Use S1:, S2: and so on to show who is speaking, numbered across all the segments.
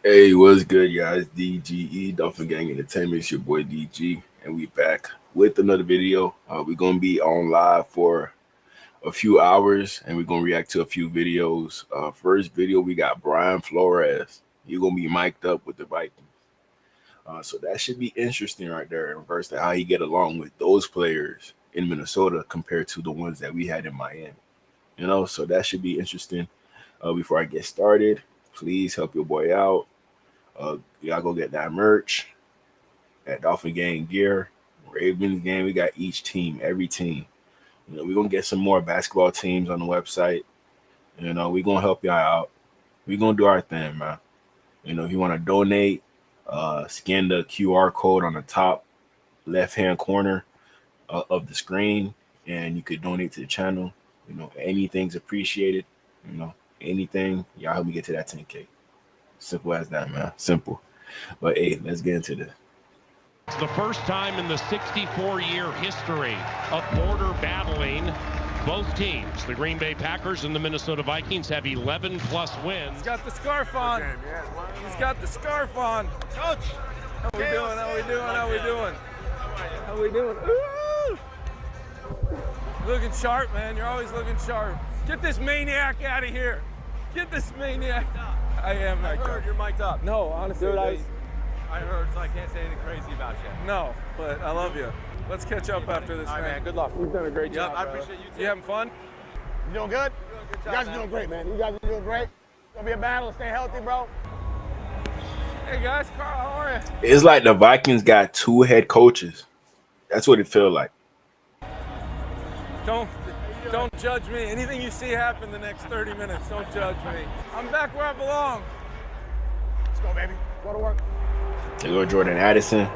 S1: Hey, what's good, guys? DGE Dolphin Gang Entertainment. It's your boy DG, and we back with another video. We're gonna be on live for a few hours, and we're gonna react to a few videos. First video, we got Brian Flores. He's gonna be mic'd up with the Vikings. So that should be interesting right there in regards to how he get along with those players in Minnesota compared to the ones that we had in Miami. So that should be interesting. Before I get started, please help your boy out. Y'all go get that merch at Dolphin Gang Gear, Ravens Gang. We got each team, every team. We're gonna get some more basketball teams on the website. We're gonna help y'all out. We're gonna do our thing, man. If you want to donate, scan the QR code on the top left-hand corner of the screen, and you could donate to the channel. Anything's appreciated. Anything. Y'all help me get to that 10K. Simple as that, man. Simple. But hey, let's get into this.
S2: It's the first time in the 64-year history of border battling. Both teams, the Green Bay Packers and the Minnesota Vikings, have 11+ wins.
S3: He's got the scarf on. He's got the scarf on. Coach, how we doing? How we doing? How we doing? How we doing? Ooh! Looking sharp, man. You're always looking sharp. Get this maniac out of here. Get this maniac. I am mic'd up.
S4: You're mic'd up.
S3: No, honestly,
S4: dude, I heard, so I can't say anything crazy about you.
S3: no, but I love you. Let's catch up after this,
S4: All right, man. Good luck.
S3: You've done a great job.
S4: I appreciate you too.
S3: You having fun?
S5: You doing good?
S4: Good
S5: You guys are doing great, man. You guys are doing great. It's gonna be a battle. Stay healthy, bro.
S3: Hey guys, Carl, how are you?
S1: It's like the Vikings got two head coaches. That's what it feels like.
S3: Don't judge me. Anything you see happen the next 30 minutes, don't judge me. I'm back where I belong.
S5: Let's go, baby. Go to work.
S1: They go Jordan Addison.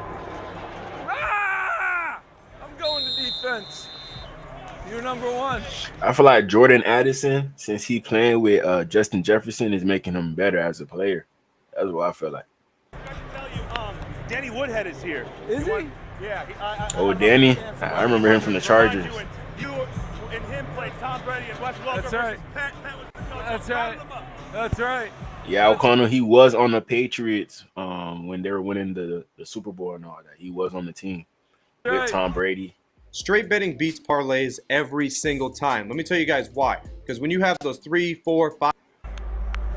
S3: Ah! I'm going to defense. You're number one.
S1: I feel like Jordan Addison, since he playing with Justin Jefferson, is making him better as a player. That's what I feel like.
S6: I can tell you, Danny Woodhead is here.
S3: Is he?
S6: Yeah.
S1: Danny. I remember him from the Chargers.
S6: You and him played Tom Brady and Wes Welker.
S3: That's right.
S6: Pat was the coach.
S3: That's right. That's right.
S1: Yeah, O'Connell, he was on the Patriots when they were winning the Super Bowl and all that. He was on the team with Tom Brady.
S7: Straight betting beats parlays every single time. Let me tell you guys why. Because when you have those 3, 4, 5.
S5: Let's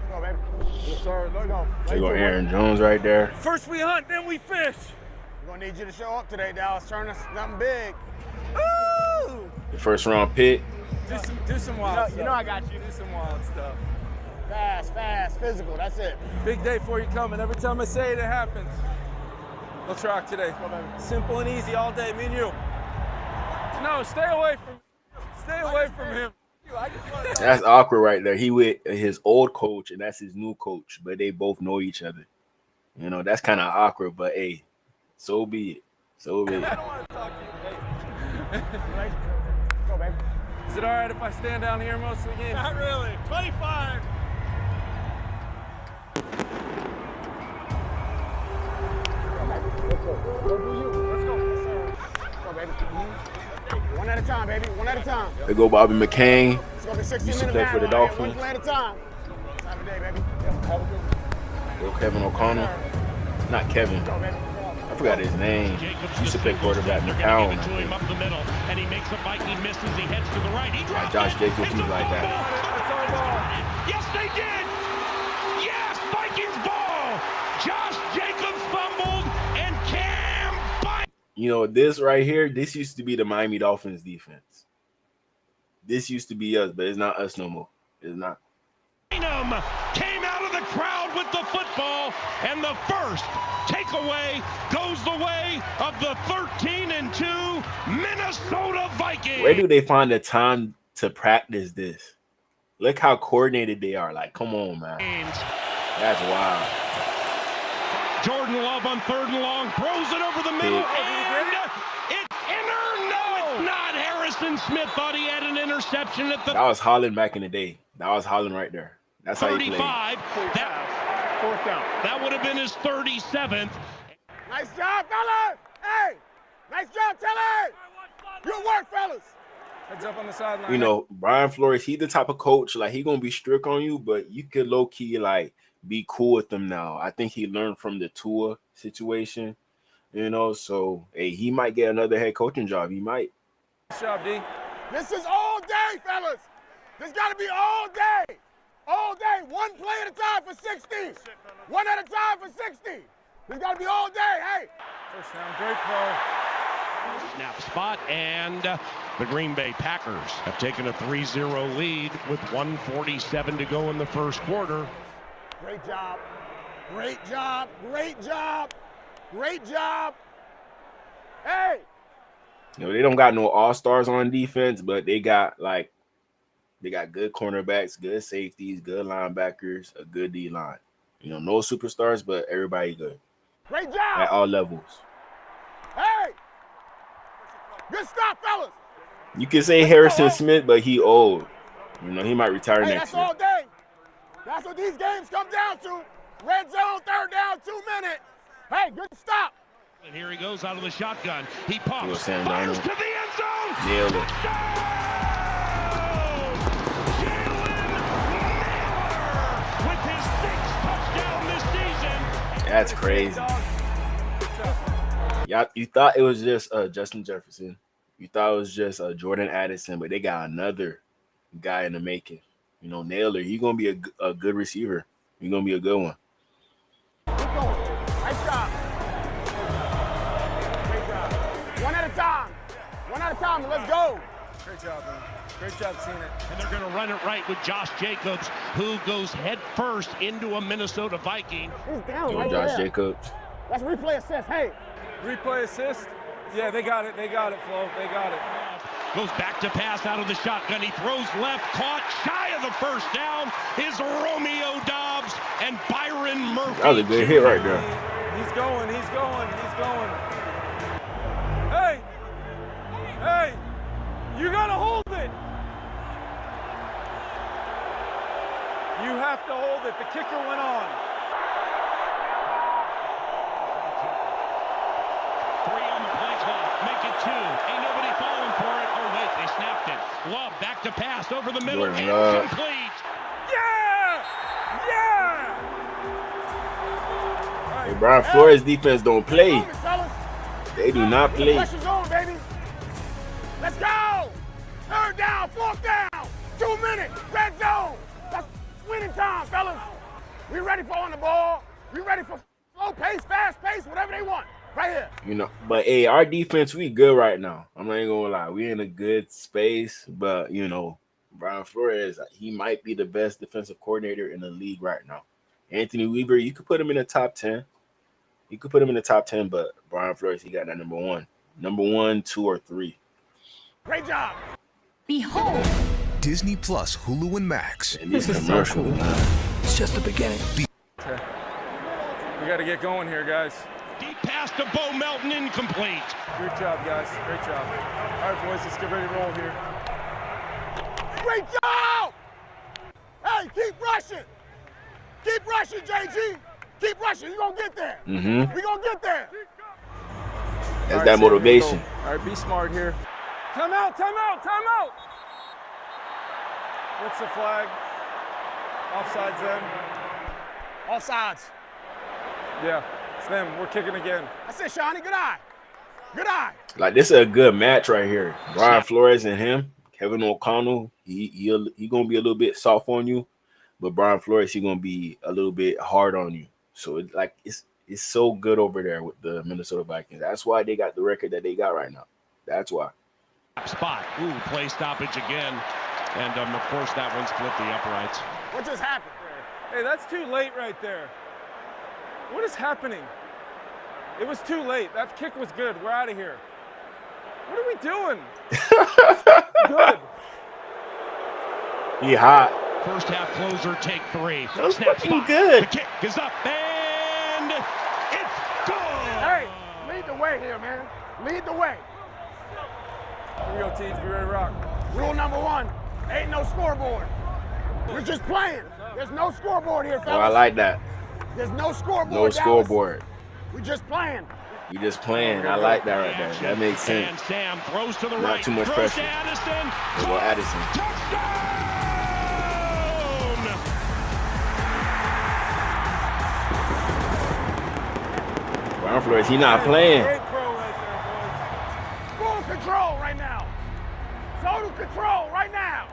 S5: go, baby. Yes, sir. Let's go.
S1: They go Aaron Jones right there.
S3: First we hunt, then we fish.
S5: We're gonna need you to show up today, Dallas. Turn us something big.
S3: Ooh!
S1: The first round pick.
S3: Do some wild stuff.
S5: You know I got you.
S3: Do some wild stuff.
S5: Fast, physical. That's it.
S3: Big day for you coming. Every time I say it, it happens. Let's rock today. Simple and easy all day, me and you. No, stay away from him.
S1: That's awkward right there. He with his old coach and that's his new coach, but they both know each other. That's kind of awkward, but hey, so be it. So be it.
S3: I don't want to talk to you. Hey.
S5: Go, baby.
S3: Is it all right if I stand down here most of the game?
S6: Not really. 25.
S5: Let's go. Let's go, baby. One at a time, baby. One at a time.
S1: They go Bobby McCain.
S5: It's gonna be 60
S1: Used to
S5: minutes
S1: play for the Dolphins.
S5: One play at a time. Have a day, baby. Have a good
S1: Go Kevin O'Connell. Not Kevin.
S5: Go, baby.
S1: I forgot his name. Used to play quarterback in the Pound.
S2: To him up the middle, and he makes a Viking miss as he heads to the right. He drops
S1: Josh
S2: it.
S1: Jacobs,
S2: It's
S1: he's
S2: a
S1: like that.
S2: ball. Yes, they did. Yes, Vikings ball. Josh Jacobs fumbled, and Cam Bynum.
S1: This right here, this used to be the Miami Dolphins defense. This used to be us, but it's not us no more. It's not.
S2: Came out of the crowd with the football, and the first takeaway goes the way of the 13-2 Minnesota Vikings.
S1: Where do they find the time to practice this? Look how coordinated they are. Like, come on, man. That's wild.
S2: Jordan Love on 3rd and long, throws it over the middle, and it's no, it's not. Harrison Smith thought he had an interception at the
S1: That was Holland back in the day. That was Holland right there. That's how he played.
S2: 35.
S6: Fourth down.
S2: That would have been his 37th.
S5: Nice job, fellas. Hey, nice job, Telly. Good work, fellas.
S3: Heads up on the sideline.
S1: Brian Flores, he the type of coach, like, he gonna be strict on you, but you could low-key, like, be cool with them now. I think he learned from the Tua situation, you know. So hey, he might get another head coaching job. He might.
S3: Good job, D.
S5: This is all day, fellas. This got to be all day. All day. One play at a time for 60. One at a time for 60. This got to be all day. Hey.
S3: First down, great throw.
S2: Snap spot, and the Green Bay Packers have taken a 3-0 lead with 1:47 to go in the first quarter.
S5: Great job. Great job. Great job. Great job. Hey.
S1: You know, they don't got no all-stars on defense, but they got good cornerbacks, good safeties, good linebackers, a good D-line. You know, no superstars, but everybody good.
S5: Great job.
S1: At all levels.
S5: Hey. Good stop, fellas.
S1: You can say Harrison Smith, but he old. You know, he might retire
S5: Hey,
S1: next
S5: that's
S1: year.
S5: all day. That's what these games come down to. Red zone, third down, 2 minutes. Hey, good stop.
S2: And here he goes out of the shotgun. He pumps,
S1: Sam
S2: fires
S1: Darnold.
S2: to the end zone.
S1: Nailed it.
S2: With his 6th touchdown this season.
S1: That's crazy. Yeah, you thought it was just Justin Jefferson. You thought it was just Jordan Addison, but they got another guy in the making. You know, Naylor, he's going to be a good receiver. He's going to be a good one.
S5: Keep going. Nice job. Great job. One at a time. One at a time. Let's go.
S3: Great job, man. Great job seeing it.
S2: And they're going to run it right with Josh Jacobs, who goes head first into a Minnesota Viking.
S5: He's down
S1: Yo,
S5: right
S1: Josh
S5: there.
S1: Jacobs.
S5: Let's replay assist. Hey.
S3: Replay assist. Yeah, they got it. They got it, Flo. They got it.
S2: Goes back to pass out of the shotgun. He throws left, caught shy of the first down is Romeo Doubs and Byron Murphy.
S1: That was a good hit right there.
S3: He's going. He's going. He's going. Hey. Hey. You got to hold it. You have to hold it. The kicker went on.
S2: 3 on the play clock. Make it 2. Ain't nobody falling for it. Oh, wait, they snapped it. Love back to pass over the middle.
S1: Jordan Love.
S2: Incomplete.
S3: Yeah! Yeah!
S1: Hey, Brian Flores' defense don't play.
S5: Move it, fellas.
S1: They do not
S5: The
S1: play.
S5: pressure's on, baby. Let's go. Third down, fourth down. 2 minutes. Red zone. That's winning time, fellas. We ready for on the ball. We ready for slow pace, fast pace, whatever they want. Right here.
S1: You know, but hey, our defense, we good right now. I'm not even gonna lie. We in a good space, but you know, Brian Flores, he might be the best defensive coordinator in the league right now. Anthony Weaver, you could put him in the top 10. You could put him in the top 10, but Brian Flores, he got that number 1. Number 1, 2, or 3.
S5: Great job.
S8: Behold,
S9: Disney Plus, Hulu, and Max.
S1: And these commercials, man.
S8: it's just the beginning.
S3: We got to get going here, guys.
S2: Deep pass to Bo Melton, incomplete.
S3: Good job, guys. Great job. All right, boys, let's get ready to roll here.
S5: Great job. Hey, keep rushing. Keep rushing, JG. Keep rushing. You're going to get there.
S1: Mm-hmm.
S5: We're going to get there.
S1: That's
S3: All right,
S1: that
S3: Sam, here we
S1: motivation.
S3: go. All right, be smart here. Time out, time out, time out. What's the flag? Offsides then?
S5: Offsides.
S3: Yeah, it's them. We're kicking again.
S5: That's it, Shawnee. Good eye. Good eye.
S1: Like, this is a good match right here. Brian Flores and him, Kevin O'Connell, he gonna be a little bit soft on you, but Brian Flores, he gonna be a little bit hard on you. So it's so good over there with the Minnesota Vikings. That's why they got the record that they got right now. That's why.
S2: Spot. Ooh, play stoppage again. And of course, that one split the uprights.
S5: What just happened?
S3: Hey, that's too late right there. What is happening? It was too late. That kick was good. We're out of here. What are we doing? Good.
S1: He hot.
S2: First half closer, take 3.
S1: That was
S2: Snap
S1: fucking
S2: spot.
S1: good.
S2: The kick is up, and it's good.
S5: Hey, lead the way here, man. Lead the way.
S3: Here we go, teams. We ready to rock.
S5: Rule number 1, ain't no scoreboard. We're just playing. There's no scoreboard here,
S1: Oh,
S5: fellas.
S1: I like that.
S5: There's no scoreboard.
S1: No
S5: Dallas.
S1: scoreboard.
S5: We're just playing.
S1: You just playing. I like that right there. That makes
S2: And
S1: sense.
S2: Sam throws to the
S1: Not
S2: right.
S1: too much
S2: throws
S1: pressure.
S2: to Addison.
S1: There go Addison.
S2: Touchdown!
S1: Brian Flores, he not playing.
S3: Great pro right there,
S5: Full control right now. Total control right now.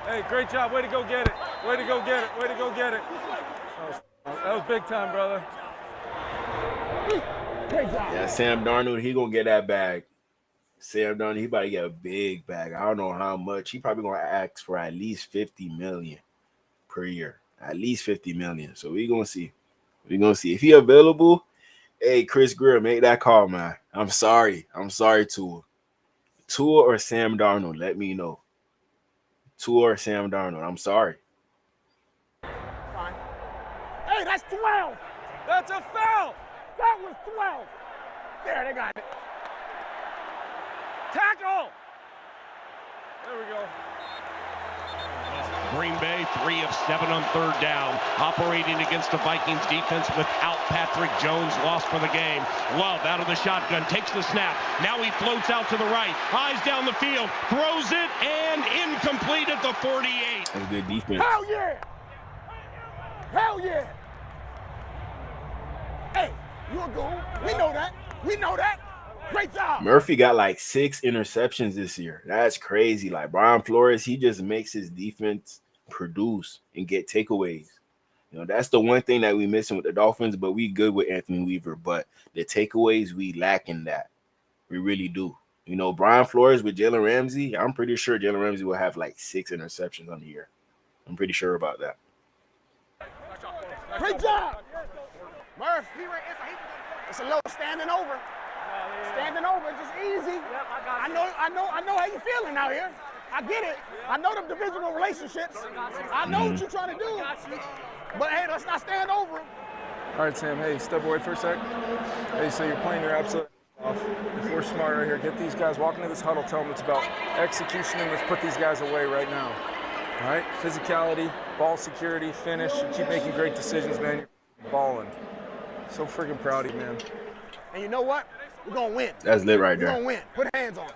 S3: boys. Hey, great job. Way to go get it. Way to go get it. Way to go get it. That was big time, brother.
S5: Great job.
S1: Yeah, Sam Darnold, he gonna get that bag. Sam Darnold, he about to get a big bag. I don't know how much. He probably gonna ask for at least $50 million per year. At least $50 million. So we gonna see. We gonna see if he available. Hey, Chris Greer, make that call, man. I'm sorry. I'm sorry, Tua. Tua or Sam Darnold, let me know. Tua or Sam Darnold, I'm sorry.
S5: Fine. Hey, that's 12.
S3: That's a foul.
S5: That was 12. There, they got it.
S3: Tackle. There we go.
S2: Green Bay, 3 of 7 on 3rd down, operating against the Vikings defense without Patrick Jones, lost for the game. Love out of the shotgun, takes the snap. Now he floats out to the right, eyes down the field, throws it, and incomplete at the 48.
S1: That's good defense.
S5: Hell yeah! Hell yeah! Hey, you a goon. We know that. We know that. Great job.
S1: Murphy got like 6 interceptions this year. That's crazy. Like Brian Flores, he just makes his defense produce and get takeaways. You know, that's the one thing that we missing with the Dolphins, but we good with Anthony Weaver. But the takeaways, we lack in that. We really do. You know, Brian Flores with Jalen Ramsey, I'm pretty sure Jalen Ramsey will have like 6 interceptions on the year. I'm pretty sure about that.
S5: Great job. Murph, it's a little standing over. Standing over, just easy. I know how you feeling out here. I get it. I know the divisional relationships. I know what you're trying to do. But hey, let's not stand over.
S3: All right, Sam. Hey, step away for a sec. Hey, so you're playing your absolute off. If we're smart right here, get these guys, walk into this huddle, tell them it's about execution, and let's put these guys away right now. All right? Physicality, ball security, finish. You keep making great decisions, man. You're balling. So freaking proud of you, man.
S5: And you know what? We're going to win.
S1: That's lit right
S5: We're
S1: there.
S5: going to win. Put hands on it.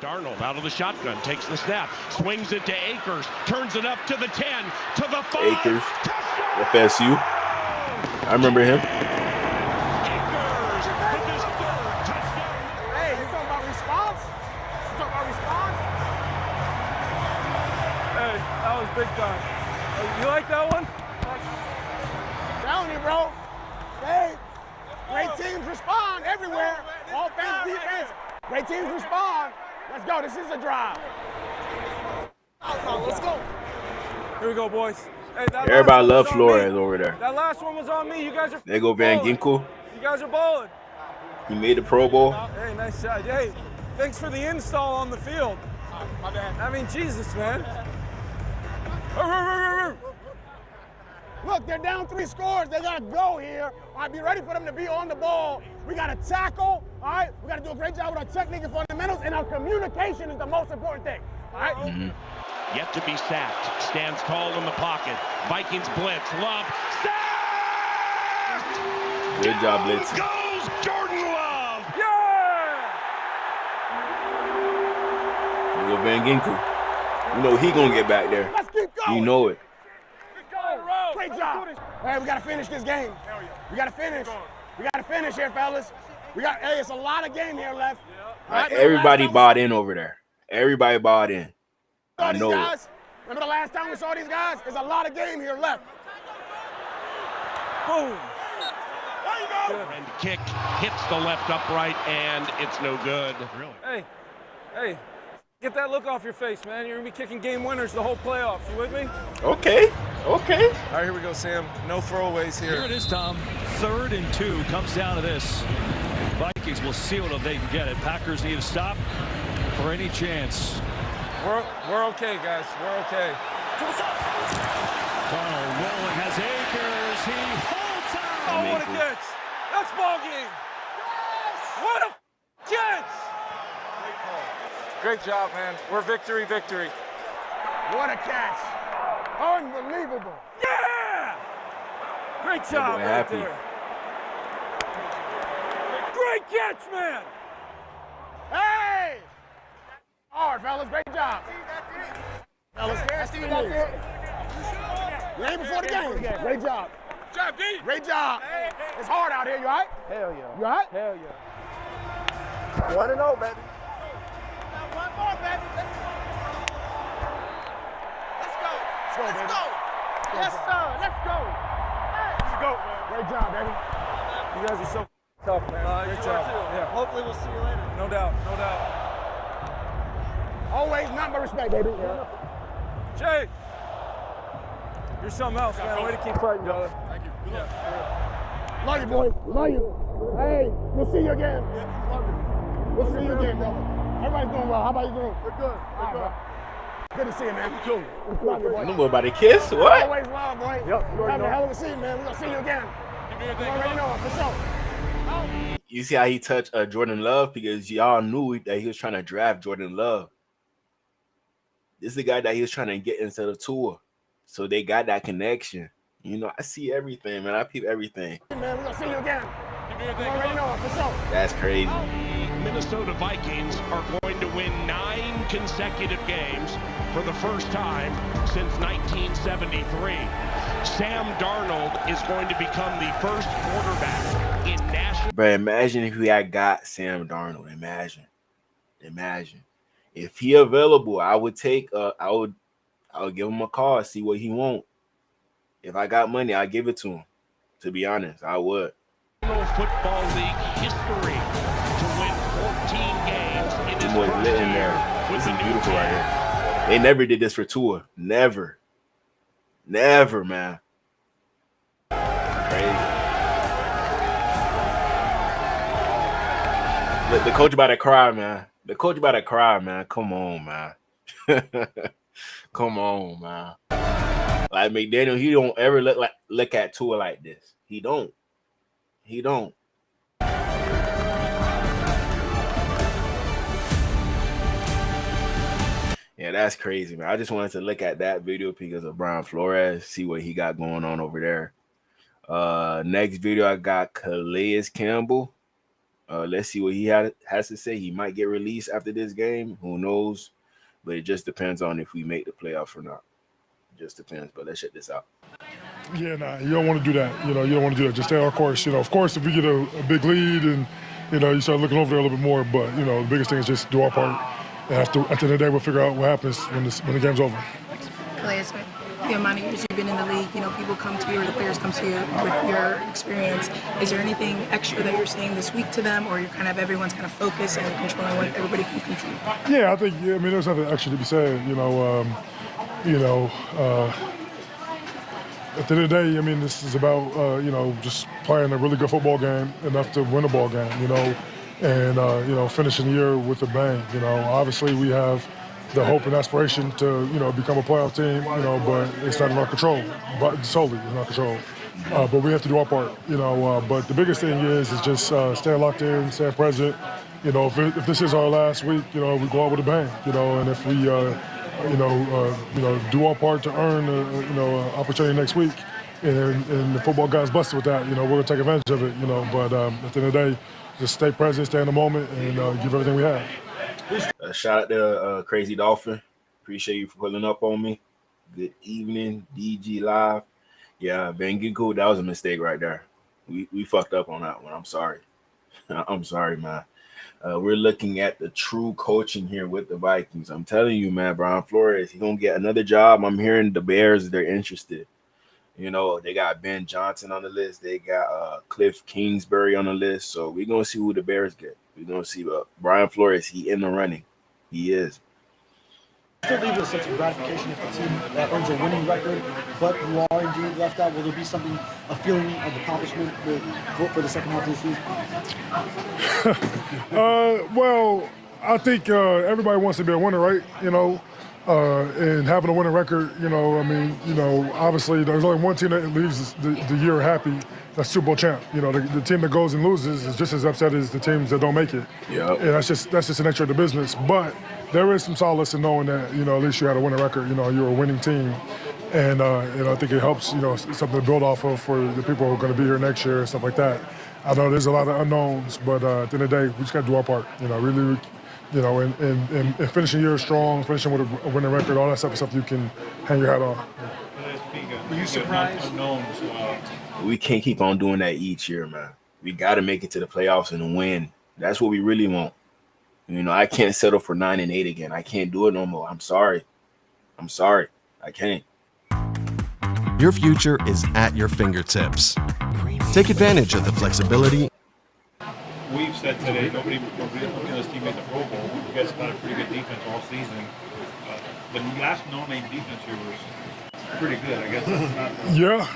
S2: Darnold out of the shotgun, takes the snap, swings it to Akers, turns it up to the 10, to the 5.
S1: Akers, FSU. I remember him.
S2: Akers with his 3rd touchdown.
S5: Hey, you talking about response? You talking about response?
S3: Hey, that was big time. You like that one?
S5: Down here, bro. Hey, great teams respond everywhere. Offense, defense. Great teams respond. Let's go. This is a drive. Let's go.
S3: Here we go, boys. Hey,
S1: Everybody loves Flores over there.
S3: That last one was on me. You guys are.
S1: There go Van
S3: balling.
S1: Ginkel.
S3: You guys are balling.
S1: He made the Pro Bowl.
S3: Hey, nice shot. Hey, thanks for the install on the field.
S5: My bad.
S3: I mean, Jesus, man.
S5: Look, they're down 3 scores. They got to go here. All right, be ready for them to be on the ball. We got to tackle. All right, we got to do a great job with our technique and fundamentals, and our communication is the most important thing. All right?
S2: Yet to be sacked, stands tall in the pocket. Vikings blitz, Love, sacked!
S1: Good job, blitzing.
S2: Goes Jordan Love!
S3: Yeah!
S1: There go Van Ginkel. You know he gonna get back there.
S5: Let's keep going.
S1: You know it.
S5: Great job. Hey, we got to finish this game. We got to finish. We got to finish here, fellas. Hey, it's a lot of game here left. All right,
S1: Everybody bought in over there. Everybody bought in. I know it.
S5: Guys, remember the last time we saw these guys? There's a lot of game here left.
S3: Boom.
S5: There you go.
S2: And kick hits the left upright, and it's no good. Really?
S3: Hey, get that look off your face, man. You're going to be kicking game winners the whole playoffs. You with me?
S1: Okay.
S3: All right, here we go, Sam. No throwaways here.
S10: Here it is, Tom. 3rd and 2 comes down to this. Vikings will seal it if they can get it. Packers need to stop for any chance.
S3: We're okay, guys. We're okay.
S10: Darnold rolling, has Akers. He holds out.
S3: Oh, what a catch. That's ball game. What a catch. Great job, man. We're victory.
S5: What a catch. Unbelievable.
S3: Yeah! Great job right
S1: happy.
S3: there. Great catch, man.
S5: Hey! All right, fellas, great job. Fellas, that's the move. You ain't before the game. Great job. job, D. Great job. Hey. It's hard out here. You all right?
S3: Hell yeah.
S5: You all right?
S3: Hell yeah.
S5: 1-0, baby.
S6: One more, baby. Let's go.
S5: Let's go.
S6: Yes, sir. Let's go.
S5: Let's go. Great job, baby.
S3: You guys are so tough, man. Great job. Yeah.
S6: Hopefully we'll see you later.
S3: No doubt. No doubt.
S5: Always nothing but respect, baby.
S3: Jay, you're something else, man. Way to keep fighting, brother.
S6: Thank you. Good luck.
S5: Love you, boys. Love you. Hey, we'll see you again. We'll see you again, brother. Everybody's doing well. How about you doing?
S6: We're good. We're good.
S5: Good to see you, man.
S6: You too.
S5: Love you, boy.
S1: I don't know about a kiss. What?
S5: Always love, boy.
S3: Yep.
S5: Having a hell of a season, man. We're going to see you again. You already know it, for sure.
S1: You see how he touched Jordan Love? Because y'all knew that he was trying to draft Jordan Love. This is the guy that he was trying to get into the tour. So they got that connection. You know, I see everything, man. I peep everything.
S5: Man, we're going to see you again. You already know it, for sure.
S1: That's crazy.
S2: The Minnesota Vikings are going to win 9 consecutive games for the first time since 1973. Sam Darnold is going to become the first quarterback in national.
S1: But imagine if we had got Sam Darnold. Imagine. If he available, I would take. I would give him a call, see what he want. If I got money, I'd give it to him. To be honest, I would.
S2: Football League history to win 14 games in his first
S1: lit in
S2: year
S1: there.
S2: with
S1: This
S2: the
S1: is
S2: new
S1: beautiful
S2: team.
S1: right here. They never did this for Tua. Never, man. Crazy. Look, the coach about to cry, man. Come on, man. Come on, man. Like McDaniel, he don't ever look at Tua like this. He don't. Yeah, that's crazy, man. I just wanted to look at that video because of Brian Flores, see what he got going on over there. Next video, I got Calais Campbell. Let's see what he has to say. He might get released after this game. Who knows? But it just depends on if we make the playoffs or not. Just depends. But let's check this out.
S11: Yeah, nah, you don't want to do that. You don't want to do that. Just stay on course. Of course, if we get a big lead and, you start looking over there a little bit more. But, the biggest thing is just do our part. And at the end of the day, we'll figure out what happens when the game's over.
S8: Calais, the amount of years you've been in the league, people come to you or the players come to you with your experience. Is there anything extra that you're saying this week to them, or you're everyone's focused and controlling what everybody can control?
S11: Yeah, I think, there's nothing extra to be said, at the end of the day, this is about, just playing a really good football game, enough to win a ball game, and, finishing the year with a bang. Obviously we have the hope and aspiration to, become a playoff team, but it's not in our control, but solely in our control. But we have to do our part, but the biggest thing is just stay locked in, stay present. If this is our last week, we go out with a bang, and if we, do our part to earn, an opportunity next week, and the football guys busted with that, we're going to take advantage of it, but at the end of the day, just stay present, stay in the moment, and give everything we have.
S1: Shout out to Crazy Dolphin. Appreciate you for pulling up on me. Good evening, DGLivee. Yeah, Ben Ginkgo, that was a mistake right there. We fucked up on that one. I'm sorry. I'm sorry, man. We're looking at the true coaching here with the Vikings. I'm telling you, man, Brian Flores, he's going to get another job. I'm hearing the Bears, they're interested. They got Ben Johnson on the list. They got Cliff Kingsbury on the list. So we're going to see who the Bears get. We're going to see Brian Flores. He in the running. He is.
S12: Still leave a sense of gratification if the team that earns a winning record, but you are indeed left out. Will there be something, a feeling of accomplishment for the second half of the season?
S11: Well, I think everybody wants to be a winner, right? And having a winning record, obviously there's only one team that leaves the year happy. That's Super Bowl champ. The team that goes and loses is just as upset as the teams that don't make it.
S1: Yeah.
S11: And that's just the nature of the business. But there is some solace in knowing that, at least you had a winning record. You're a winning team. And I think it helps, something to build off of for the people who are going to be here next year and stuff like that. I know there's a lot of unknowns, but at the end of the day, we just got to do our part. Really, and finishing the year strong, finishing with a winning record, all that stuff is stuff you can hang your hat on.
S12: Were you surprised?
S10: Unknowns.
S1: We can't keep on doing that each year, man. We got to make it to the playoffs and win. That's what we really want. I can't settle for 9-8 again. I can't do it no more. I'm sorry. I can't.
S13: Your future is at your fingertips. Take advantage of the flexibility.
S10: We've said today nobody looking at this team made the Pro Bowl. You guys got a pretty good defense all season. The last no-name defense here was pretty good. I guess that's not.
S11: Yeah,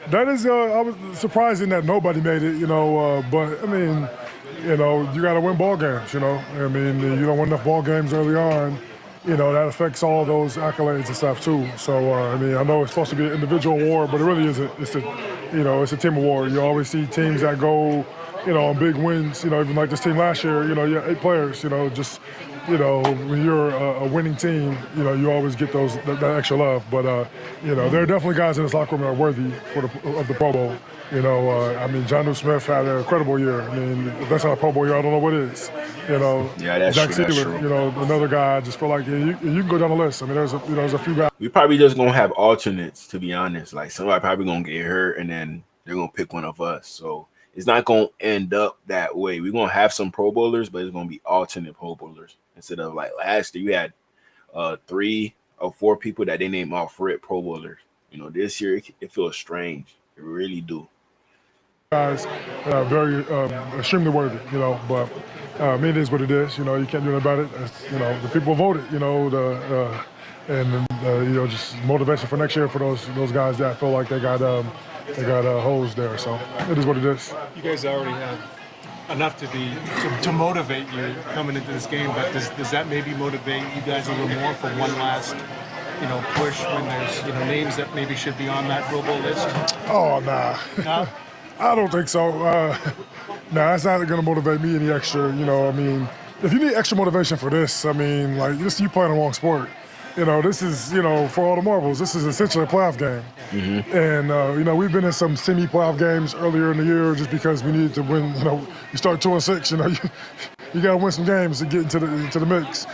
S11: that is. I was surprising that nobody made it. But I mean, you got to win ball games. I mean, you don't win enough ball games early on. That affects all those accolades and stuff too. So I mean, I know it's supposed to be an individual award, but it really isn't. It's a team award. You always see teams that go, on big wins. Even like this team last year. You had 8 players. When you're a winning team, you always get that extra love. But there are definitely guys in this locker room that are worthy of the Pro Bowl. I mean, Jonnu Smith had an incredible year. I mean, if that's not a Pro Bowl year, I don't know what is.
S1: Yeah, that's
S11: Zach
S1: true. That's
S11: Sealer,
S1: true.
S11: Another guy. I just feel like you can go down the list. I mean, there's a few guys.
S1: We probably just gonna have alternates, to be honest. Like somebody probably gonna get hurt, and then they're gonna pick one of us. So it's not gonna end up that way. We're gonna have some Pro Bowlers, but it's gonna be alternate Pro Bowlers instead of like last year. You had 3 or 4 people that they named off rip Pro Bowlers. This year it feels strange. It really do.
S11: Guys very extremely worthy, but it is what it is. You can't do anything about it. It's, the people voted. Just motivation for next year for those guys that feel like they got holes there. So it is what it is.
S14: You guys already have enough to motivate you coming into this game, but does that maybe motivate you guys a little more for one last push when there's names that maybe should be on that Pro Bowl list?
S11: Oh nah.
S14: No?
S11: I don't think so. That's not going to motivate me any extra. I mean, if you need extra motivation for this, I mean, like, you playing the wrong sport. This is, for all the marbles, this is essentially a playoff game.
S1: Mm-hmm.
S11: And, we've been in some semi-playoff games earlier in the year just because we needed to win. You start 2-6, you got to win some games to get into the mix.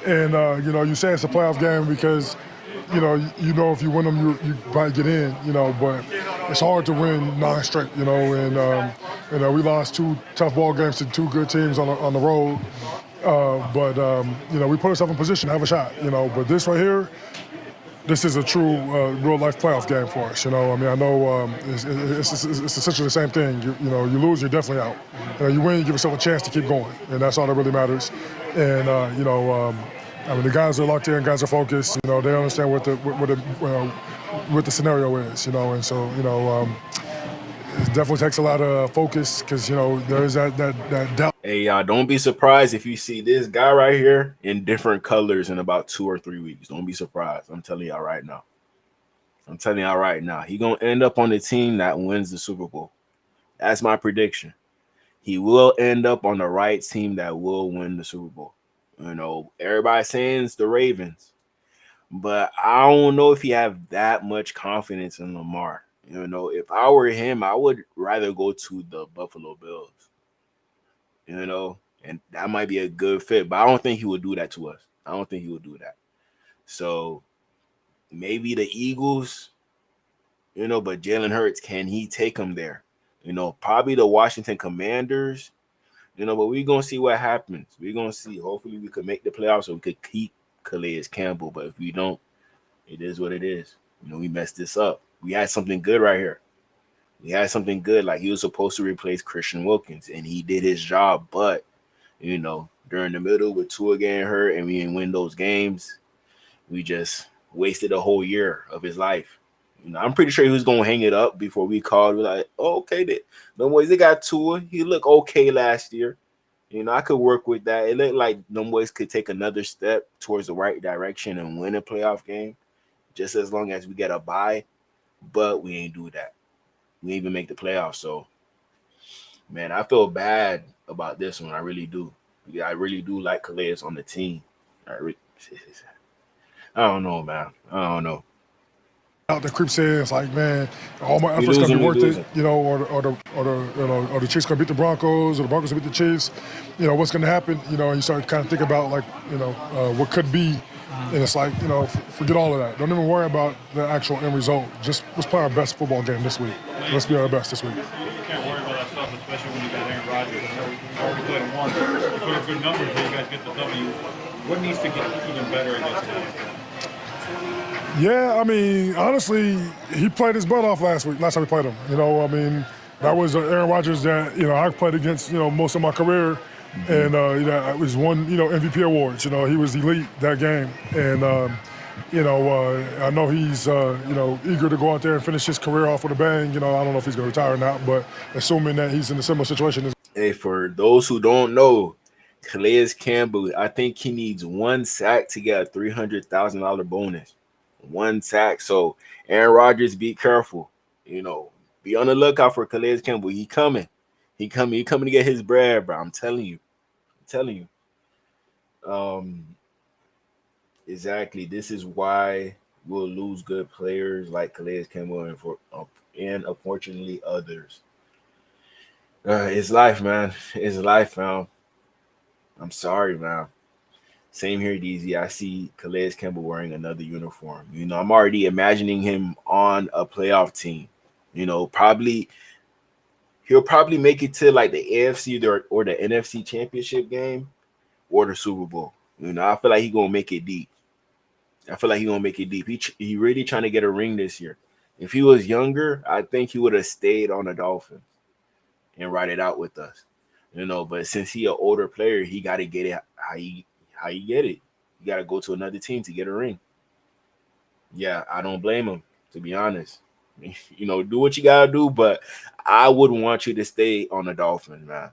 S11: And, you say it's a playoff game because, if you win them, you probably get in, but it's hard to win 9 straight, and, we lost 2 tough ball games to 2 good teams on the road. We put ourselves in position to have a shot, but this right here, this is a true real-life playoff game for us, I mean, I know it's essentially the same thing. You lose, you're definitely out. You win, you give yourself a chance to keep going, and that's all that really matters. And, I mean, the guys are locked in, guys are focused. They understand what the scenario is. And so it definitely takes a lot of focus because there is that doubt.
S1: Hey, y'all, don't be surprised if you see this guy right here in different colors in about 2 or 3 weeks. Don't be surprised. I'm telling y'all right now. He gonna end up on the team that wins the Super Bowl. That's my prediction. He will end up on the right team that will win the Super Bowl. Everybody's saying it's the Ravens, but I don't know if he have that much confidence in Lamar. If I were him, I would rather go to the Buffalo Bills. And that might be a good fit, but I don't think he would do that to us. I don't think he would do that. So maybe the Eagles, but Jalen Hurts, can he take him there? Probably the Washington Commanders. But we're going to see what happens. We're going to see. Hopefully we could make the playoffs so we could keep Calais Campbell. But if we don't, it is what it is. We messed this up. We had something good right here. We had something good. Like, he was supposed to replace Christian Wilkins, and he did his job. But, during the middle with Tua getting hurt and we didn't win those games, we just wasted a whole year of his life. I'm pretty sure he was going to hang it up before we called. We're like, oh, okay, no boys, they got Tua. He looked okay last year. I could work with that. It looked like them boys could take another step towards the right direction and win a playoff game just as long as we get a bye. But we ain't do that. We ain't even make the playoffs. So, man, I feel bad about this one. I really do. I really do like Calais on the team. I don't know, man. I don't know.
S11: Out the creep says, it's like, man, all my efforts gonna be worth it, or the Chiefs gonna beat the Broncos, or the Broncos gonna beat the Chiefs. What's gonna happen? And you start kind of thinking about, like, what could be, And it's like, forget all of that. Don't even worry about the actual end result. Just let's play our best football game this week. Let's be our best this week.
S10: You can't worry about that stuff, especially when you got Aaron Rodgers. You already played him once. You put up good numbers so you guys get the W. What needs to get even better against him?
S11: Yeah, I mean, honestly, he played his butt off last time we played him. That was Aaron Rodgers that, I played against, most of my career. And, it was won, MVP awards. He was elite that game. And, I know he's, eager to go out there and finish his career off with a bang. I don't know if he's going to retire or not, but assuming that he's in a similar situation.
S1: Hey, for those who don't know, Calais Campbell, I think he needs 1 sack to get a $300,000 bonus. 1 sack. So, Aaron Rodgers, be careful. Be on the lookout for Calais Campbell. He coming. He coming to get his bread, bro. I'm telling you. Exactly. This is why we'll lose good players like Calais Campbell and unfortunately others. It's life, man. It's life, man. I'm sorry, man. Same here, DZ. I see Calais Campbell wearing another uniform. I'm already imagining him on a playoff team. He'll probably make it to like the AFC or the NFC championship game or the Super Bowl. I feel like he's gonna make it deep. He really trying to get a ring this year. If he was younger, I think he would have stayed on the Dolphins and ride it out with us. But since he an older player, he got to get it how you get it. You got to go to another team to get a ring. Yeah, I don't blame him, to be honest. Do what you got to do, but I would want you to stay on the Dolphins, man.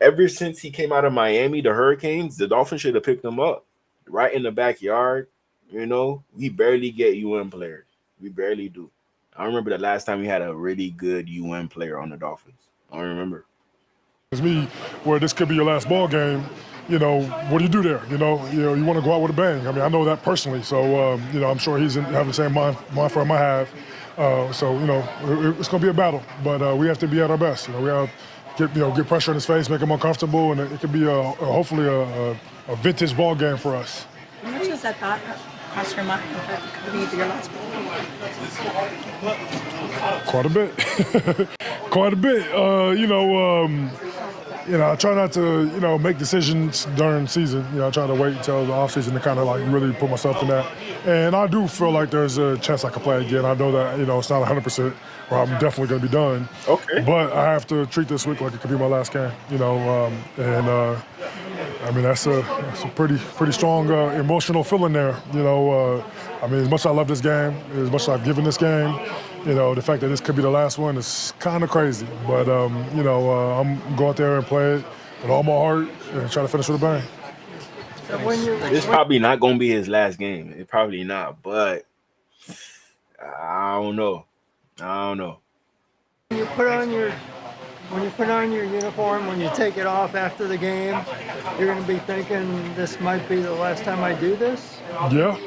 S1: Ever since he came out of Miami, the Hurricanes, the Dolphins should have picked him up right in the backyard. We barely get UN players. We barely do. I remember the last time we had a really good UN player on the Dolphins. I don't remember.
S11: It's me where this could be your last ball game. What do you do there? You want to go out with a bang. I know that personally. So, I'm sure he's having the same mind frame I have. It's going to be a battle, but we have to be at our best. We have to get pressure in his face, make him uncomfortable, and it could be hopefully a vintage ball game for us.
S8: How much does that thought cross your mind that could be your last ball?
S11: Quite a bit. Quite a bit. I try not to, make decisions during season. I try to wait until the offseason to kind of like really put myself in that. And I do feel like there's a chance I could play again. I know that, it's not 100%, or I'm definitely going to be done.
S1: Okay.
S11: But I have to treat this week like it could be my last game, that's a pretty strong emotional feeling there. As much as I love this game, as much as I've given this game, the fact that this could be the last one is kind of crazy. But, I'm going out there and play it with all my heart and try to finish with a bang.
S1: It's probably not going to be his last game. It's probably not, but I don't know.
S15: When you put on your uniform, when you take it off after the game, you're going to be thinking, this might be the last time I do this?
S11: Yeah.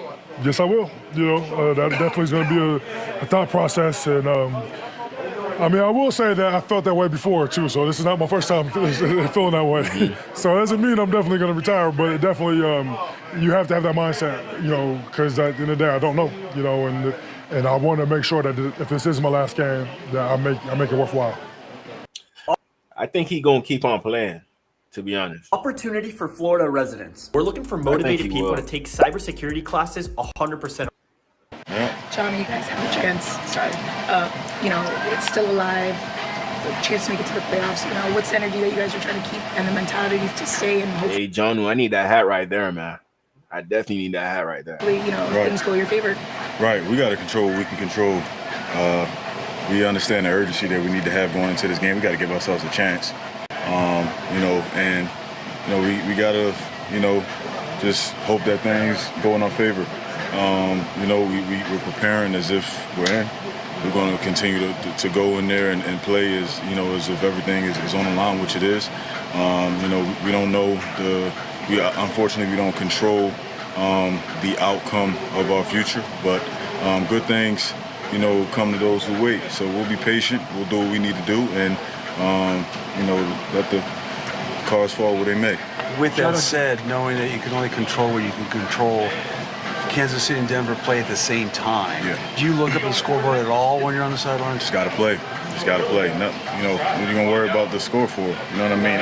S11: Yes, I will. That definitely is going to be a thought process. And, I will say that I felt that way before, too. So this is not my first time feeling that way. So it doesn't mean I'm definitely going to retire, but it definitely you have to have that mindset, because at the end of the day, I don't know, and I want to make sure that if this is my last game, that I make it worthwhile.
S1: I think he's going to keep on playing, to be honest.
S16: Opportunity for Florida residents. We're looking for motivated people to take cybersecurity classes 100%.
S8: John, you guys have a chance. It's still alive. A chance to make it to the playoffs. What's the energy that you guys are trying to keep and the mentality to stay and hope?
S1: Hey, John, I need that hat right there, man. I definitely need that hat right there.
S8: Right. Things go your favor.
S17: Right. We got to control what we can control. We understand the urgency that we need to have going into this game. We got to give ourselves a chance. We got to, just hope that things go in our favor. We're preparing as if we're in. We're going to continue to go in there and play as if everything is on the line, which it is. We don't know unfortunately, we don't control the outcome of our future, but good things, come to those who wait. So we'll be patient. We'll do what we need to do, and let the cards fall where they may.
S18: With that said, knowing that you can only control what you can control, Kansas City and Denver play at the same time.
S17: Yeah.
S18: Do you look up at the scoreboard at all when you're on the sideline?
S17: Just got to play. Just got to play. No, you know, what are you going to worry about the score for? You know what I mean?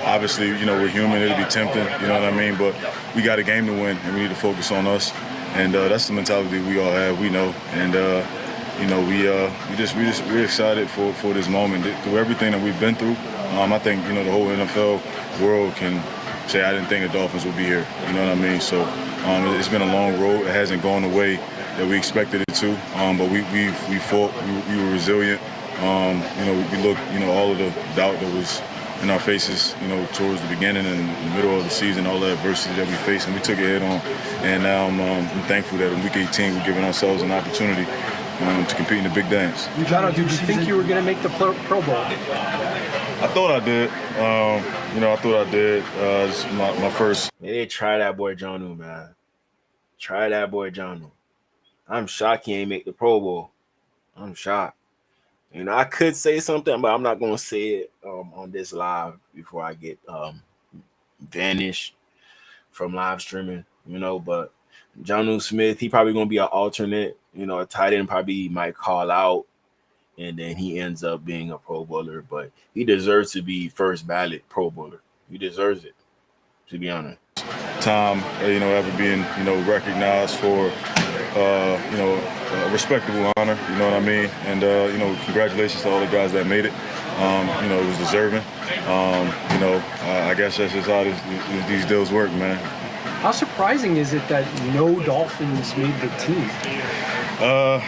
S17: Obviously, you know, we're human. It'll be tempting. You know what I mean? But we got a game to win, and we need to focus on us. And that's the mentality we all have. We know. And, you know, we're excited for this moment. Through everything that we've been through, I think, you know, the whole NFL world can say, I didn't think the Dolphins would be here. You know what I mean? So it's been a long road. It hasn't gone the way that we expected it to. But we fought. We were resilient. You know, we looked, you know, all of the doubt that was in our faces, you know, towards the beginning and the middle of the season, all the adversity that we faced, and we took it head on. And now I'm thankful that in Week 18 we're giving ourselves an opportunity to compete in the big dance.
S19: Did you think you were going to make the Pro Bowl?
S17: I thought I did. You know, I thought I did. It's my first.
S1: They try that boy Jonnu, man. Try that boy Jonnu. I'm shocked he ain't make the Pro Bowl. I'm shocked. You know, I could say something, but I'm not going to say it on this live before I get vanished from live streaming, you know. But Jonnu Smith, he probably going to be an alternate. You know, a tight end probably might call out, and then he ends up being a Pro Bowler. But he deserves to be first ballot Pro Bowler. He deserves it, to be honest.
S17: Time, you know, ever being, you know, recognized for, you know, a respectable honor, you know what I mean? And, you know, congratulations to all the guys that made it. You know, it was deserving. You know, I guess that's just how these deals work, man.
S19: How surprising is it that no Dolphins made the team?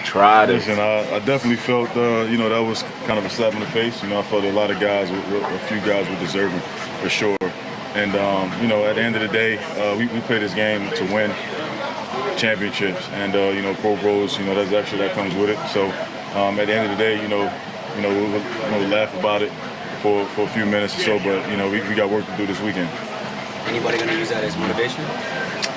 S1: Tried it.
S17: Listen, I definitely felt, you know, that was kind of a slap in the face. You know, I felt a lot of guys, a few guys were deserving for sure. And, you know, at the end of the day, we play this game to win championships. And, you know, Pro Bowls, you know, that's actually that comes with it. So at the end of the day, you know, we'll laugh about it for a few minutes or so. But, you know, we got work to do this weekend.
S20: Anybody going to use that as motivation?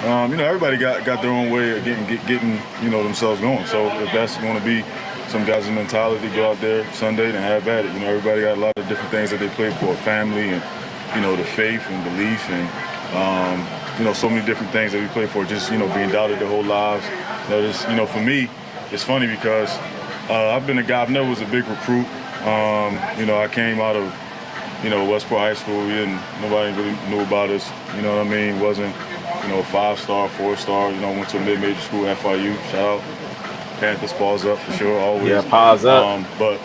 S17: You know, everybody got their own way of getting you know, themselves going. So if that's going to be some guys' mentality, go out there Sunday and have at it. You know, everybody got a lot of different things that they play for, family and, you know, the faith and belief and, you know, so many different things that we play for, just, you know, being doubted their whole lives. You know, for me, it's funny because I've been a guy, I've never was a big recruit. You know, I came out of, you know, Westport High School. Nobody really knew about us. You know what I mean? Wasn't, you know, 5-star, 4-star. You know, went to a mid-major school, FIU. Shout out. Panthers, paws up for sure, always.
S1: Yeah, paws up.
S17: But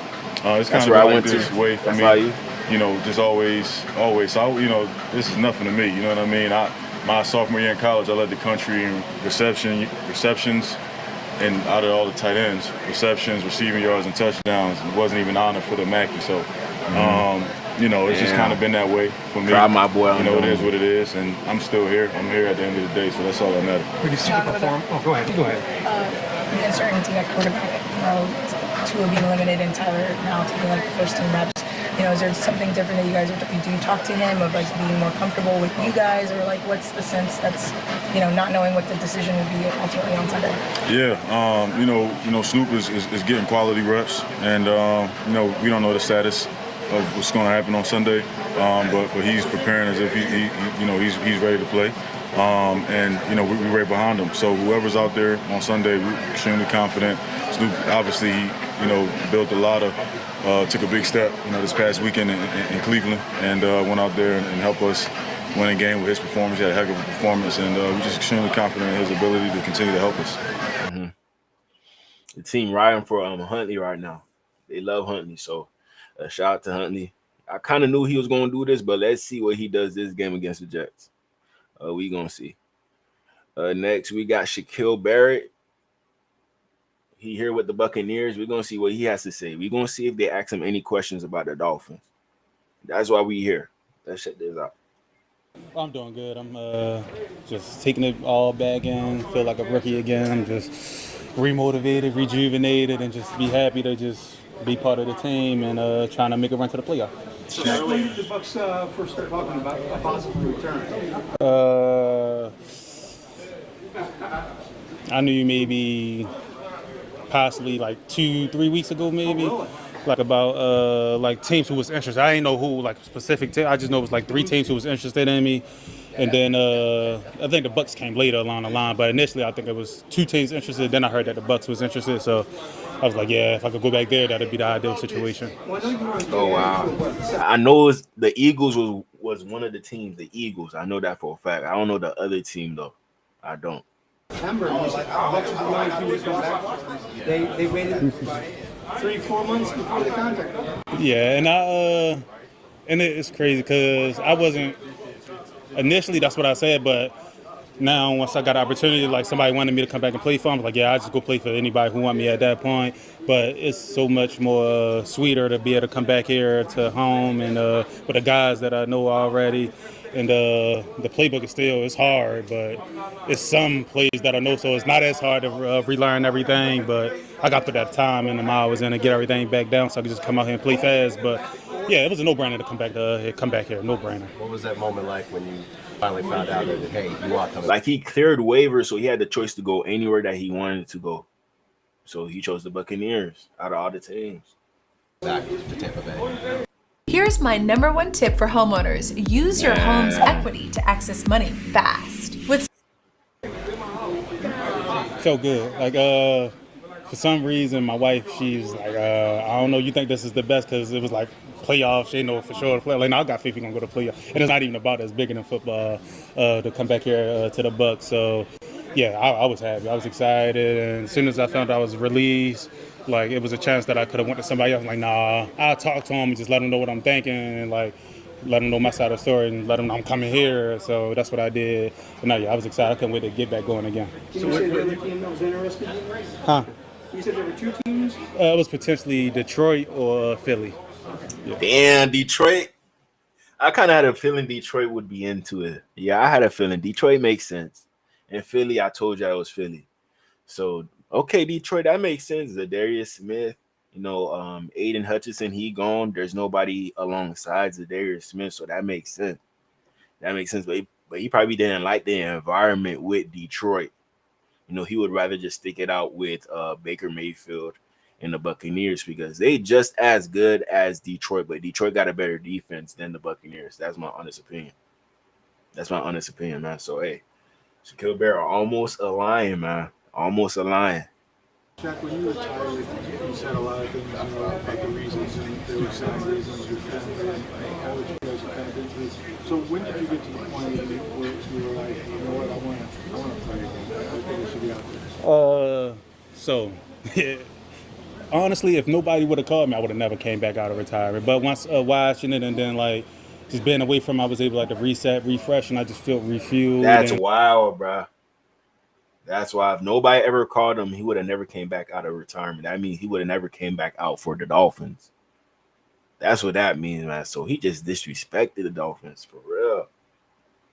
S17: it's kind of like this way for me. You know, just always. So, you know, this is nothing to me. You know what I mean? My sophomore year in college, I led the country in receptions, and out of all the tight ends, receptions, receiving yards, and touchdowns. It wasn't even an honor for the Mackey. So, you know, it's just kind of been that way for me.
S1: Try my boy.
S17: You know, it is what it is, and I'm still here. I'm here at the end of the day, so that's all that matters.
S19: We can see you perform. Oh, go ahead.
S8: The uncertainty at quarterback, you know, Tua being limited and Tyler now taking like the first team reps. You know, is there something different that you guys do? You talk to him of like being more comfortable with you guys, or like what's the sense that's, you know, not knowing what the decision would be ultimately on Sunday?
S17: Yeah, you know, Snoop is getting quality reps, and you know, we don't know the status of what's going to happen on Sunday, but he's preparing as if he's ready to play, and you know, we're right behind him. So whoever's out there on Sunday, we're extremely confident. Snoop obviously, you know, built a lot of. Took a big step, you know, this past weekend in Cleveland, and went out there and helped us win a game with his performance. He had a heck of a performance, and we're just extremely confident in his ability to continue to help us.
S1: Mm-hmm. The team riding for Huntley right now. They love Huntley, so shout out to Huntley. I kind of knew he was going to do this, but let's see what he does this game against the Jets. We going to see. Next, we got Shaquille Barrett. He here with the Buccaneers. We're going to see what he has to say. We're going to see if they ask him any questions about the Dolphins. That's why we here. Let's check this out.
S21: I'm doing good. I'm just taking it all back in, feel like a rookie again. I'm just remotivated, rejuvenated, and just be happy to just be part of the team and trying to make a run to the playoff.
S18: So when did the Bucs first start talking about a possible return?
S21: I knew maybe possibly like 2-3 weeks ago, maybe.
S18: Oh, really?
S21: Like about like teams who was interested. I didn't know who, like specific team. I just know it was like 3 teams who was interested in me. And then I think the Bucks came later along the line, but initially I think it was 2 teams interested. Then I heard that the Bucks was interested, so I was like, yeah, if I could go back there, that'd be the ideal situation.
S1: Oh wow! I know the Eagles was one of the teams. The Eagles, I know that for a fact. I don't know the other team though. I don't.
S12: September, they waited 3-4 months before the contract.
S21: Yeah, and it's crazy because I wasn't initially. That's what I said, but now once I got the opportunity, like somebody wanted me to come back and play for them, I was like, yeah, I just go play for anybody who want me at that point. But it's so much more sweeter to be able to come back here to home and with the guys that I know already. And the playbook is it's hard, but it's some plays that I know, so it's not as hard to relearn everything. But I got put that time and the hours in to get everything back down, so I could just come out here and play fast. But yeah, it was a no-brainer to come back here, no-brainer.
S13: What was that moment like when you finally found out that, hey, you are coming?
S1: Like he cleared waivers, so he had the choice to go anywhere that he wanted to go. So he chose the Buccaneers out of all the teams.
S13: Back to Tampa Bay.
S4: Here's my #1 tip for homeowners. Use your home's equity to access money fast.
S21: Felt good. Like, for some reason, my wife, she's like, I don't know, you think this is the best because it was like playoffs. She know for sure. Like, now I got faith we're going to go to playoffs. And it's not even about us bigger than football to come back here to the Bucs. So, yeah, I was happy. I was excited. And as soon as I found out I was released, like, it was a chance that I could have went to somebody else. I'm like, nah, I'll talk to him and just let him know what I'm thinking and, like, let them know my side of the story and let them know I'm coming here. So that's what I did. And now, yeah, I was excited. I couldn't wait to get back going again.
S12: So you said the other team that was interested?
S21: Huh?
S12: You said there were 2 teams?
S21: It was potentially Detroit or Philly.
S1: Yeah. Damn, Detroit. I kind of had a feeling Detroit would be into it. Yeah, I had a feeling Detroit makes sense. And Philly, I told you I was Philly. So, okay, Detroit, that makes sense. Zadarius Smith, Aiden Hutchinson, he gone. There's nobody alongside Zadarius Smith, so that makes sense. That makes sense. But he probably didn't like the environment with Detroit. He would rather just stick it out with Baker Mayfield and the Buccaneers because they just as good as Detroit, but Detroit got a better defense than the Buccaneers. That's my honest opinion. Man. So, hey, Shaquille Barrett almost a lion, man. Almost a lion.
S11: Shaq, when you retired, you said a lot of things about the reasons, and there were sad reasons, your family, and all that you guys have kind of been through. So when did you get to the point where you were like, you know what, I want to play again. I think I should be out there.
S21: So, honestly, if nobody would have called me, I would have never came back out of retirement. But once watching it and then, like, just being away from it, I was able to reset, refresh, and I just felt refueled.
S1: That's wild, bro. That's why if nobody ever called him, he would have never came back out of retirement. That means he would have never came back out for the Dolphins. That's what that means, man. So he just disrespected the Dolphins for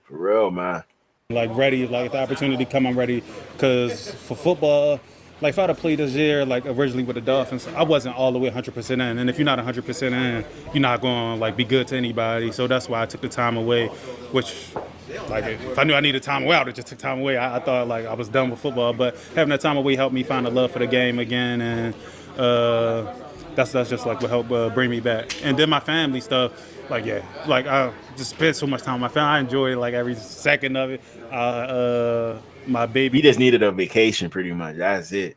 S1: real, man.
S21: Like ready, like if the opportunity come, I'm ready. Because for football, like if I'd have played this year, like originally with the Dolphins, I wasn't all the way 100% in. And if you're not 100% in, you're not going to like be good to anybody. So that's why I took the time away, which. Like if I knew I needed time away, I would have just took time away. I thought like I was done with football, but having that time away helped me find a love for the game again, and that's just like what helped bring me back. And then my family stuff, like I just spent so much time with my family. I enjoyed like every second of it. My baby,
S1: he just needed a vacation, pretty much. That's it.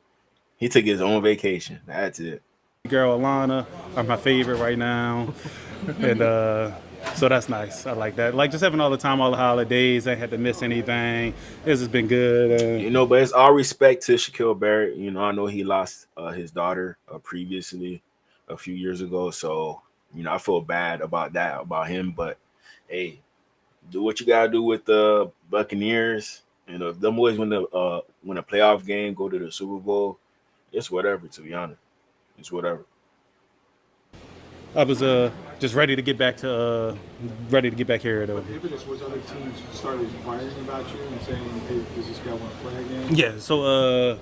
S1: He took his own vacation. That's it.
S21: Girl Alana are my favorite right now, and. So that's nice. I like that. Like just having all the time, all the holidays. I ain't had to miss anything. This has been good.
S1: But it's all respect to Shaquille Barrett. I know he lost his daughter previously a few years ago. So, I feel bad about that, about him. But, hey, do what you got to do with the Buccaneers. If them boys win a playoff game, go to the Super Bowl, it's whatever, to be honest. It's whatever.
S21: I was just ready to get back here though.
S11: Was other teams started inquiring about you and saying, hey, does this guy want to play again?
S21: Yeah, so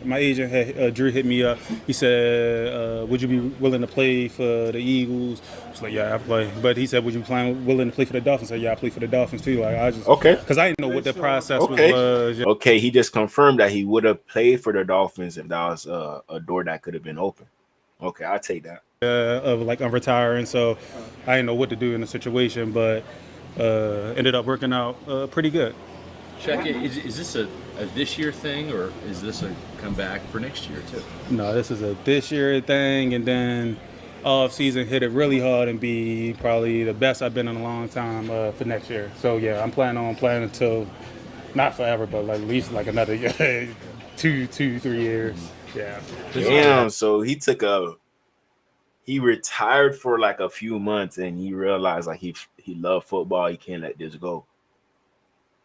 S21: my agent had Drew hit me up. He said, would you be willing to play for the Eagles? I was like, yeah, I play. But he said, would you be willing to play for the Dolphins? I said, yeah, I play for the Dolphins too. Like I just because I didn't know what the process was.
S1: Okay, he just confirmed that he would have played for the Dolphins if that was a door that could have been open. Okay, I'll take that.
S21: Of like I'm retiring, so I didn't know what to do in the situation, but ended up working out pretty good.
S7: Check it. Is this a this year thing, or is this a comeback for next year too?
S21: No, this is a this year thing, and then off season hit it really hard and be probably the best I've been in a long time for next year. So yeah, I'm planning on playing until not forever, but like at least like another year, 3 years. Yeah.
S1: Damn. So he retired for like a few months, and he realized like he loved football. He can't let this go.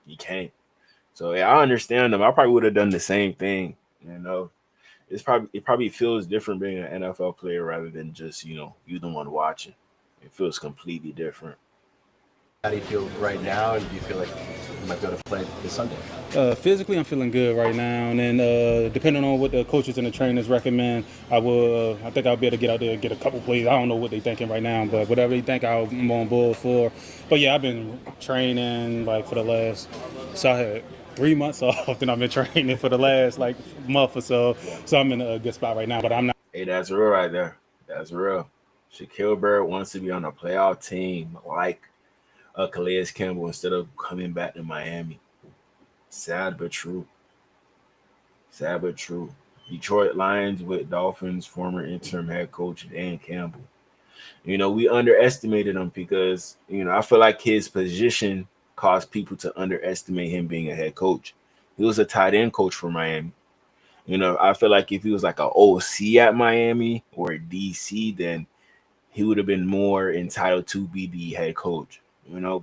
S1: He can't. So yeah, I understand him. I probably would have done the same thing. You know, it probably feels different being an NFL player rather than just you the one watching. It feels completely different.
S7: How do you feel right now, and do you feel like you might be able to play this Sunday?
S21: Physically, I'm feeling good right now, and then depending on what the coaches and the trainers recommend, I think I'll be able to get out there and get a couple plays. I don't know what they're thinking right now, but whatever they think, I'm on board for. But yeah, I've been training like for the last. So I had 3 months off, and I've been training for the last like month or so. So I'm in a good spot right now, but I'm not.
S1: Hey, that's real right there. That's real. Shaquille Barrett wants to be on a playoff team like Calais Campbell instead of coming back to Miami. Sad but true. Sad but true. Detroit Lions with Dolphins former interim head coach Dan Campbell. We underestimated him because, I feel like his position caused people to underestimate him being a head coach. He was a tight end coach for Miami. I feel like if he was like an OC at Miami or DC, then he would have been more entitled to be the head coach.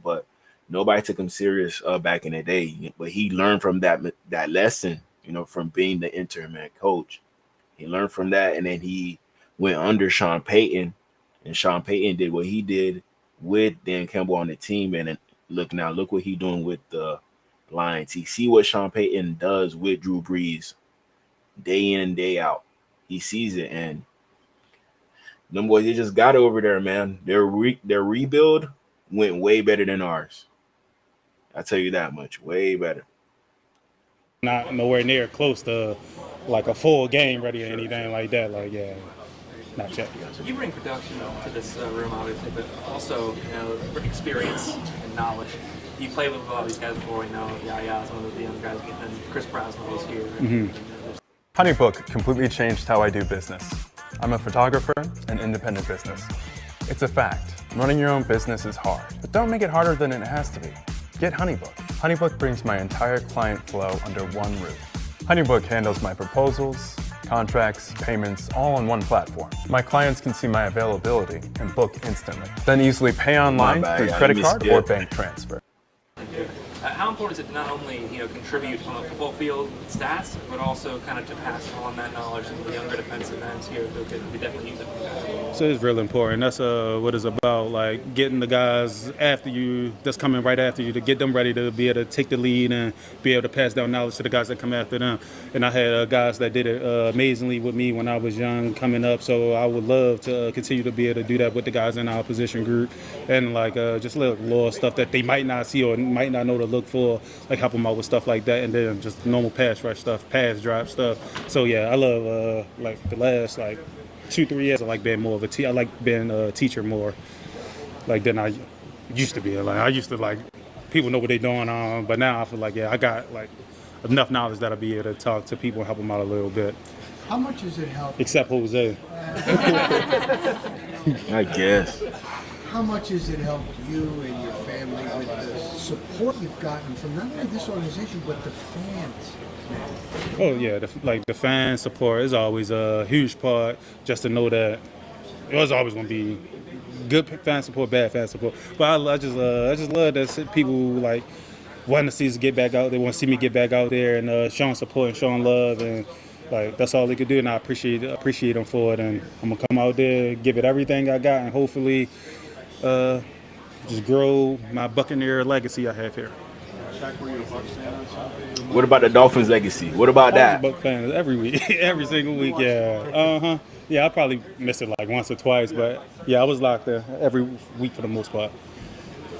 S1: But nobody took him serious back in the day. But he learned from that lesson, from being the interim head coach. He learned from that, and then he went under Sean Payton, and Sean Payton did what he did with Dan Campbell on the team. And then look what he's doing with the Lions. He see what Sean Payton does with Drew Brees day in and day out. He sees it, and them boys, they just got over there, man. Their rebuild went way better than ours. I tell you that much, way better.
S21: Not nowhere near close to like a full game ready or anything like that. Like, yeah, not yet.
S22: You bring production to this room, obviously, but also, experience and knowledge. You played with a lot of these guys before. Yaya is one of the young guys, and Chris Braswell is here.
S23: Mm-hmm. HoneyBook completely changed how I do business. I'm a photographer and independent business. It's a fact. Running your own business is hard, but don't make it harder than it has to be. Get HoneyBook. HoneyBook brings my entire client flow under one roof. HoneyBook handles my proposals, contracts, payments, all on one platform. My clients can see my availability and book instantly. Then easily pay online through credit card or bank transfer.
S22: How important is it to not only contribute on the football field stats, but also kind of to pass on that knowledge to the younger defensive ends here who could definitely use it?
S21: So it's real important. That's what it's about, like getting the guys after you, that's coming right after you, to get them ready to be able to take the lead and be able to pass down knowledge to the guys that come after them. And I had guys that did it amazingly with me when I was young coming up, so I would love to continue to be able to do that with the guys in our position group, and like just little stuff that they might not see or might not know to look for, like help them out with stuff like that, and then just normal pass rush stuff, pass drop stuff. So yeah, I love like the last 2-3 years I like being more of a I like being a teacher more like than I used to be. Like I used to like people know what they're doing on, but now I feel like I got like enough knowledge that I'll be able to talk to people and help them out a little bit.
S24: How much has it helped?
S21: Except Jose.
S1: I guess.
S24: How much has it helped you and your family with the support you've gotten from not only this organization but the fans?
S21: Oh yeah, the fan support is always a huge part. Just to know that it was always going to be good fan support, bad fan support. But I just love that people like want to see us get back out. They want to see me get back out there and showing support and showing love, and like that's all they could do. And I appreciate them for it. And I'm gonna come out there, give it everything I got, and hopefully just grow my Buccaneer legacy I have here.
S1: What about the Dolphins legacy? What about that?
S21: Buck fans every week, every single week. Yeah, yeah. I probably missed it like once or twice, but yeah, I was locked there every week for the most part.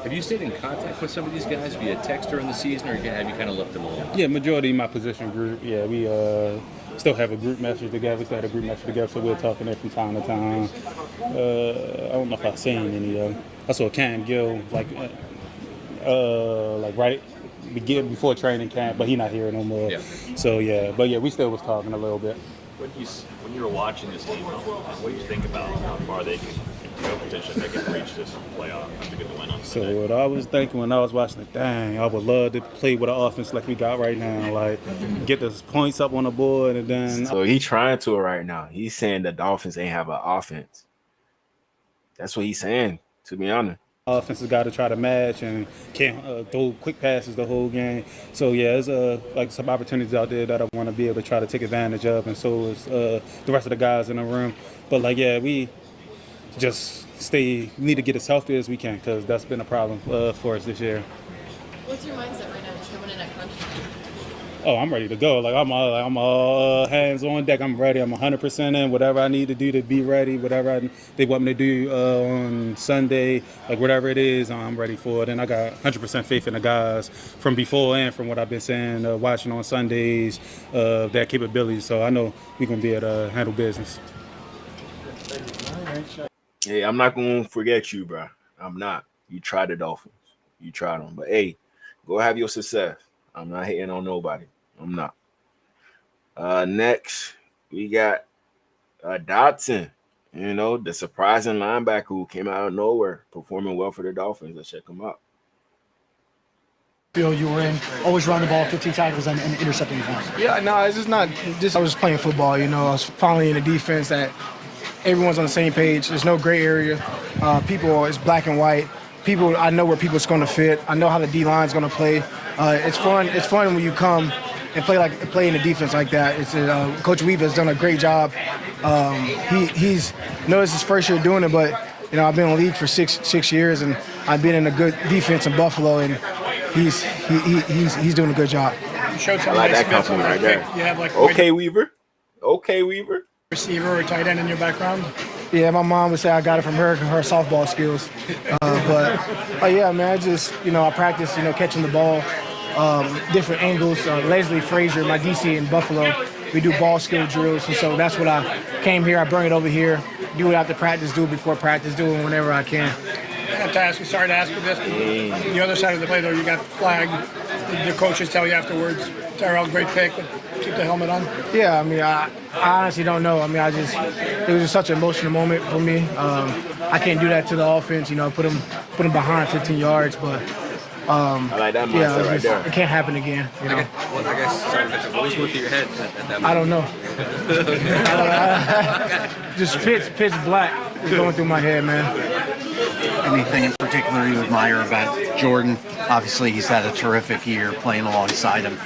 S7: Have you stayed in contact with some of these guys via text during the season, or have you kind of left them alone?
S21: Yeah, majority of my position group. Yeah, we still have a group message together. We still had a group message together, so we're talking there from time to time. I don't know if I've seen any of them. I saw Cam Gill, like like right before training camp, but he not here no more.
S7: Yeah.
S21: So yeah, but yeah, we still was talking a little bit.
S3: When you were watching this game, what do you think about how far they can go, potentially they can reach this playoff after getting the win on Sunday?
S21: So what I was thinking when I was watching it, dang, I would love to play with an offense like we got right now, like get the points up on the board, and then.
S1: So he trying to it right now. He's saying the Dolphins ain't have an offense. That's what he's saying, to be honest.
S21: Offense has got to try to match and can't throw quick passes the whole game. So yeah, there's like some opportunities out there that I want to be able to try to take advantage of, and so is the rest of the guys in the room. But like yeah, we just we need to get as healthy as we can because that's been a problem for us this year.
S5: What's your mindset right now coming in at crunch time?
S21: Oh, I'm ready to go. Like I'm all hands on deck. I'm ready. I'm 100% in. Whatever I need to do to be ready. Whatever they want me to do on Sunday, like whatever it is, I'm ready for it. And I got 100% faith in the guys from before and from what I've been saying, watching on Sundays, their capabilities. So I know we're gonna be able to handle business.
S1: Hey, I'm not gonna forget you, bro. I'm not. You tried the Dolphins. You tried them, but hey, go have your success. I'm not hating on nobody. I'm not. Next, we got Dotson. You know, the surprising linebacker who came out of nowhere, performing well for the Dolphins. Let's check him out.
S12: Field you were in, always run the ball, 15 tackles and intercepting pass.
S6: Yeah, no, it's just not. I was just playing football. You know, I was finally in a defense that everyone's on the same page. There's no gray area. People, it's black and white. People, I know where people's going to fit. I know how the D line's going to play. It's fun. It's fun when you come and play in the defense like that. It's Coach Weaver has done a great job. He's it's his first year doing it, but you know I've been in the league for six years, and I've been in a good defense in Buffalo, and he's doing a good job.
S12: You showed some
S1: I like
S12: nice
S1: that compliment right there.
S12: You have like
S1: Okay, Weaver. Okay, Weaver.
S12: Receiver or tight end in your background.
S6: Yeah, my mom would say I got it from her softball skills. But yeah, man, I just I practice catching the ball, different angles. Leslie Frazier, my DC in Buffalo, we do ball skill drills, and so that's what I came here. I bring it over here, do it after practice, do it before practice, do it whenever I can.
S12: I have to ask you. Sorry to ask you this, but the other side of the play though, you got flagged. The coaches tell you afterwards, Tyrell, great pick, but keep the helmet on.
S6: Yeah, I mean, I honestly don't know. I mean, it was just such an emotional moment for me. I can't do that to the offense, put them behind 15 yards, but
S1: I like that mindset right there.
S6: It can't happen again.
S20: Well, I guess what was going through your head at that moment?
S6: I don't know. Just pitch black is going through my head, man.
S9: Anything in particular you admire about Jordan? Obviously, he's had a terrific year playing alongside him.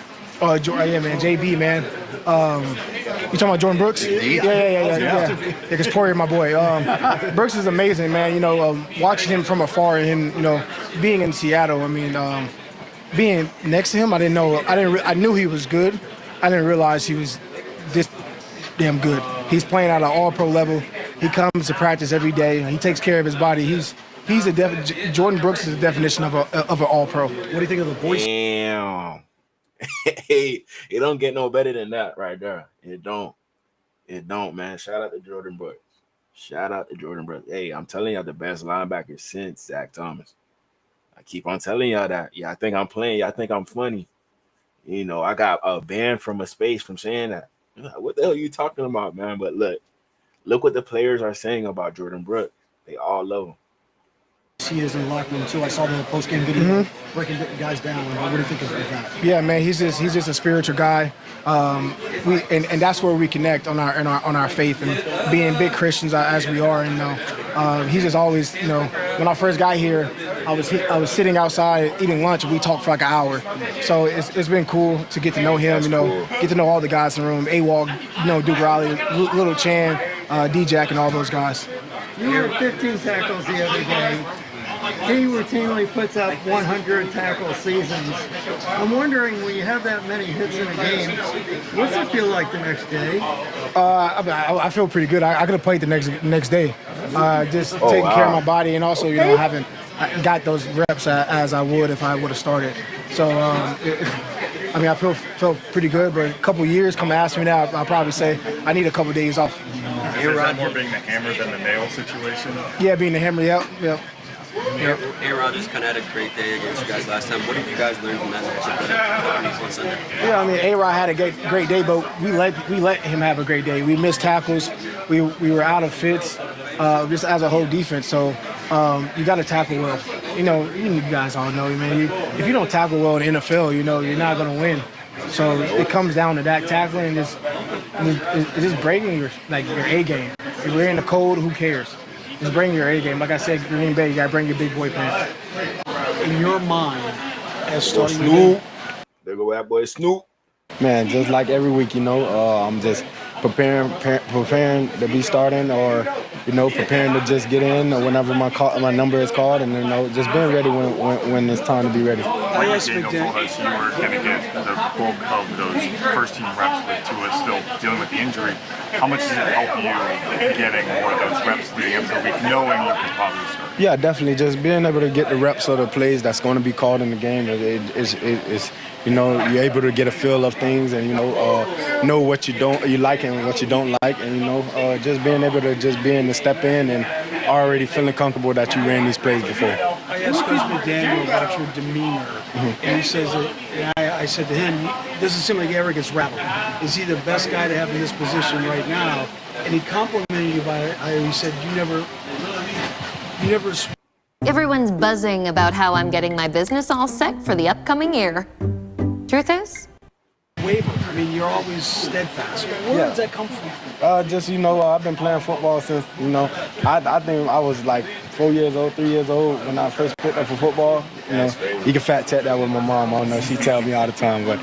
S6: Yeah, man, JB, man. You talking about Jordan Brooks? Yeah. Because Poirier, my boy. Brooks is amazing, man. Watching him from afar and being in Seattle. I mean, being next to him, I didn't know. I knew he was good. I didn't realize he was this damn good. He's playing at an all-pro level. He comes to practice every day. He takes care of his body. Jordan Brooks is the definition of an all-pro.
S12: What do you think of the voice?
S1: Damn. Hey, it don't get no better than that right there. It don't, man. Shout out to Jordan Brooks. Hey, I'm telling y'all the best linebacker since Zach Thomas. I keep on telling y'all that. Yeah, I think I'm playing. Y'all think I'm funny. I got a ban from a space from saying that. What the hell are you talking about, man? But look what the players are saying about Jordan Brooks. They all love him.
S12: He is in the locker room too. I saw the post-game video breaking guys down. What do you think of that?
S6: Yeah, man, he's just a spiritual guy. And that's where we connect on our faith and being big Christians as we are. And he's just always, when I first got here, I was sitting outside eating lunch and we talked for like an hour. So it's been cool to get to know him. Get to know all the guys in the room. AWOG, Duke Riley, Little Chan, D-Jack, and all those guys.
S15: You had 15 tackles the other day. He routinely puts up 100 tackle seasons. I'm wondering, when you have that many hits in a game, what's it feel like the next day?
S6: I feel pretty good. I could have played the next day. Just taking care of my body, and also, haven't got those reps as I would if I would have started. So, I feel pretty good. But a couple years, come ask me now, I'll probably say I need a couple days off.
S25: Is that more being the hammer than the nail situation?
S6: Yeah, being the hammer. Yep.
S20: A-Rod just kind of had a great day against you guys last time. What did you guys learn from that matchup on Sunday?
S6: Yeah, I mean, A-Rod had a great day, but we let him have a great day. We missed tackles. We were out of fits, just as a whole defense. So you got to tackle well. You guys all know, man. If you don't tackle well in the NFL, you're not going to win. So it comes down to that tackling and just breaking your A game. If we're in the cold, who cares? Just bring your A game. Like I said, Green Bay, you got to bring your big boy pants.
S12: In your mind, as starting
S1: Snoop. There go that boy Snoop.
S2: Man, just like every week, I'm just preparing to be starting, or preparing to just get in, or whenever my number is called, and just being ready when it's time to be ready.
S10: Like Daniel told us, you were going to get the bulk of those first-team reps with Tua still dealing with the injury. How much does it help you getting more of those reps leading up to the week, knowing you can probably start?
S2: Yeah, definitely. Just being able to get the reps of the plays that's going to be called in the game is you're able to get a feel of things and know what you like and what you don't like, and just being able to just be in the step in and already feeling comfortable that you ran these plays before.
S12: I asked Coach McDaniel about your demeanor, and he says that. And I said to him, "Doesn't seem like he ever gets rattled. Is he the best guy to have in this position right now?" And he complimented you by it. He said, "You never."
S14: Everyone's buzzing about how I'm getting my business all set for the upcoming year. Truth is?
S12: Waver. I mean, you're always steadfast. Where does that come from?
S2: I've been playing football since, I think I was like 3 years old when I first picked up for football. You can fact check that with my mom. I don't know, she tells me all the time. But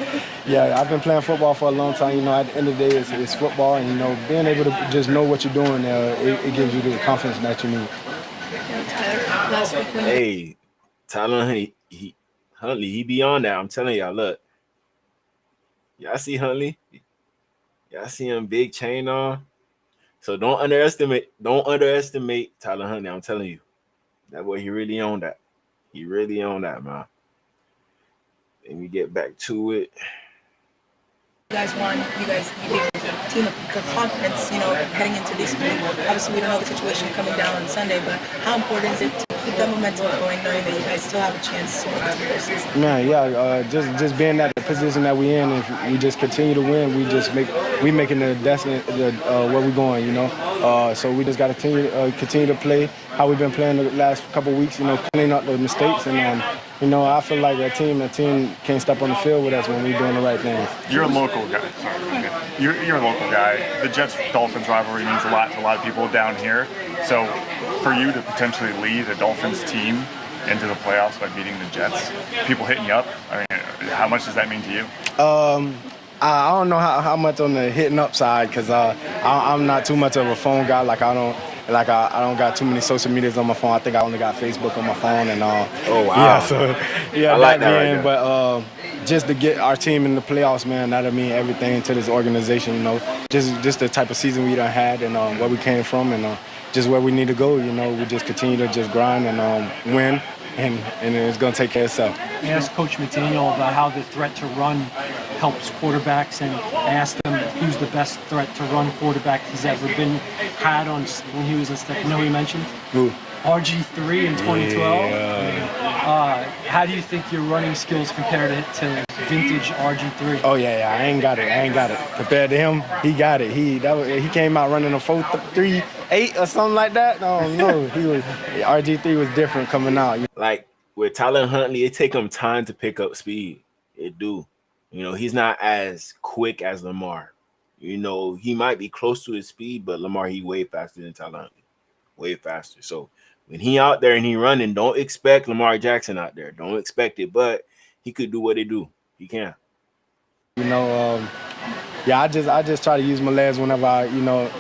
S2: yeah, I've been playing football for a long time. At the end of the day, it's football. And, being able to just know what you're doing, it gives you the confidence that you need.
S1: Hey, Tyler Huntley, he be on that. I'm telling y'all, look. Y'all see Huntley? Y'all see him big chain on? So don't underestimate Tyler Huntley. I'm telling you. That boy, he really on that. He really on that, man. Let me get back to it.
S8: You guys won. You gave the team the confidence, heading into this game. Obviously, we don't know the situation coming down on Sunday, but how important is it to keep that momentum going, knowing that you guys still have a chance to win the season?
S2: Man, yeah, just being at the position that we in, if we just continue to win, we making the destiny where we going, So we just got to continue to play how we've been playing the last couple of weeks, cleaning up the mistakes, and I feel like a team can't step on the field with us when we're doing the right things.
S10: You're a local guy. Sorry, you're a local guy. The Jets-Dolphins rivalry means a lot to a lot of people down here. So for you to potentially lead a Dolphins team into the playoffs by beating the Jets, people hitting you up, how much does that mean to you?
S2: I don't know how much on the hitting up side, because I'm not too much of a phone guy. I don't got too many social medias on my phone. I think I only got Facebook on my phone and all.
S1: Oh wow!
S2: Yeah, so
S1: I like that right there.
S2: But just to get our team in the playoffs, man, that'll mean everything to this organization. Just the type of season we done had and where we came from and just where we need to go. We just continue to just grind and win, and it's gonna take care of itself.
S19: I asked Coach McDaniel about how the threat to run helps quarterbacks, and I asked him who's the best threat to run quarterback he's ever had on when he was in step. He mentioned?
S2: Who?
S19: RG3 in 2012. Yeah. How do you think your running skills compare to vintage RG3?
S2: Oh yeah, I ain't got it. Compared to him, he got it. He came out running a 4.38 or something like that. No, RG3 was different coming out.
S1: Like with Tyler Huntley, it take him time to pick up speed. It do. He's not as quick as Lamar. He might be close to his speed, but Lamar, he way faster than Tyler Huntley. Way faster. So when he out there and he running, don't expect Lamar Jackson out there. Don't expect it, but he could do what he do. He can.
S2: I just try to use my legs whenever I,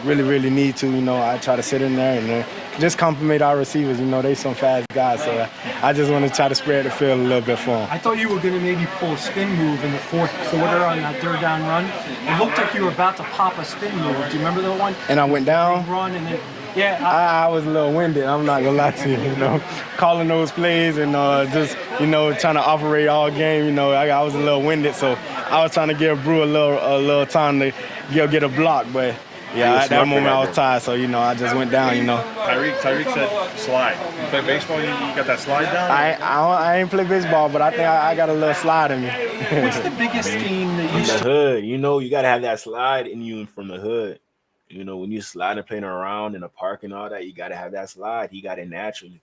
S2: really need to. I try to sit in there and just compliment our receivers. They some fast guys, so I just want to try to spread the field a little bit for them.
S19: I thought you were going to maybe pull a spin move in the fourth quarter on that third down run. It looked like you were about to pop a spin move. Do you remember that one?
S2: And I went down.
S19: Run and then. Yeah,
S2: I was a little winded. I'm not gonna lie to you. Calling those plays and just trying to operate all game. I was a little winded, so I was trying to give Brew a little time to get a block. But Yeah, at that moment I was tired, so, you know, I just went down, you know.
S10: Tyreek said slide. You play baseball, you got that slide down?
S2: I ain't play baseball, but I think I got a little slide in me.
S19: What's the biggest theme that you
S1: From the hood, you know, you got to have that slide in you from the hood. You know, when you sliding, playing around in the park and all that, you got to have that slide. He got it naturally.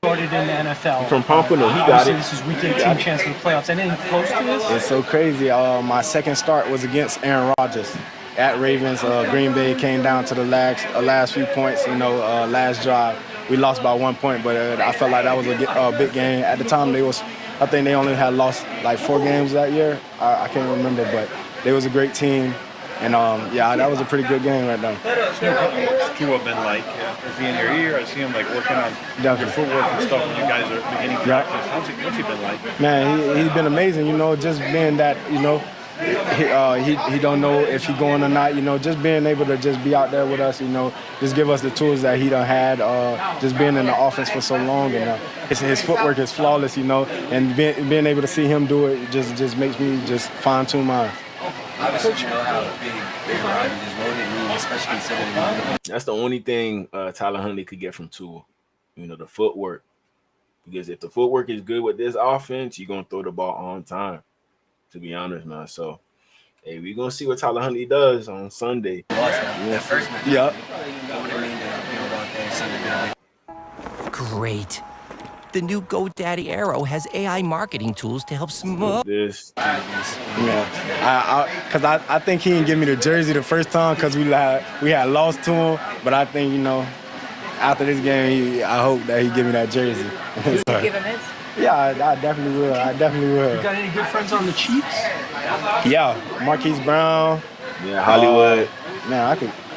S19: started in the NFL?
S1: From Pompano, he got
S19: Obviously,
S1: it.
S19: This is weekend team chance for the playoffs. Anything close to this?
S2: It's so crazy. My second start was against Aaron Rodgers at Ravens. Green Bay came down to the last few points, you know, last drive. We lost by 1 point, but I felt like that was a big game. At the time, I think they only had lost like 4 games that year. I can't remember, but they was a great team. And yeah, that was a pretty good game right now.
S10: What's Tua been like? Is he in your ear? I see him like working on your footwork and stuff when you guys are beginning practice. What's he been like?
S2: Man, he's been amazing. You know, just being that, you know, he don't know if he going or not. You know, just being able to just be out there with us. You know, just give us the tools that he done had. Just being in the offense for so long, and his footwork is flawless. You know, and being able to see him do it just makes me just fine tune mine.
S20: Obviously, you know how big Rodgers is loaded, especially considering.
S1: That's the only thing Tyler Huntley could get from Tua, you know, the footwork. Because if the footwork is good with this offense, you're gonna throw the ball on time. To be honest, man. So, hey, we're gonna see what Tyler Huntley does on Sunday.
S2: Yeah.
S13: Great. The new GoDaddy Arrow has AI marketing tools to help smooth
S1: this.
S2: Yeah, because I think he didn't give me the jersey the first time because we had lost to him. But I think, you know, after this game, I hope that he give me that jersey.
S8: Give him his?
S2: Yeah, I definitely will.
S19: You got any good friends on the Chiefs?
S2: Yeah, Marquise Brown.
S1: Yeah, Hollywood.
S2: Man,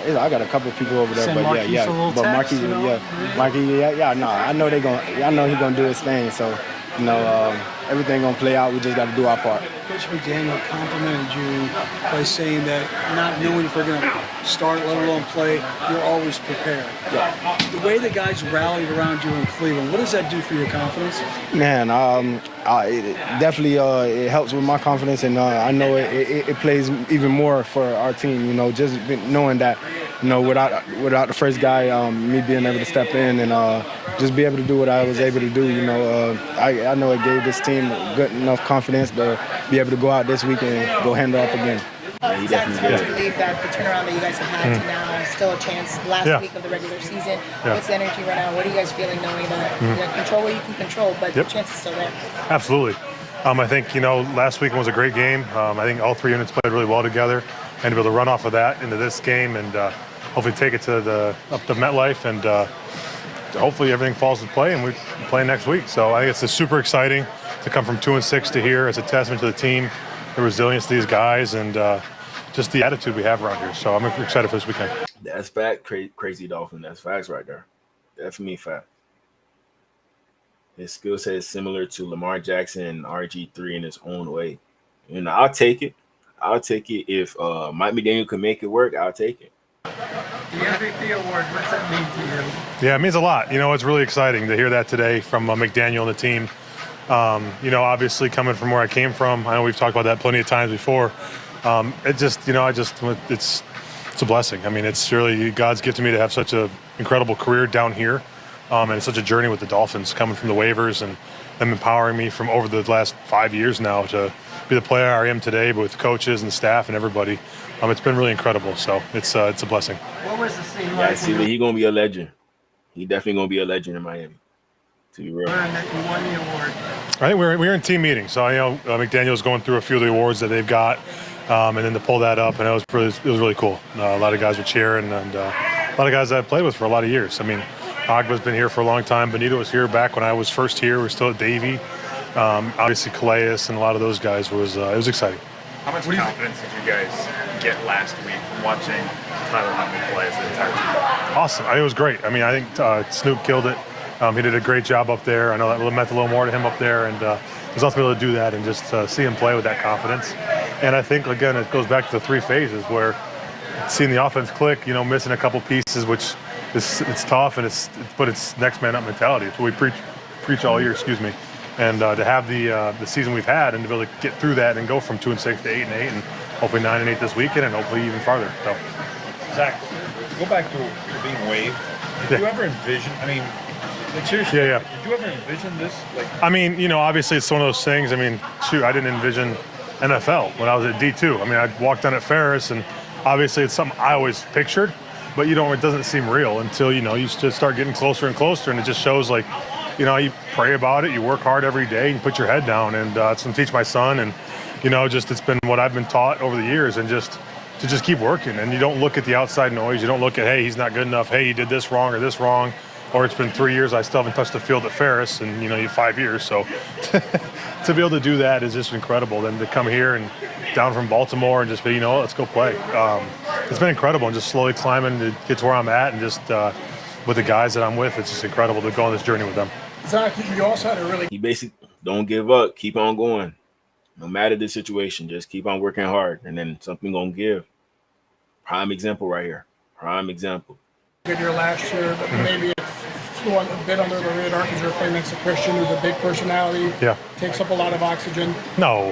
S2: I got a couple of people over there,
S19: Send
S2: but
S19: Marquise
S2: yeah.
S19: a little
S2: But
S19: text,
S2: Marquise,
S19: you know?
S2: Marquise, no, I know he's gonna do his thing. So, you know, everything gonna play out. We just got to do our part.
S12: Coach McDaniel complimented you by saying that not knowing if we're going to start, let alone play, you're always prepared.
S2: Yeah.
S12: The way the guys rallied around you in Cleveland, what does that do for your confidence?
S2: Man, it definitely it helps with my confidence, and I know it plays even more for our team. You know, just knowing that, you know, without the first guy, me being able to step in and just be able to do what I was able to do. You know, I know it gave this team good enough confidence to be able to go out this week and go handle up again.
S1: Yeah, he definitely did.
S8: To believe that the turnaround that you guys have had to now still a chance last week of the regular season. What's the energy right now? What are you guys feeling knowing that you know, control what you can control, but the chance is still there?
S16: Absolutely. I think, you know, last weekend was a great game. I think all 3 units played really well together, and to be able to run off of that into this game and hopefully take it to up to MetLife and hopefully everything falls into play and we play next week. So I think it's super exciting to come from 2-6 to here. It's a testament to the team, the resilience of these guys, and just the attitude we have around here. So I'm excited for this weekend.
S1: That's fact, crazy Dolphin. That's facts right there. Definitely fact. His skill set is similar to Lamar Jackson and RG3 in his own way. You know, I'll take it. If Mike McDaniel can make it work, I'll take it.
S15: The MVP award, what's that mean to you?
S16: Yeah, it means a lot. You know, it's really exciting to hear that today from McDaniel and the team. You know, obviously coming from where I came from, I know we've talked about that plenty of times before. It just, you know, it's a blessing. I mean, it's really God's gift to me to have such an incredible career down here, and it's such a journey with the Dolphins, coming from the waivers and them empowering me from over the last 5 years now to be the player I am today, but with coaches and staff and everybody. It's been really incredible. So it's a blessing.
S15: What was the scene
S1: Yeah,
S15: like?
S1: see that he's gonna be a legend. He definitely gonna be a legend in Miami. To be real.
S15: Learn that you won the award.
S16: I think we were in team meetings, so you know McDaniel's going through a few of the awards that they've got, and then to pull that up, and it was really cool. A lot of guys were cheering, and a lot of guys that I played with for a lot of years. I mean, Agba's been here for a long time. Benito was here back when I was first here. We're still at Davie. Obviously, Calais and a lot of those guys it was exciting.
S10: How much confidence did you guys get last week from watching Tyler Huntley play as the entire team?
S16: Awesome. It was great. I mean, I think Snoop killed it. He did a great job up there. I know that meant a little more to him up there, and it was awesome to be able to do that and just see him play with that confidence. And I think, again, it goes back to the 3 phases where seeing the offense click, you know, missing a couple pieces, which it's tough, and but it's next man up mentality. It's what we preach all year, And to have the season we've had and to be able to get through that and go from 2-6 to 8-8 and hopefully 9-8 this weekend and hopefully even farther. So
S3: Zach, go back to being waived. Did you ever envision? I mean, like seriously,
S16: Yeah.
S3: did you ever envision this? Like,
S16: I mean, obviously it's one of those things. I mean, shoot, I didn't envision NFL when I was at D2. I mean, I walked on at Ferris, and obviously it's something I always pictured, but it doesn't seem real until, you just start getting closer and closer, and it just shows like, you pray about it, you work hard every day, and you put your head down, and it's going to teach my son, and, it's been what I've been taught over the years, and just to just keep working, and you don't look at the outside noise, you don't look at, hey, he's not good enough, hey, he did this wrong or this wrong, or it's been 3 years, I still haven't touched the field at Ferris, and, you 5 years, so to be able to do that is just incredible. Then to come here and down from Baltimore and just be, let's go play. It's been incredible, and just slowly climbing to get to where I'm at, and just with the guys that I'm with, it's just incredible to go on this journey with them.
S6: Zach, you also had a really...
S1: He basically don't give up, keep on going. No matter the situation, just keep on working hard, and then something gonna give. Prime example right here. Prime example.
S6: Good year last year, but maybe it's flew a bit under the radar because you're playing next to Christian, who's a big personality.
S16: Yeah.
S6: Takes up a lot of oxygen.
S16: No.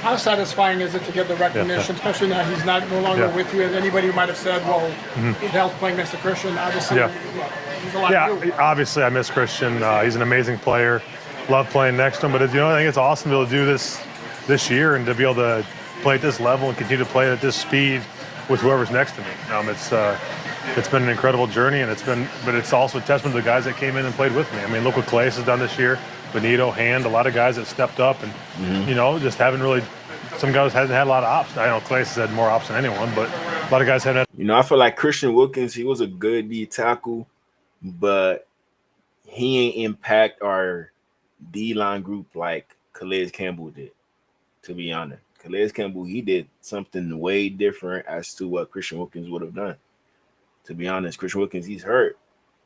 S6: How satisfying is it to get the recognition, especially now he's no longer with you? As anybody might have said, well, it helps playing next to Christian. Obviously, he's a lot to do.
S16: Obviously I miss Christian. He's an amazing player. Love playing next to him. But I think it's awesome to be able to do this year and to be able to play at this level and continue to play at this speed with whoever's next to me. It's been an incredible journey, and but it's also a testament to the guys that came in and played with me. I mean, look what Calais has done this year. Benito, Hand, a lot of guys that stepped up, and just haven't really. Some guys hasn't had a lot of ops. I know Calais has had more ops than anyone, but a lot of guys haven't had.
S1: I feel like Christian Wilkins, he was a good D tackle, but he ain't impact our D line group like Calais Campbell did. To be honest, Calais Campbell, he did something way different as to what Christian Wilkins would have done. To be honest, Christian Wilkins, he's hurt.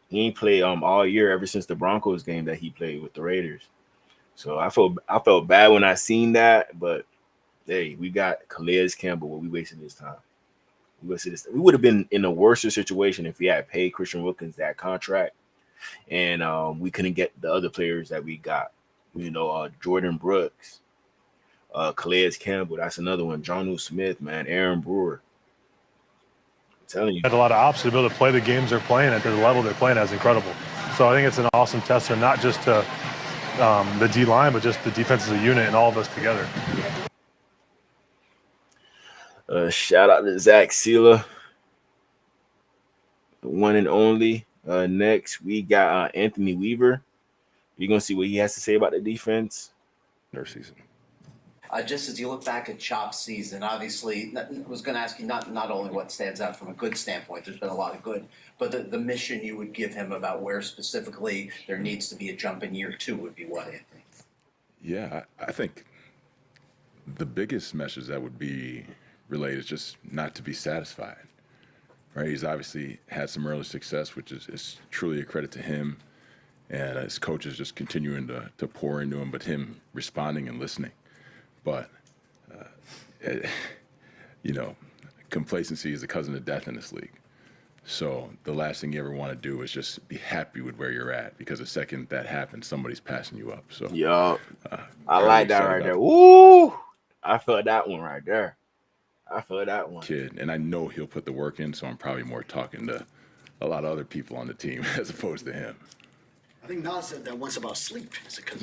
S1: He ain't played all year ever since the Broncos game that he played with the Raiders. So I felt bad when I seen that, but hey, we got Calais Campbell, but we wasted his time. We would have been in a worse situation if we had paid Christian Wilkins that contract, and we couldn't get the other players that we got. Jordan Brooks, Calais Campbell, that's another one. Jonnu Smith, man, Aaron Brewer. I'm telling you,
S16: had a lot of ops to be able to play the games they're playing at the level they're playing at is incredible. So I think it's an awesome testament, not just to the D line, but just the defense as a unit and all of us together.
S1: Shout out to Zach Sela, the one and only. Next, we got Anthony Weaver. You're going to see what he has to say about the defense.
S4: Their season.
S11: Just as you look back at Chop's season, obviously, I was going to ask you not only what stands out from a good standpoint, there's been a lot of good, but the mission you would give him about where specifically there needs to be a jump in year 2 would be what, Anthony?
S4: Yeah, I think the biggest message that would be relayed is just not to be satisfied, right? He's obviously had some early success, which is truly a credit to him, and his coaches just continuing to pour into him, but him responding and listening. But, complacency is a cousin of death in this league. So the last thing you ever want to do is just be happy with where you're at, because the second that happens, somebody's passing you up. So
S1: I like that right there. Woo! I felt that one right there.
S4: Kid, and I know he'll put the work in, so I'm probably more talking to a lot of other people on the team as opposed to him.
S12: I think Nas said that once about sleep.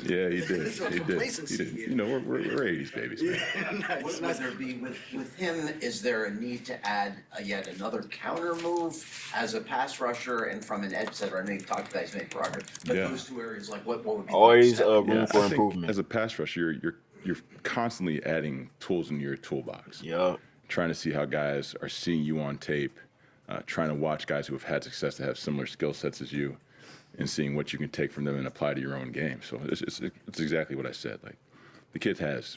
S4: Yeah, he did. He did. We're 80s babies, man.
S11: Nice. Would there be with him? Is there a need to add yet another counter move as a pass rusher and from an edge setter? I know you've talked about he's made progress, but those two areas, like what would be
S1: always
S11: room
S1: for improvement?
S4: As a pass rusher, you're constantly adding tools into your toolbox.
S1: Yeah.
S4: Trying to see how guys are seeing you on tape, trying to watch guys who have had success that have similar skill sets as you, and seeing what you can take from them and apply to your own game. So it's exactly what I said. Like, the kid has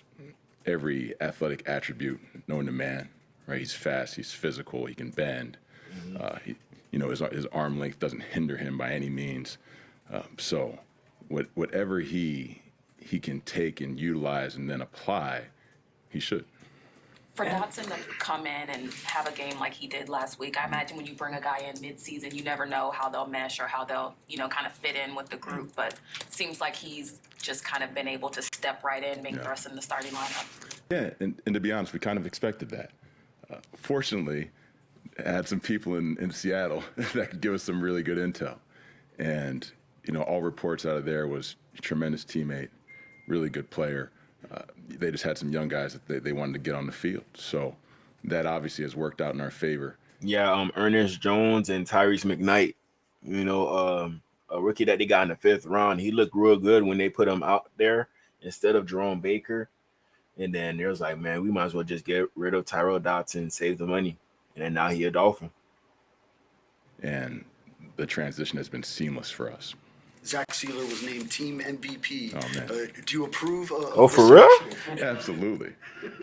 S4: every athletic attribute known to man, right? He's fast, he's physical, he can bend. His arm length doesn't hinder him by any means. So whatever he can take and utilize and then apply, he should.
S17: For Dotson to come in and have a game like he did last week, I imagine when you bring a guy in mid-season, you never know how they'll mesh or how they'll, kind of fit in with the group. But it seems like he's just kind of been able to step right in, being thrust in the starting lineup.
S4: Yeah, and to be honest, we kind of expected that. Fortunately, I had some people in Seattle that could give us some really good intel. And, all reports out of there was tremendous teammate, really good player. They just had some young guys that they wanted to get on the field. So that obviously has worked out in our favor.
S1: Yeah, Ernest Jones and Tyrese McKnight, a rookie that they got in the 5th round. He looked real good when they put him out there instead of Jerome Baker. And then there was like, man, we might as well just get rid of Tyrell Dodson, save the money. And then now he a Dolphin.
S4: And the transition has been seamless for us.
S12: Zach Sealer was named team MVP.
S4: Oh, man.
S12: Do you approve of
S1: Oh,
S12: the
S1: for real?
S12: selection?
S4: Absolutely.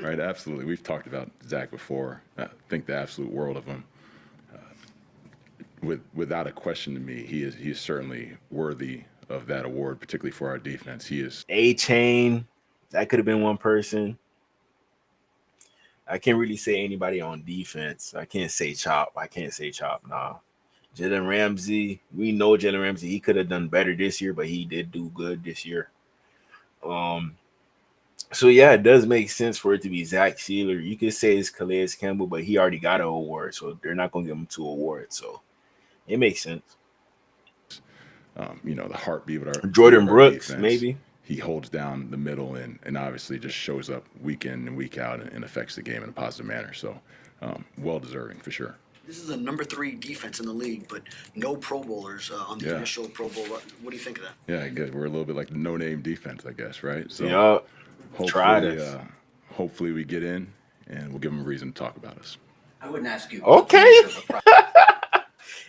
S4: Right, absolutely. We've talked about Zach before. I think the absolute world of him. Without a question to me, he is certainly worthy of that award, particularly for our defense. He is.
S1: A-Chain, that could have been one person. I can't really say anybody on defense. I can't say Chop. Nah. Jalen Ramsey, we know Jalen Ramsey. He could have done better this year, but he did do good this year. So yeah, it does make sense for it to be Zach Sealer. You could say it's Calais Campbell, but he already got an award, so they're not going to give him 2 awards. So it makes sense.
S4: The heartbeat of our
S1: Jordan
S4: of our
S1: Brooks,
S4: defense.
S1: maybe.
S4: He holds down the middle and obviously just shows up week in and week out and affects the game in a positive manner. So well deserving for sure.
S12: This is the number 3 defense in the league, but no Pro Bowlers on the initial Pro Bowl. What do you think of that?
S4: Yeah, good. We're a little bit like the no-name defense, I guess, right? So
S1: yeah, try this.
S4: Hopefully we get in and we'll give them a reason to talk about us.
S11: I wouldn't ask you.
S1: Okay.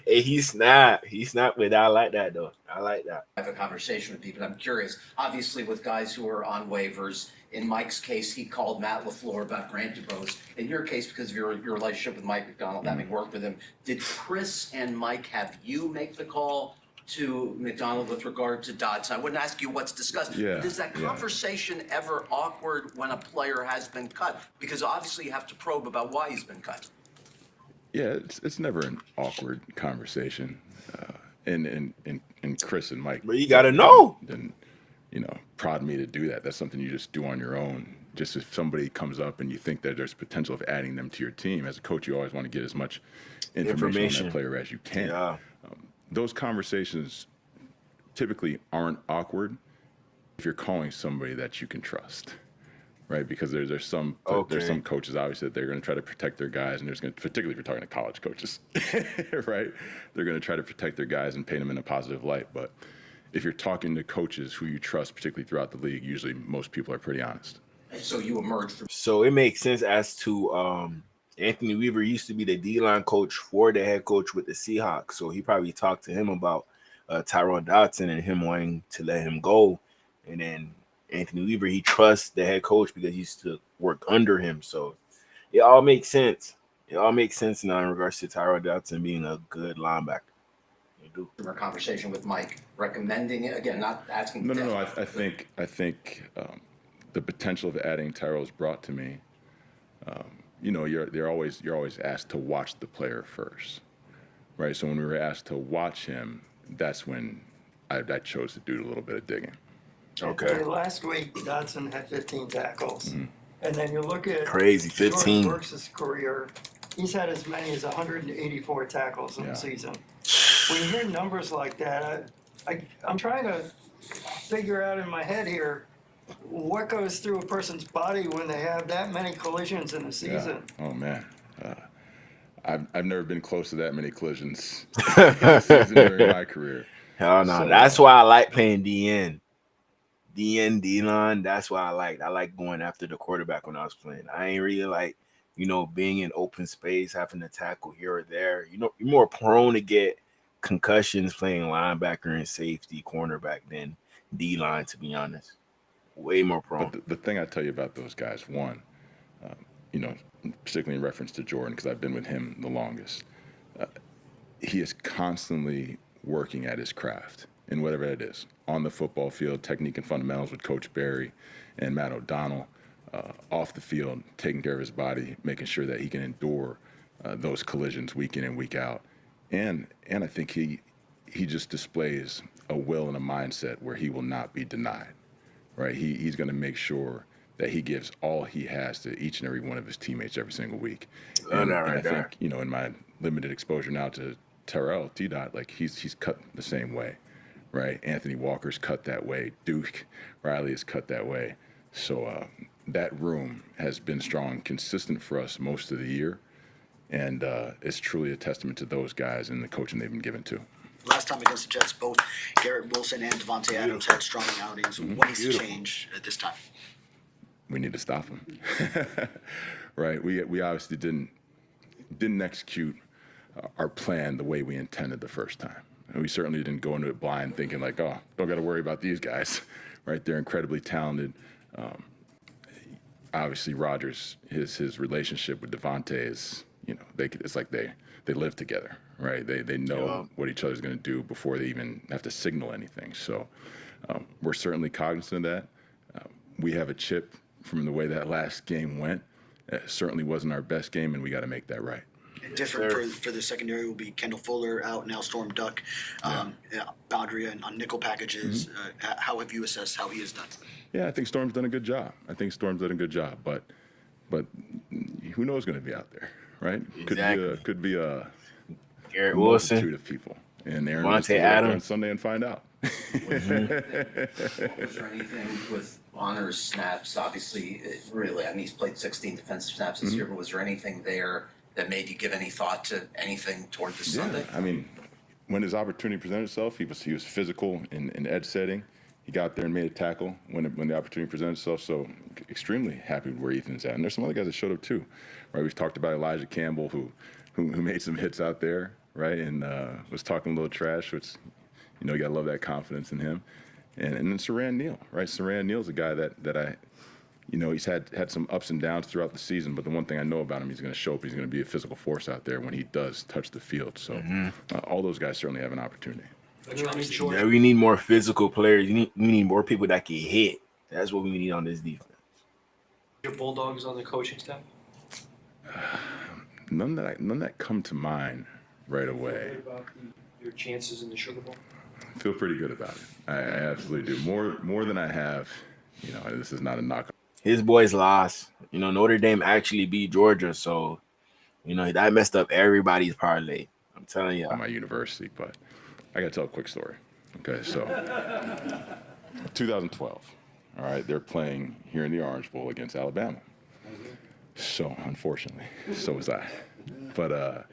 S1: Hey, he snapped with I like that though. I like that.
S11: Have a conversation with people. I'm curious. Obviously, with guys who are on waivers. In Mike's case, he called Matt LaFleur about Grant DuBose. In your case, because of your relationship with Mike McDonald, having worked with him, did Chris and Mike have you make the call to McDonald with regard to Dodson? I wouldn't ask you what's discussed.
S4: Yeah,
S11: But is that conversation ever awkward when a player has been cut? Because obviously you have to probe about why he's been cut.
S4: Yeah, it's never an awkward conversation, and Chris and Mike.
S1: But you got to know.
S4: Then, prod me to do that. That's something you just do on your own. Just if somebody comes up and you think that there's potential of adding them to your team, as a coach, you always want to get as much information on that player as you can.
S1: Yeah.
S4: Those conversations typically aren't awkward if you're calling somebody that you can trust. Right, because there's some coaches obviously that they're going to try to protect their guys, and particularly if you're talking to college coaches, right? They're going to try to protect their guys and paint them in a positive light. But if you're talking to coaches who you trust, particularly throughout the league, usually most people are pretty honest.
S11: So you emerge from.
S1: So it makes sense as to Anthony Weaver used to be the D-line coach for the head coach with the Seahawks, so he probably talked to him about Tyrell Dodson and him wanting to let him go, and then Anthony Weaver, he trusts the head coach because he used to work under him. So it all makes sense. It all makes sense now in regards to Tyrell Dodson being a good linebacker. You do.
S11: Our conversation with Mike, recommending it again, not asking.
S4: No. I think the potential of adding Tyrell is brought to me. You're always asked to watch the player first, right? So when we were asked to watch him, that's when I chose to do a little bit of digging.
S1: Okay.
S15: Last week, Dodson had 15 tackles. Mm-hmm. And then you look at
S1: crazy 15.
S15: Jordan Brooks' career, he's had as many as 184 tackles in the season. When you hear numbers like that, I'm trying to figure out in my head here what goes through a person's body when they have that many collisions in a season.
S4: Yeah. Oh, man. I've never been close to that many collisions in a season during my career.
S1: Hell no. So, that's why I like playing DN. D-line, that's why I like going after the quarterback when I was playing. I ain't really like, being in open space, having to tackle here or there. You're more prone to get concussions playing linebacker and safety, cornerback than D-line, to be honest. Way more prone.
S4: But the thing I tell you about those guys, one, particularly in reference to Jordan, because I've been with him the longest, he is constantly working at his craft. In whatever it is, on the football field, technique and fundamentals with Coach Barry and Matt O'Donnell, off the field, taking care of his body, making sure that he can endure those collisions week in and week out. And I think he just displays a will and a mindset where he will not be denied, right? He's going to make sure that he gives all he has to each and every one of his teammates every single week.
S1: Love that right
S4: I
S1: there.
S4: think, in my limited exposure now to Terrell, T-Dot, like he's cut the same way, right? Anthony Walker's cut that way. Duke Riley is cut that way. So that room has been strong, consistent for us most of the year. And it's truly a testament to those guys and the coaching they've been given to.
S18: Last time against the Jets, both Garrett Wilson and Devontae Adams had strong outings. What needs to change at this time?
S4: We need to stop them, right? We obviously didn't execute our plan the way we intended the first time. And we certainly didn't go into it blind thinking like, oh, don't got to worry about these guys, right? They're incredibly talented. Obviously, Rodgers, his relationship with Devontae is, it's like they live together, right? They know what each other's going to do before they even have to signal anything. So we're certainly cognizant of that. We have a chip from the way that last game went. It certainly wasn't our best game, and we got to make that right.
S18: Different for the secondary will be Kendall Fuller out now, Storm Duck, boundary on nickel packages. How have you assessed how he has done?
S4: Yeah, I think Storm's done a good job. But who knows going to be out there, right?
S1: Exactly.
S4: Could be a
S1: Garrett Wilson,
S4: multitude of people, and Aaron
S1: Devontae
S4: Adams on
S1: Adams
S4: Sunday and find out.
S11: Was there anything with Honor's snaps? Obviously, he's played 16 defensive snaps this year, but was there anything there that made you give any thought to anything toward this Sunday?
S4: I mean, when his opportunity presented itself, he was physical in edge setting. He got there and made a tackle when the opportunity presented itself. So extremely happy with where Ethan's at. And there's some other guys that showed up too, right? We've talked about Elijah Campbell who made some hits out there, right? And was talking a little trash, which, you gotta love that confidence in him. And then Saran Neal, right? Saran Neal's a guy that I, he's had some ups and downs throughout the season, but the one thing I know about him, he's going to show up. He's going to be a physical force out there when he does touch the field. So all those guys certainly have an opportunity.
S1: Yeah, we need more physical players. We need more people that can hit. That's what we need on this defense.
S22: Your Bulldogs on the coaching staff?
S4: None that come to mind right away.
S22: About your chances in the Sugar Bowl?
S4: I feel pretty good about it. I absolutely do. More than I have. This is not a knock.
S1: His boys lost. Notre Dame actually beat Georgia, so that messed up everybody's parlay. I'm telling you.
S4: My university, but I got to tell a quick story. Okay, so 2012. All right, they're playing here in the Orange Bowl against Alabama. So unfortunately, so was I. But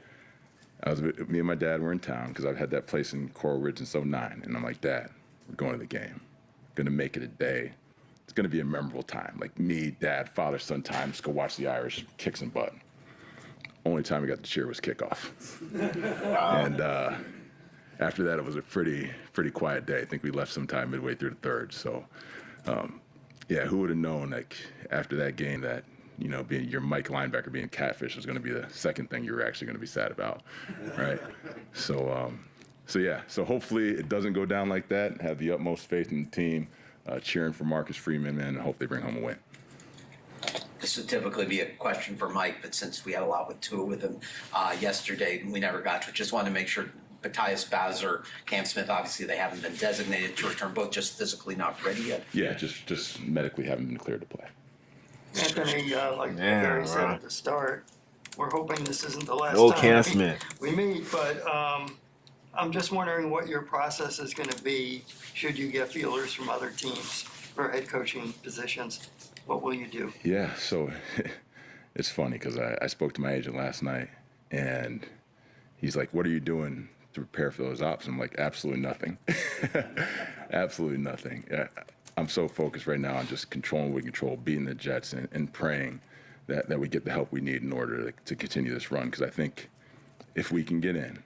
S4: me and my dad were in town because I've had that place in Coral Ridge since '09, and I'm like, Dad, we're going to the game. Gonna make it a day. It's going to be a memorable time. Like me, Dad, father, son time. Just go watch the Irish kick some butt. Only time we got to cheer was kickoff. And after that, it was a pretty quiet day. I think we left sometime midway through the third. So, who would have known, like, after that game that, being your Mike linebacker being catfish was going to be the second thing you were actually going to be sad about, right? So hopefully it doesn't go down like that. Have the utmost faith in the team. Cheering for Marcus Freeman, man, and hope they bring home a win.
S11: This would typically be a question for Mike, but since we had a lot with Tua with him yesterday, we never got to it. Just wanted to make sure Matthias Bowser, Cam Smith, obviously they haven't been designated to return, both just physically not ready yet.
S4: Yeah, just medically haven't been cleared to play.
S15: Anthony, like Barry said at the start, we're hoping this isn't the last
S1: Old
S15: time
S1: Cam Smith.
S15: we meet, but I'm just wondering what your process is going to be should you get feelers from other teams for head coaching positions. What will you do?
S4: Yeah, so it's funny because I spoke to my agent last night, and he's like, what are you doing to prepare for those ops? I'm like, absolutely nothing. Absolutely nothing. Yeah, I'm so focused right now on just controlling what we control, beating the Jets, and praying that we get the help we need in order to continue this run. Because I think if we can get in,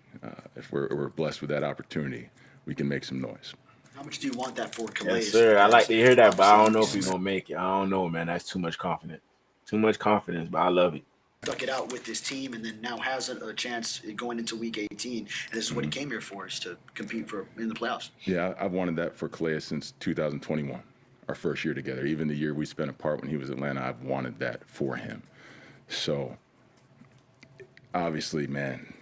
S4: if we're blessed with that opportunity, we can make some noise.
S18: How much do you want that for Calais?
S1: Yes, sir. I like to hear that, but I don't know if we're going to make it. I don't know, man. That's too much confidence. Too much confidence, but I love it.
S18: Stuck it out with this team and then now has a chance going into week 18. And this is what he came here for, is to compete in the playoffs.
S4: Yeah, I've wanted that for Calais since 2021, our first year together. Even the year we spent apart when he was in Atlanta, I've wanted that for him. So, obviously, man,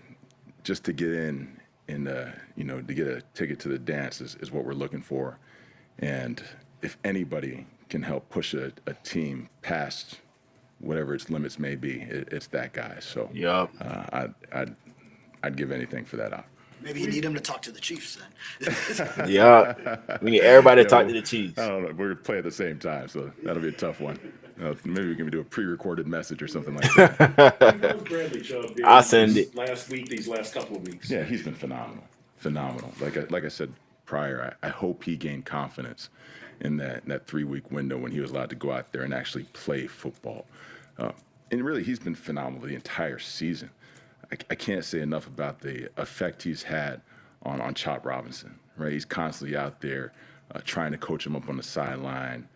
S4: just to get in and, to get a ticket to the dance is what we're looking for. And if anybody can help push a team past whatever its limits may be. It's that guy. So
S1: Yup.
S4: I'd give anything for that out.
S18: Maybe you need him to talk to the Chiefs then.
S1: Yeah, we need everybody to talk
S4: well,
S1: to the Chiefs.
S4: I don't know. We're gonna play at the same time, so that'll be a tough one. Maybe we can do a pre-recorded message or something like that.
S5: Bradley Chubb did
S1: I'll send it.
S5: last week, these last couple of weeks.
S4: Yeah, he's been phenomenal. Like I said prior, I hope he gained confidence in that 3-week window when he was allowed to go out there and actually play football. And really, he's been phenomenal the entire season. I can't say enough about the effect he's had on Chop Robinson, right? He's constantly out there trying to coach him up on the sideline,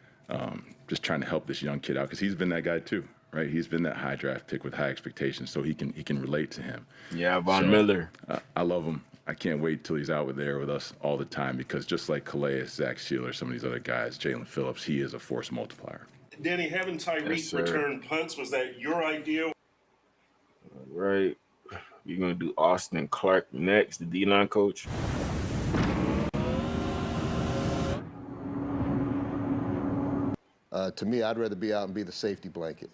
S4: just trying to help this young kid out because he's been that guy too, right? He's been that high draft pick with high expectations, so he can relate to him.
S1: Yeah, Von Miller.
S4: I love him. I can't wait till he's out there with us all the time because just like Calais, Zach Sheeler, some of these other guys, Jalen Phillips, he is a force multiplier.
S5: Danny, having Tyreek return punts, was that your idea?
S1: Right. We're going to do Austin Clark next, the D-line coach.
S7: To me, I'd rather be out and be the safety blanket.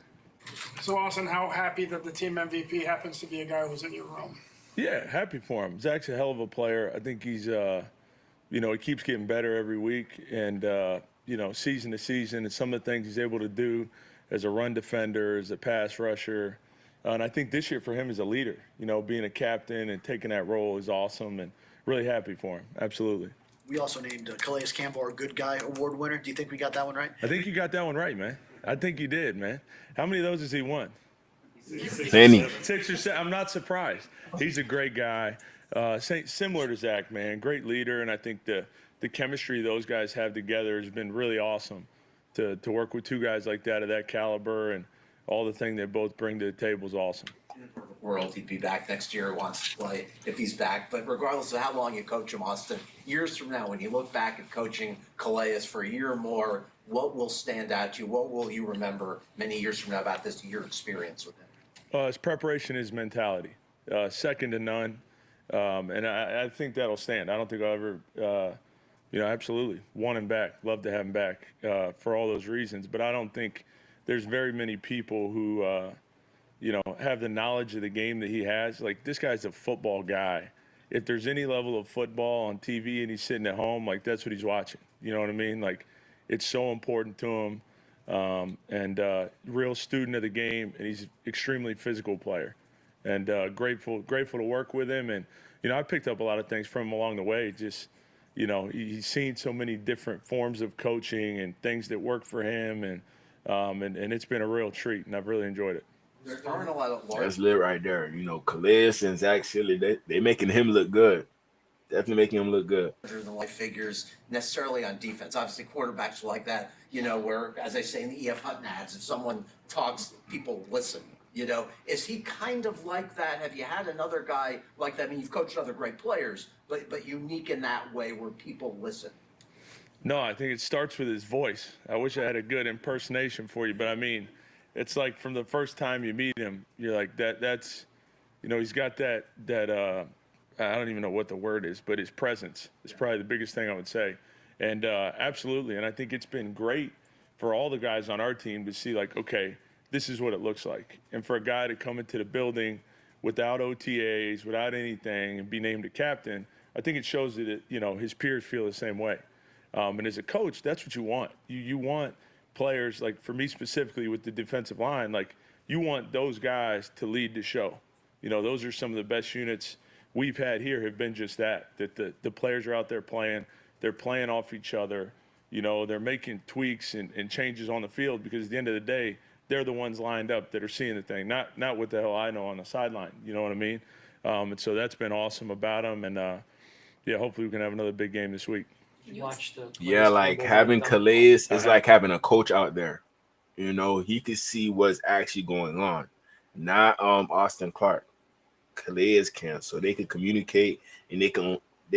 S6: So, Austin, how happy that the team MVP happens to be a guy who's in your room?
S23: Yeah, happy for him. Zach's a hell of a player. I think he's, he keeps getting better every week. And, season to season, and some of the things he's able to do as a run defender, as a pass rusher. And I think this year for him as a leader, being a captain and taking that role is awesome and really happy for him. Absolutely.
S18: We also named Calais Campbell our Good Guy Award winner. Do you think we got that one right?
S23: I think you got that one right, man. I think you did, man. How many of those has he won?
S1: Many.
S23: 6 or 7. I'm not surprised. He's a great guy. Similar to Zach, man. Great leader, and I think the chemistry those guys have together has been really awesome. To work with two guys like that of that caliber and all the thing they both bring to the table is awesome.
S11: In a perfect world, he'd be back next year, wants to play if he's back. But regardless of how long you coach him, Austin, years from now, when you look back at coaching Calais for a year or more, what will stand out to you? What will you remember many years from now about this year experience with him?
S23: His preparation, his mentality, second to none. And I think that'll stand. I don't think I'll ever, absolutely want him back. Love to have him back for all those reasons. But I don't think there's very many people who, have the knowledge of the game that he has. Like, this guy's a football guy. If there's any level of football on TV and he's sitting at home, like, that's what he's watching. You know what I mean? Like, it's so important to him. Real student of the game, and he's an extremely physical player. And grateful to work with him. And, I picked up a lot of things from him along the way. Just, he's seen so many different forms of coaching and things that work for him. And it's been a real treat, and I've really enjoyed it.
S1: That's lit right there. Calais and Zach Sheeler, they making him look good. Definitely making him look good.
S11: The life figures necessarily on defense. Obviously, quarterbacks are like that, where, as I say in the E.F. Hutton ads, if someone talks, people listen. Is he kind of like that? Have you had another guy like that? I mean, you've coached other great players, but unique in that way where people listen.
S23: No, I think it starts with his voice. I wish I had a good impersonation for you, but I mean, it's like from the first time you meet him, you're like, that's, he's got that I don't even know what the word is, but his presence is probably the biggest thing I would say. And absolutely, and I think it's been great for all the guys on our team to see, like, okay, this is what it looks like. And for a guy to come into the building without OTAs, without anything, and be named a captain, I think it shows that, his peers feel the same way. And as a coach, that's what you want. You want players, like for me specifically with the defensive line, like you want those guys to lead the show. Those are some of the best units we've had here have been just that the players are out there playing. They're playing off each other. They're making tweaks and changes on the field because at the end of the day, they're the ones lined up that are seeing the thing, not what the hell I know on the sideline. You know what I mean? And so that's been awesome about them. And, hopefully we can have another big game this week.
S1: Yeah, like having Calais is like having a coach out there. He can see what's actually going on. Not Austin Clark. Calais can, so they can communicate and they're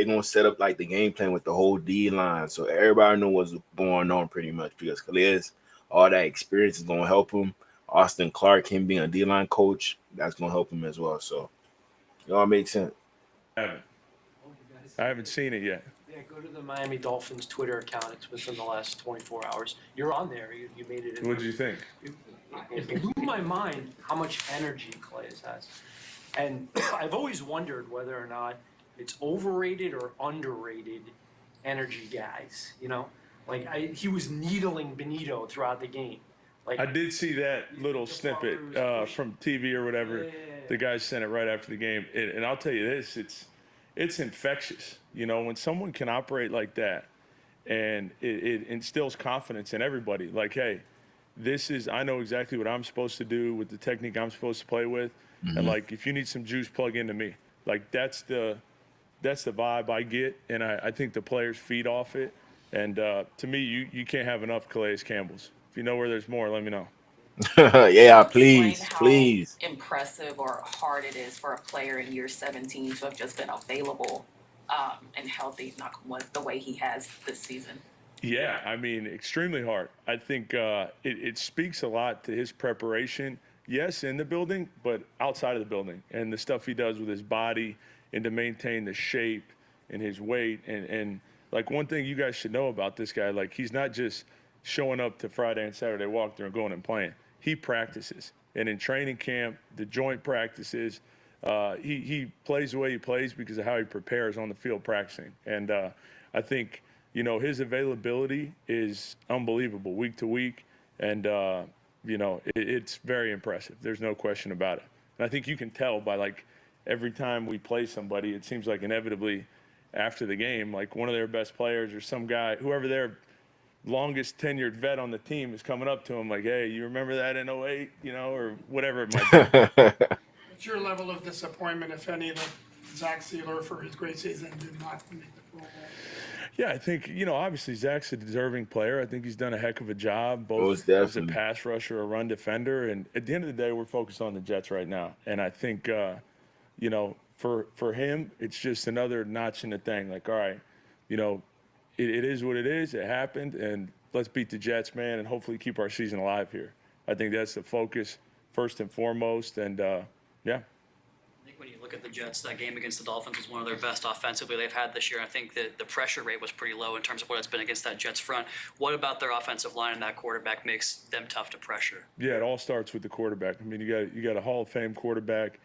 S1: gonna set up like the game plan with the whole D line, so everybody know what's going on pretty much because Calais, all that experience is gonna help him. Austin Clark, him being a D line coach, that's gonna help him as well. So it all makes sense.
S23: I haven't seen it yet.
S22: Yeah, go to the Miami Dolphins Twitter account. It's within the last 24 hours. You're on there. You made it.
S23: What did you think?
S22: It blew my mind how much energy Calais has. And I've always wondered whether or not it's overrated or underrated energy guys, you know? Like, he was needling Benito throughout the game. Like,
S23: I did see that little snippet from TV or whatever. The guys sent it right after the game. And I'll tell you this, it's infectious. You know, when someone can operate like that and it instills confidence in everybody, like, hey, I know exactly what I'm supposed to do with the technique I'm supposed to play with.
S1: Mm-hmm.
S23: And, like, if you need some juice, plug into me. Like, that's the vibe I get, and I think the players feed off it. And to me, you can't have enough Calais Campbells. If you know where there's more, let me know.
S1: Yeah, please,
S17: Explain how
S1: please.
S17: impressive or hard it is for a player in year 17 to have just been available and healthy, the way he has this season.
S23: Yeah, I mean, extremely hard. I think it speaks a lot to his preparation, yes, in the building, but outside of the building, and the stuff he does with his body and to maintain the shape and his weight. And like, one thing you guys should know about this guy, like, he's not just showing up to Friday and Saturday walk through and going and playing. He practices. And in training camp, the joint practices, he plays the way he plays because of how he prepares on the field practicing. And I think, you know, his availability is unbelievable week to week. And, you know, it's very impressive. There's no question about it. And I think you can tell by, like, every time we play somebody, it seems like inevitably after the game, like, one of their best players or some guy, whoever their longest tenured vet on the team is coming up to him like, hey, you remember that in 08, you know, or whatever it might be.
S9: What's your level of disappointment, if any, that Zach Sealer, for his great season, did not make the Pro Bowl?
S23: Yeah, I think, you know, obviously Zach's a deserving player. I think he's done a heck of a job, both
S1: Most
S23: as a
S1: definitely.
S23: pass rusher, a run defender. And at the end of the day, we're focused on the Jets right now. And I think, you know, for him, it's just another notch in the thing. Like, all right, you know, it is what it is. It happened, and let's beat the Jets, man, and hopefully keep our season alive here. I think that's the focus first and foremost, and yeah.
S14: I think when you look at the Jets, that game against the Dolphins was one of their best offensively they've had this year. I think that the pressure rate was pretty low in terms of what it's been against that Jets front. What about their offensive line and that quarterback makes them tough to pressure?
S23: Yeah, it all starts with the quarterback. I mean, you got a Hall of Fame quarterback.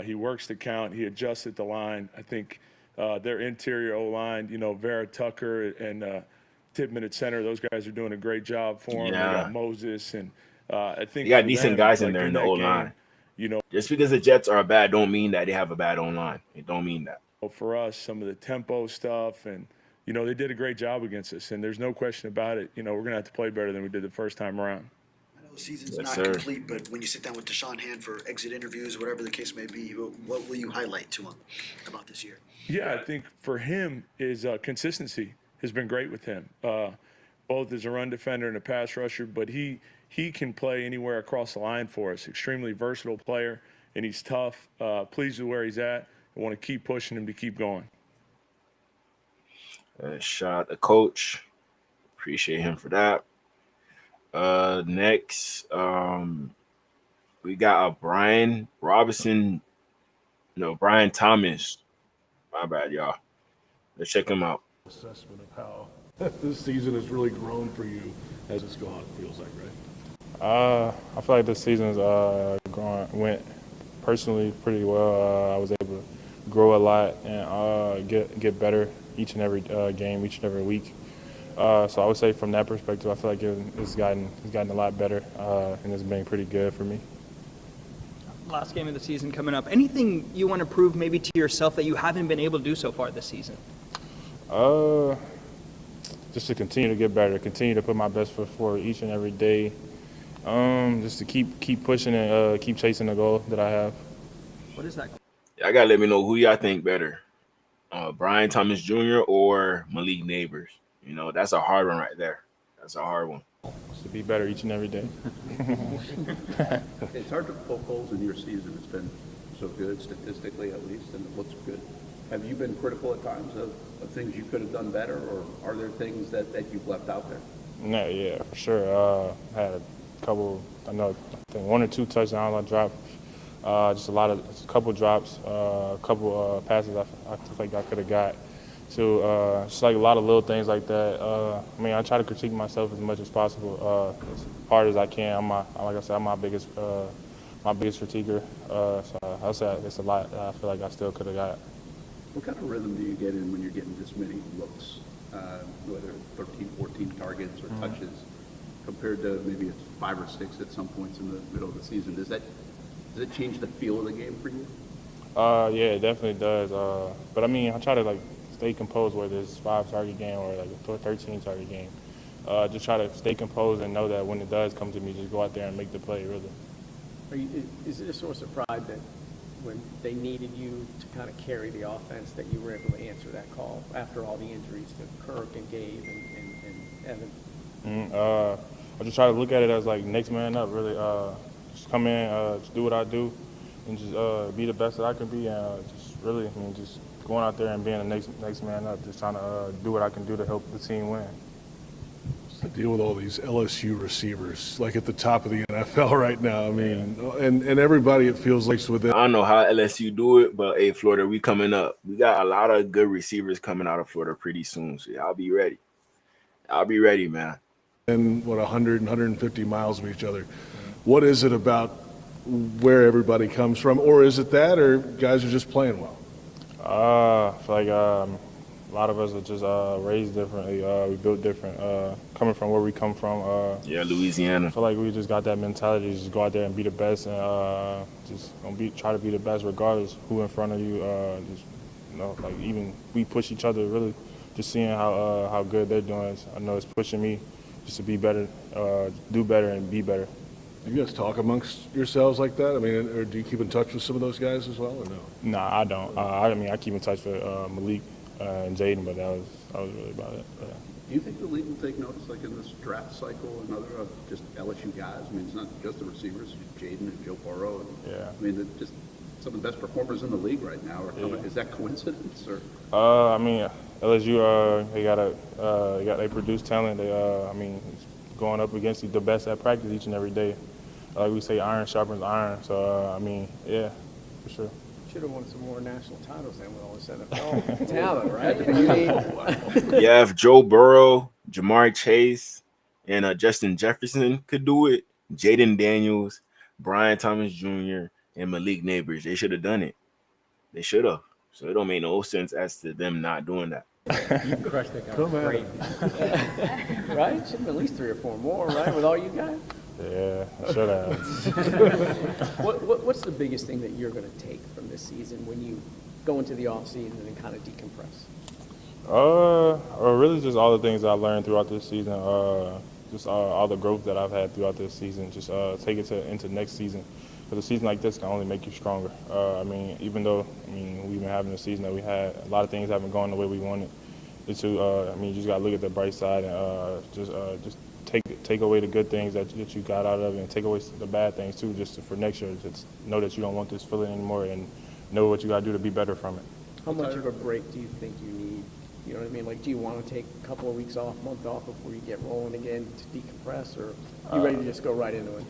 S23: He works the count. He adjusts at the line. I think their interior O-line, you know, Vera Tucker and Tippmann at center, those guys are doing a great job for him.
S1: Yeah.
S23: They got Moses, and I think
S1: They got
S23: for
S1: decent
S23: them,
S1: guys in
S23: like,
S1: there in the
S23: that
S1: O-line.
S23: game, you know,
S1: Just because the Jets are bad don't mean that they have a bad O-line. It don't mean that.
S23: for us, some of the tempo stuff, and, you know, they did a great job against us, and there's no question about it. You know, we're going to have to play better than we did the first time around.
S18: I know the season's
S1: Yes,
S18: not
S1: sir.
S18: complete, but when you sit down with Deshaun Hand for exit interviews, whatever the case may be, what will you highlight to him about this year?
S23: Yeah, I think for him is consistency has been great with him, both as a run defender and a pass rusher, but he can play anywhere across the line for us. Extremely versatile player, and he's tough. Pleased with where he's at. I want to keep pushing him to keep going.
S1: Shout out the coach. Appreciate him for that. Next, we got Brian Robinson. No, Brian Thomas. My bad, y'all. Let's check him out.
S21: Assessment of how this season has really grown for you as it's gone, feels like, right?
S24: I feel like this season's went personally pretty well. I was able to grow a lot and get better each and every game, each and every week. So I would say from that perspective, I feel like it's gotten a lot better, and it's been pretty good for me.
S25: Last game of the season coming up. Anything you want to prove maybe to yourself that you haven't been able to do so far this season?
S24: Just to continue to get better, continue to put my best foot forward each and every day. Just to keep pushing and keep chasing the goal that I have.
S25: What is that?
S1: Y'all gotta let me know who y'all think better, Brian Thomas Jr. or Malik Neighbors. You know, that's a hard one right there. That's a hard one.
S24: To be better each and every day.
S26: It's hard to poke holes in your season. It's been so good, statistically at least, and it looks good. Have you been critical at times of things you could have done better, or are there things that you've left out there?
S24: No, yeah, for sure. I had a couple, I think 1 or 2 touchdowns I dropped. Just a couple drops, a couple passes I feel like I could have got. too. Just like a lot of little things like that. I mean, I try to critique myself as much as possible, as hard as I can. Like I said, I'm my biggest critiquer. So I'll say it's a lot that I feel like I still could have got.
S26: What kind of rhythm do you get in when you're getting this many looks, whether 13, 14 targets or touches, compared to maybe it's 5 or 6 at some points in the middle of the season? Does it change the feel of the game for you?
S24: Yeah, it definitely does. But I mean, I try to like stay composed, whether it's 5-target game or like a 13-target game. Just try to stay composed and know that when it does come to me, just go out there and make the play, really.
S2: Is it a source of pride that when they needed you to kind of carry the offense, that you were able to answer that call after all the injuries to Kirk and Gabe and Evan?
S24: I just try to look at it as like next man up, really. Just come in, just do what I do, and just be the best that I can be, and just really, I mean, just going out there and being the next man up, just trying to do what I can do to help the team win.
S21: To deal with all these LSU receivers, like at the top of the NFL right now. I mean, and everybody, it feels like with it.
S1: I don't know how LSU do it, but hey, Florida, we coming up. We got a lot of good receivers coming out of Florida pretty soon, so I'll be ready. I'll be ready, man.
S21: And 100 and 150 miles from each other. What is it about where everybody comes from, or is it that, or guys are just playing well?
S24: I feel like a lot of us are just raised differently. We built different. Coming from where we come from.
S1: Yeah, Louisiana.
S24: I feel like we just got that mentality to just go out there and be the best, and try to be the best regardless who in front of you. Like even we push each other really. Just seeing how good they're doing, I know it's pushing me just to be better, do better, and be better.
S21: Do you guys talk amongst yourselves like that? I mean, or do you keep in touch with some of those guys as well, or no?
S24: Nah, I don't. I mean, I keep in touch with Malik and Jaden, but that was really about it. Yeah.
S26: Do you think the league will take notice, like in this draft cycle, and other just LSU guys? I mean, it's not just the receivers, Jaden and Joe Burrow. And,
S24: yeah.
S26: I mean, just some of the best performers in the league right now are coming. Yeah. Is that coincidence or?
S24: I mean, LSU, they produce talent. I mean, going up against the best at practice each and every day. Like we say, iron sharpens iron. So I mean, yeah, for sure.
S2: Should have won some more national titles then with all this NFL talent, right?
S1: Yeah, if Joe Burrow, Jamar Chase, and Justin Jefferson could do it, Jaden Daniels, Brian Thomas Jr., and Malik Neighbors, they should have done it. They should have. So it don't make no sense as to them not doing that.
S2: You crushed that guy. Great. Right? Should have at least 3 or 4 more, right? With all you guys?
S24: Yeah, I should have.
S2: What's the biggest thing that you're going to take from this season when you go into the off season and kind of decompress?
S24: Really just all the things I learned throughout this season. Just all the growth that I've had throughout this season. Just take it into next season. Because a season like this can only make you stronger. I mean, even though we've been having the season that we had, a lot of things haven't gone the way we wanted it to. You just got to look at the bright side and just take away the good things that you got out of it, and take away the bad things too, just for next year. Just know that you don't want this feeling anymore, and know what you got to do to be better from it.
S2: How much of a break do you think you need? You know what I mean? Like, do you want to take a couple of weeks off, month off before you get rolling again to decompress, or are you ready to just go right into it?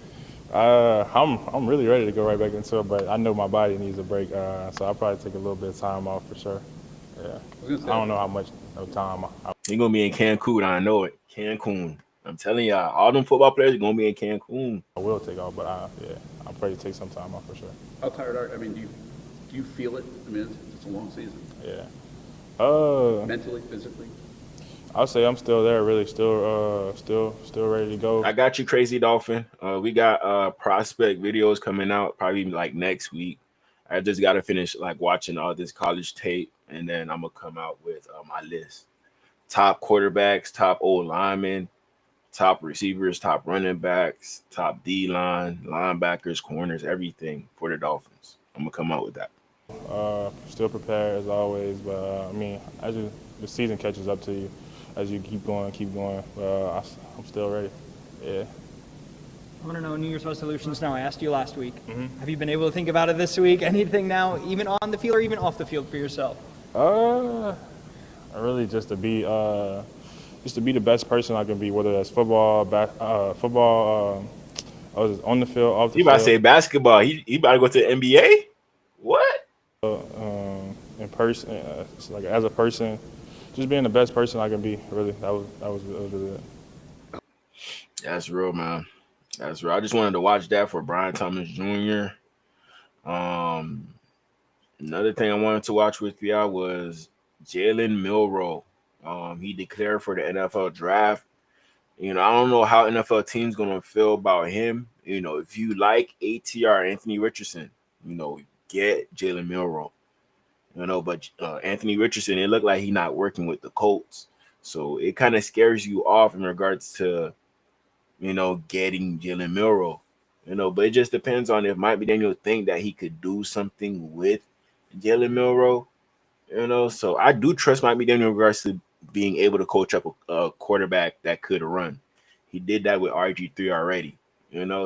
S24: I'm really ready to go right back into it, but I know my body needs a break, so I'll probably take a little bit of time off for sure. Yeah, I don't know how much time.
S1: You're gonna be in Cancun, I know it. Cancun. I'm telling y'all, all them football players are gonna be in Cancun.
S24: I will take off, but I'll probably take some time off for sure.
S26: How tired are you? I mean, do you feel it? I mean, it's a long season.
S24: Yeah.
S26: Mentally, physically.
S24: I'll say I'm still there, really, still ready to go.
S1: I got you, Crazy Dolphin. We got prospect videos coming out probably like next week. I just got to finish like watching all this college tape, and then I'm gonna come out with my list: top quarterbacks, top old linemen, top receivers, top running backs, top D line, linebackers, corners, everything for the Dolphins. I'm gonna come out with that.
S24: Still prepared as always, but as the season catches up to you, as you keep going, I'm still ready. Yeah.
S25: I want to know New Year's resolutions now. I asked you last week. Mm-hmm. Have you been able to think about it this week? Anything now, even on the field or even off the field for yourself?
S24: Really just to be the best person I can be, whether that's football, on the field, off the field.
S1: You about to say basketball? He about to go to the NBA? What?
S24: In person, like as a person, just being the best person I can be. Really, that was really it.
S1: That's real, man. That's real. I just wanted to watch that for Brian Thomas Jr. Um, Another thing I wanted to watch with y'all was Jalen Milroe. He declared for the NFL draft. I don't know how NFL teams gonna feel about him. If you like ATR Anthony Richardson, get Jalen Milroe. But Anthony Richardson, it looked like he not working with the Colts, so it kind of scares you off in regards to getting Jalen Milroe. But it just depends on if Mike McDaniel think that he could do something with Jalen Milroe. So I do trust Mike McDaniel in regards to being able to coach up a quarterback that could run. He did that with RG3 already.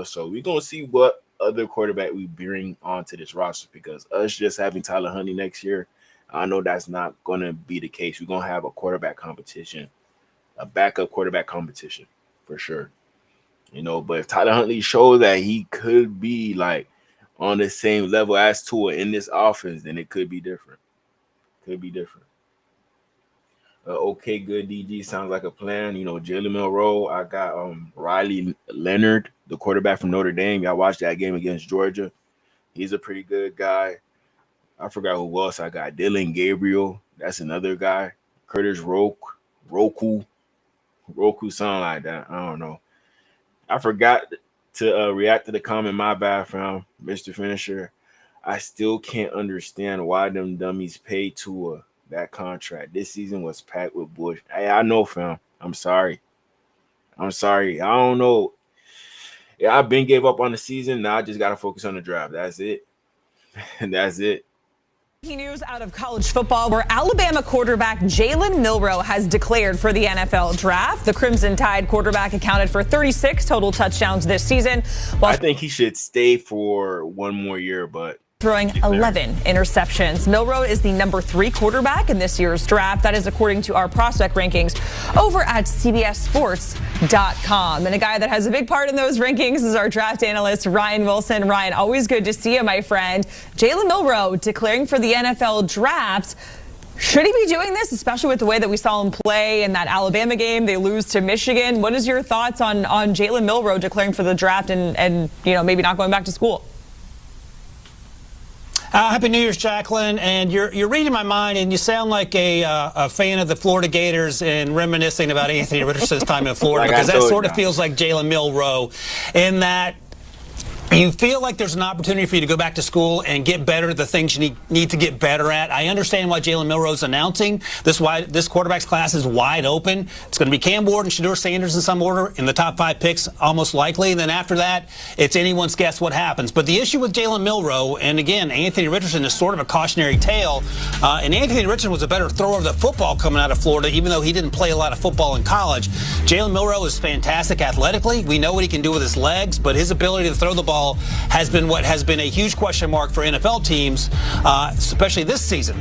S1: So we're gonna see what other quarterback we bring onto this roster, because us just having Tyler Huntley next year, I know that's not gonna be the case. We're gonna have a quarterback competition, a backup quarterback competition for sure. But if Tyler Huntley showed that he could be like on the same level as Tua in this offense, then it could be different. Could be different. Okay, good DG sounds like a plan. Jalen Milroe. I got Riley Leonard, the quarterback from Notre Dame. Y'all watched that game against Georgia. He's a pretty good guy. I forgot who else I got. Dylan Gabriel. That's another guy. Curtis Roku, something like that. I don't know. I forgot to react to the comment. My bad, from Mr. Finisher. I still can't understand why them dummies paid Tua that contract. This season was packed with bullshit. Hey, I know, fam. I'm sorry. I don't know. Yeah, I've been gave up on the season. Now I just got to focus on the draft. That's it. That's it.
S3: News out of college football, where Alabama quarterback Jalen Milroe has declared for the NFL draft. The Crimson Tide quarterback accounted for 36 total touchdowns this season, while
S1: I think he should stay for one more year, but
S3: throwing 11 interceptions. Milroe is the number 3 quarterback in this year's draft. That is according to our prospect rankings over at CBSSports.com. And a guy that has a big part in those rankings is our draft analyst, Ryan Wilson. Ryan, always good to see you, my friend. Jalen Milroe declaring for the NFL draft. Should he be doing this, especially with the way that we saw him play in that Alabama game? They lose to Michigan. What is your thoughts on Jalen Milroe declaring for the draft and maybe not going back to school?
S8: Happy New Year's, Jacqueline. And you're reading my mind, and you sound like a fan of the Florida Gators and reminiscing about Anthony Richardson's time in Florida, because that sort of feels like Jalen Milroe, in that you feel like there's an opportunity for you to go back to school and get better at the things you need to get better at. I understand why Jalen Milroe's announcing this quarterback's class is wide open. It's going to be Cam Ward and Shedeur Sanders in some order in the top 5 picks, almost likely. And then after that, it's anyone's guess what happens. But the issue with Jalen Milroe, and again, Anthony Richardson is sort of a cautionary tale. And Anthony Richardson was a better thrower of the football coming out of Florida, even though he didn't play a lot of football in college. Jalen Milroe is fantastic athletically. We know what he can do with his legs, but his ability to throw the ball has been what has been a huge question mark for NFL teams, especially this season.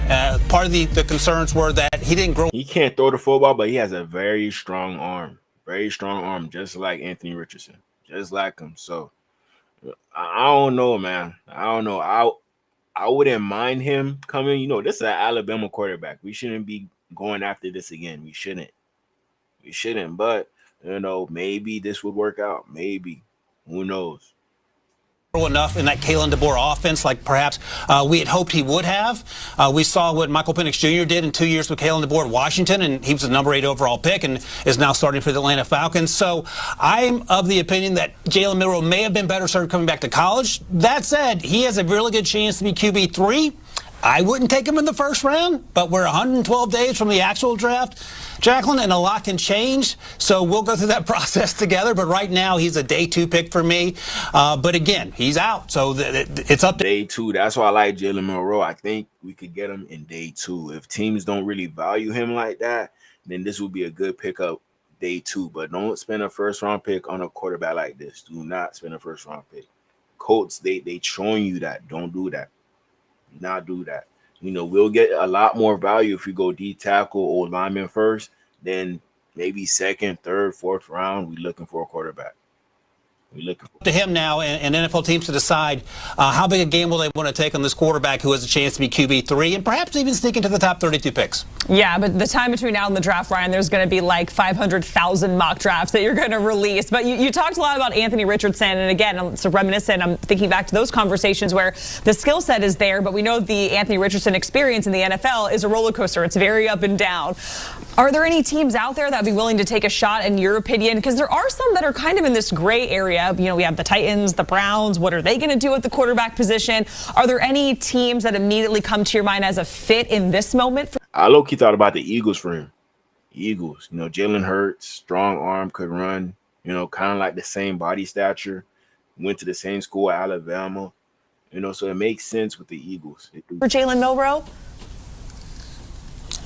S8: Part of the concerns were that he didn't grow.
S1: He can't throw the football, but he has a very strong arm, just like Anthony Richardson, just like him. So I don't know, man. I don't know. I wouldn't mind him coming. This is an Alabama quarterback. We shouldn't be going after this again. We shouldn't. But maybe this would work out. Maybe. Who knows?
S8: Enough in that Kalen DeBoer offense like perhaps we had hoped he would have. We saw what Michael Penix Jr. did in 2 years with Kalen DeBoer at Washington, and he was the number 8 overall pick and is now starting for the Atlanta Falcons. So I'm of the opinion that Jalen Milroe may have been better served coming back to college. That said, he has a really good chance to be QB3. I wouldn't take him in the first round, but we're 112 days from the actual draft, Jacqueline, and a lot can change. So we'll go through that process together. But right now, he's a day 2 pick for me. But again, he's out. So it's up to
S1: day 2. That's why I like Jalen Milroe. I think we could get him in day 2. If teams don't really value him like that, then this would be a good pickup day 2. But don't spend a first-round pick on a quarterback like this. Do not spend a first-round pick. Colts, they showing you that. Don't do that. Not do that. We'll get a lot more value if we go D tackle or lineman first, then maybe second, third, fourth round, we're looking for a quarterback. We're looking
S8: to him now and NFL teams to decide how big a gamble they want to take on this quarterback who has a chance to be QB3 and perhaps even sneak into the top 32 picks.
S3: Yeah, but the time between now and the draft, Ryan, there's going to be like 500,000 mock drafts that you're going to release. But you talked a lot about Anthony Richardson, and again, I'm so reminiscent. I'm thinking back to those conversations where the skill set is there, but we know the Anthony Richardson experience in the NFL is a roller coaster. It's very up and down. Are there any teams out there that would be willing to take a shot, in your opinion? Because there are some that are kind of in this gray area. You know, we have the Titans, the Browns. What are they going to do at the quarterback position? Are there any teams that immediately come to your mind as a fit in this moment?
S1: I low-key thought about the Eagles for him. Eagles, you know, Jalen Hurts, strong arm, could run, you know, kind of like the same body stature, went to the same school at Alabama, you know, so it makes sense with the Eagles.
S3: For Jalen Milroe?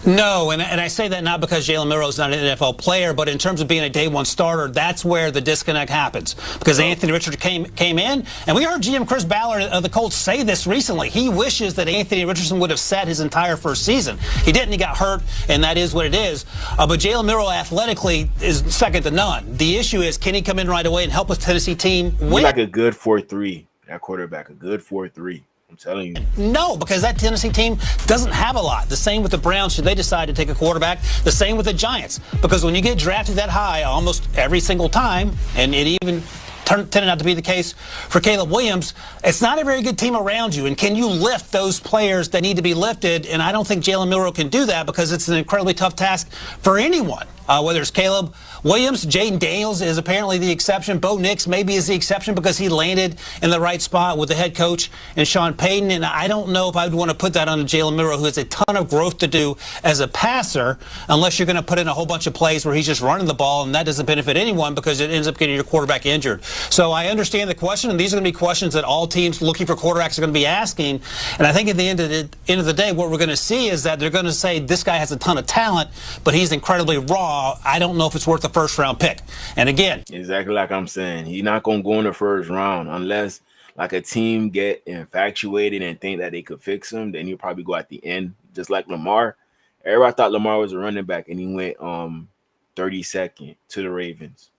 S8: No, and I say that not because Jalen Milroe is not an NFL player, but in terms of being a day one starter, that's where the disconnect happens. Because Anthony Richardson came in, and we heard GM Chris Ballard of the Colts say this recently. He wishes that Anthony Richardson would have sat his entire first season. He didn't. He got hurt, and that is what it is. But Jalen Milroe athletically is second to none. The issue is, can he come in right away and help his Tennessee team win?
S1: He's like a good 4-3, that quarterback, a good 4-3. I'm telling you.
S8: No, because that Tennessee team doesn't have a lot. The same with the Browns should they decide to take a quarterback. The same with the Giants. Because when you get drafted that high almost every single time, and it even tended out to be the case for Caleb Williams, it's not a very good team around you. And can you lift those players that need to be lifted? And I don't think Jalen Milroe can do that because it's an incredibly tough task for anyone. Whether it's Caleb Williams, Jaden Daniels is apparently the exception. Bo Nix maybe is the exception because he landed in the right spot with the head coach and Sean Payton. And I don't know if I would want to put that on Jalen Milroe, who has a ton of growth to do as a passer, unless you're going to put in a whole bunch of plays where he's just running the ball, and that doesn't benefit anyone because it ends up getting your quarterback injured. So I understand the question, and these are going to be questions that all teams looking for quarterbacks are going to be asking. And I think at the end of the day, what we're going to see is that they're going to say this guy has a ton of talent, but he's incredibly raw. I don't know if it's worth a first-round pick. And again,
S1: exactly like I'm saying, he's not going to go in the first round unless like a team get infatuated and think that they could fix him. Then he'll probably go at the end, just like Lamar. Everybody thought Lamar was a running back, and he went 32nd to the Ravens.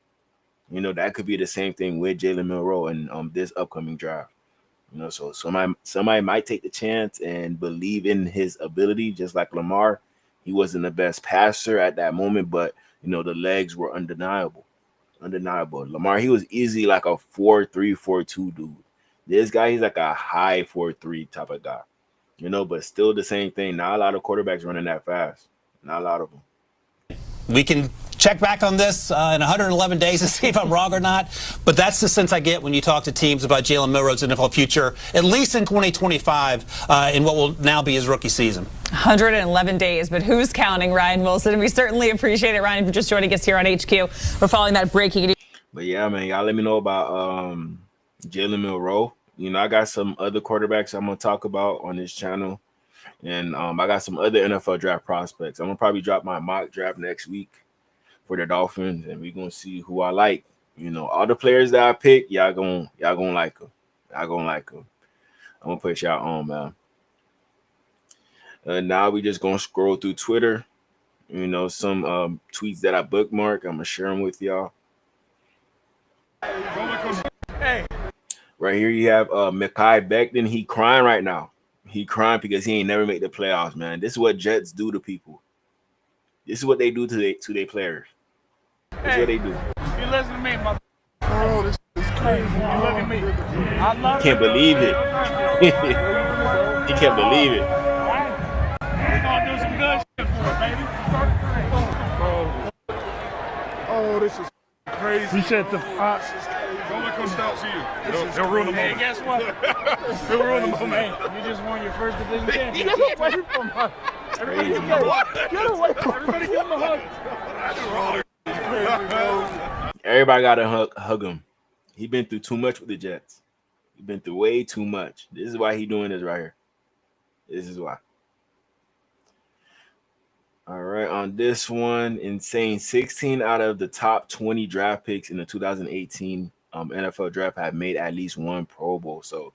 S1: You know, that could be the same thing with Jalen Milroe in this upcoming draft. You know, so somebody might take the chance and believe in his ability, just like Lamar. He wasn't the best passer at that moment, but, you know, the legs were undeniable. Lamar, he was easy like a 4-3, 4-2 dude. This guy, he's like a high 4-3 type of guy, you know, but still the same thing. Not a lot of quarterbacks running that fast. Not a lot of them.
S8: We can check back on this in 111 days to see if I'm wrong or not. But that's the sense I get when you talk to teams about Jalen Milroe's NFL future, at least in 2025, in what will now be his rookie season.
S3: 111 days, but who's counting, Ryan Wilson? And we certainly appreciate it, Ryan, for just joining us here on HQ. We're following that breaking news.
S1: But yeah, man, y'all let me know about Jalen Milroe. You know, I got some other quarterbacks I'm going to talk about on this channel. And I got some other NFL draft prospects. I'm going to probably drop my mock draft next week for the Dolphins, and we're going to see who I like. You know, all the players that I pick, y'all gonna like them. Y'all gonna like them. I'm going to put y'all on, man. Now we just going to scroll through Twitter. You know, some tweets that I bookmark. I'm going to share them with y'all. Right here you have Mekhi Becton. He crying right now. He crying because he ain't never make the playoffs, man. This is what Jets do to people. This is what they do to their players. This is what they do.
S22: You listen to me, my. Oh, this is crazy. You look at me. I love
S1: Can't believe it. He can't believe it.
S22: We're gonna do some good shit for it, baby.
S21: Oh, this is crazy.
S22: You said the.
S21: Don't let Coach Stout see you.
S22: He'll ruin the moment. Hey, guess what? He'll ruin the moment. You just won your first division championship. Get away from her. Everybody give him a hug. Get away from her. Everybody give him a hug.
S1: Everybody got to hug him. He been through too much with the Jets. He been through way too much. This is why he doing this right here. This is why. All right, on this one, insane. 16 out of the top 20 draft picks in the 2018 NFL draft have made at least one Pro Bowl. So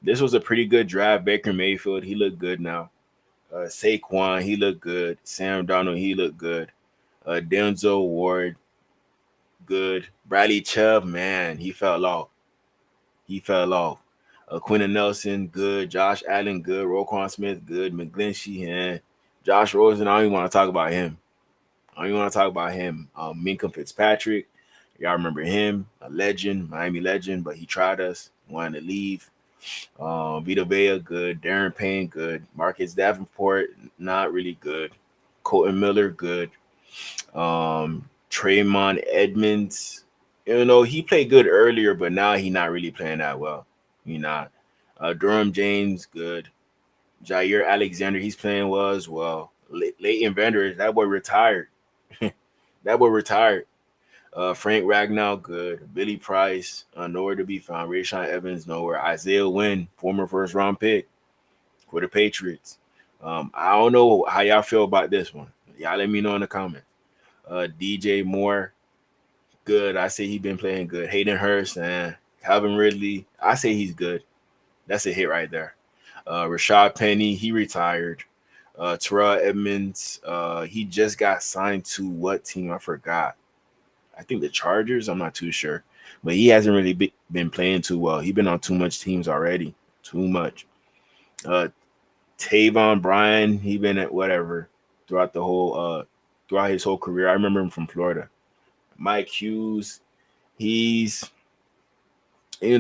S1: this was a pretty good draft. Baker Mayfield, he looked good now. Saquon, he looked good. Sam Darnold, he looked good. Denzel Ward, good. Bradley Chubb, man, he fell off. Quentin Nelson, good. Josh Allen, good. Roquan Smith, good. McGlinchey, and Josh Rosen, I don't even want to talk about him. Minka Fitzpatrick, y'all remember him, a legend, Miami legend, but he tried us, wanted to leave. Vita Vea, good. Darren Payne, good. Marcus Davenport, not really good. Colton Miller, good. Traymon Edmonds, he played good earlier, but now he not really playing that well. He not. Durham James, good. Jair Alexander, he's playing well as well. Leighton Vander, that boy retired. Frank Ragnow, good. Billy Price, nowhere to be found. Rashawn Evans, nowhere. Isaiah Wynn, former first-round pick for the Patriots. I don't know how y'all feel about this one. Y'all let me know in the comments. DJ Moore, good. I say he's been playing good. Hayden Hurst and Calvin Ridley, I say he's good. That's a hit right there. Rashad Penny, he retired. Terrell Edmonds, he just got signed to what team? I forgot. I think the Chargers. I'm not too sure. But he hasn't really been playing too well. He's been on too much teams already. Too much. Tavon Bryan, he been at whatever throughout his whole career. I remember him from Florida. Mike Hughes, he's he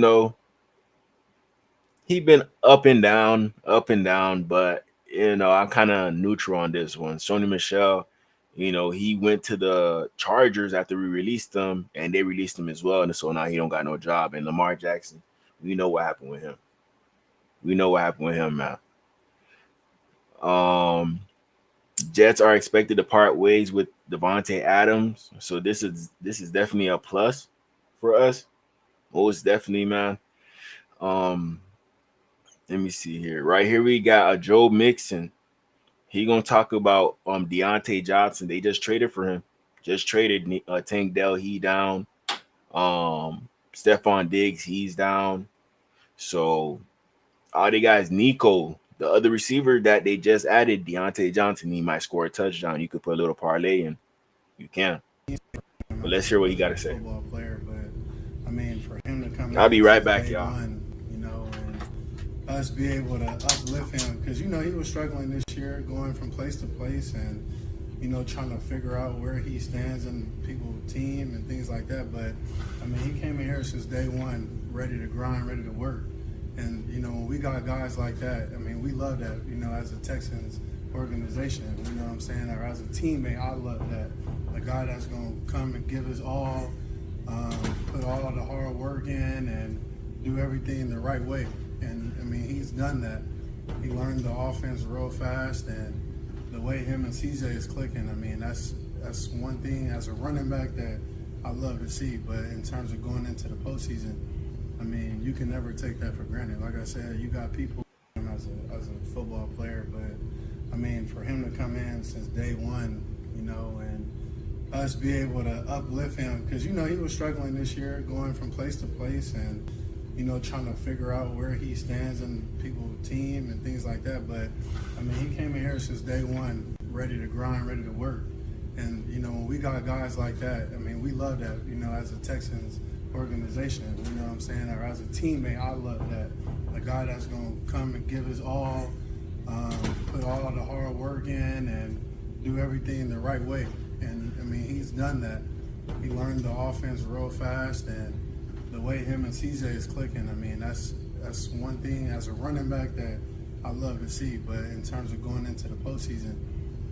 S1: been up and down, but I'm kind of neutral on this one. Sony Michel, he went to the Chargers after we released him, and they released him as well, and so now he don't got no job. And Lamar Jackson, we know what happened with him. Man. Jets are expected to part ways with Devontae Adams, so this is definitely a plus for us. Most definitely, man. Let me see here. Right here we got a Joe Mixon. He gonna talk about Deontay Johnson. They just traded for him. Tank Dell, he down. Stephon Diggs, he's down. So all they got is Nico, the other receiver that they just added, Deontay Johnson. He might score a touchdown. You could put a little parlay in. You can. But let's hear what he got to say.
S10: Football player, but I mean, for him to come.
S1: I'll be right back, y'all.
S10: And us be able to uplift him, because he was struggling this year, going from place to place, and trying to figure out where he stands in people's team and things like that. But I mean, he came in here since day one, ready to grind, ready to work. And when we got guys like that, I mean, we love that. As a Texans organization, what I'm saying, or as a teammate, I love that. A guy that's gonna come and give his all, put all the hard work in, and do everything the right way. And I mean, he's done that. He learned the offense real fast, and the way him and CJ is clicking, I mean, that's one thing as a running back that I love to see. But in terms of going into the postseason, I mean, you can never take that for granted. Like I said, you got people as a football player, but I mean, for him to come in since day one, and us be able to uplift him, because he was struggling this year, going from place to place, and trying to figure out where he stands in people's team and things like that. But I mean, he came in here since day one, ready to grind, ready to work. And when we got guys like that, I mean, we love that. As a Texans organization, what I'm saying, or as a teammate, I love that. A guy that's gonna come and give his all, put all the hard work in, and do everything the right way. And I mean, he's done that. He learned the offense real fast, and the way him and CJ is clicking, I mean, that's one thing as a running back that I love to see. But in terms of going into the postseason,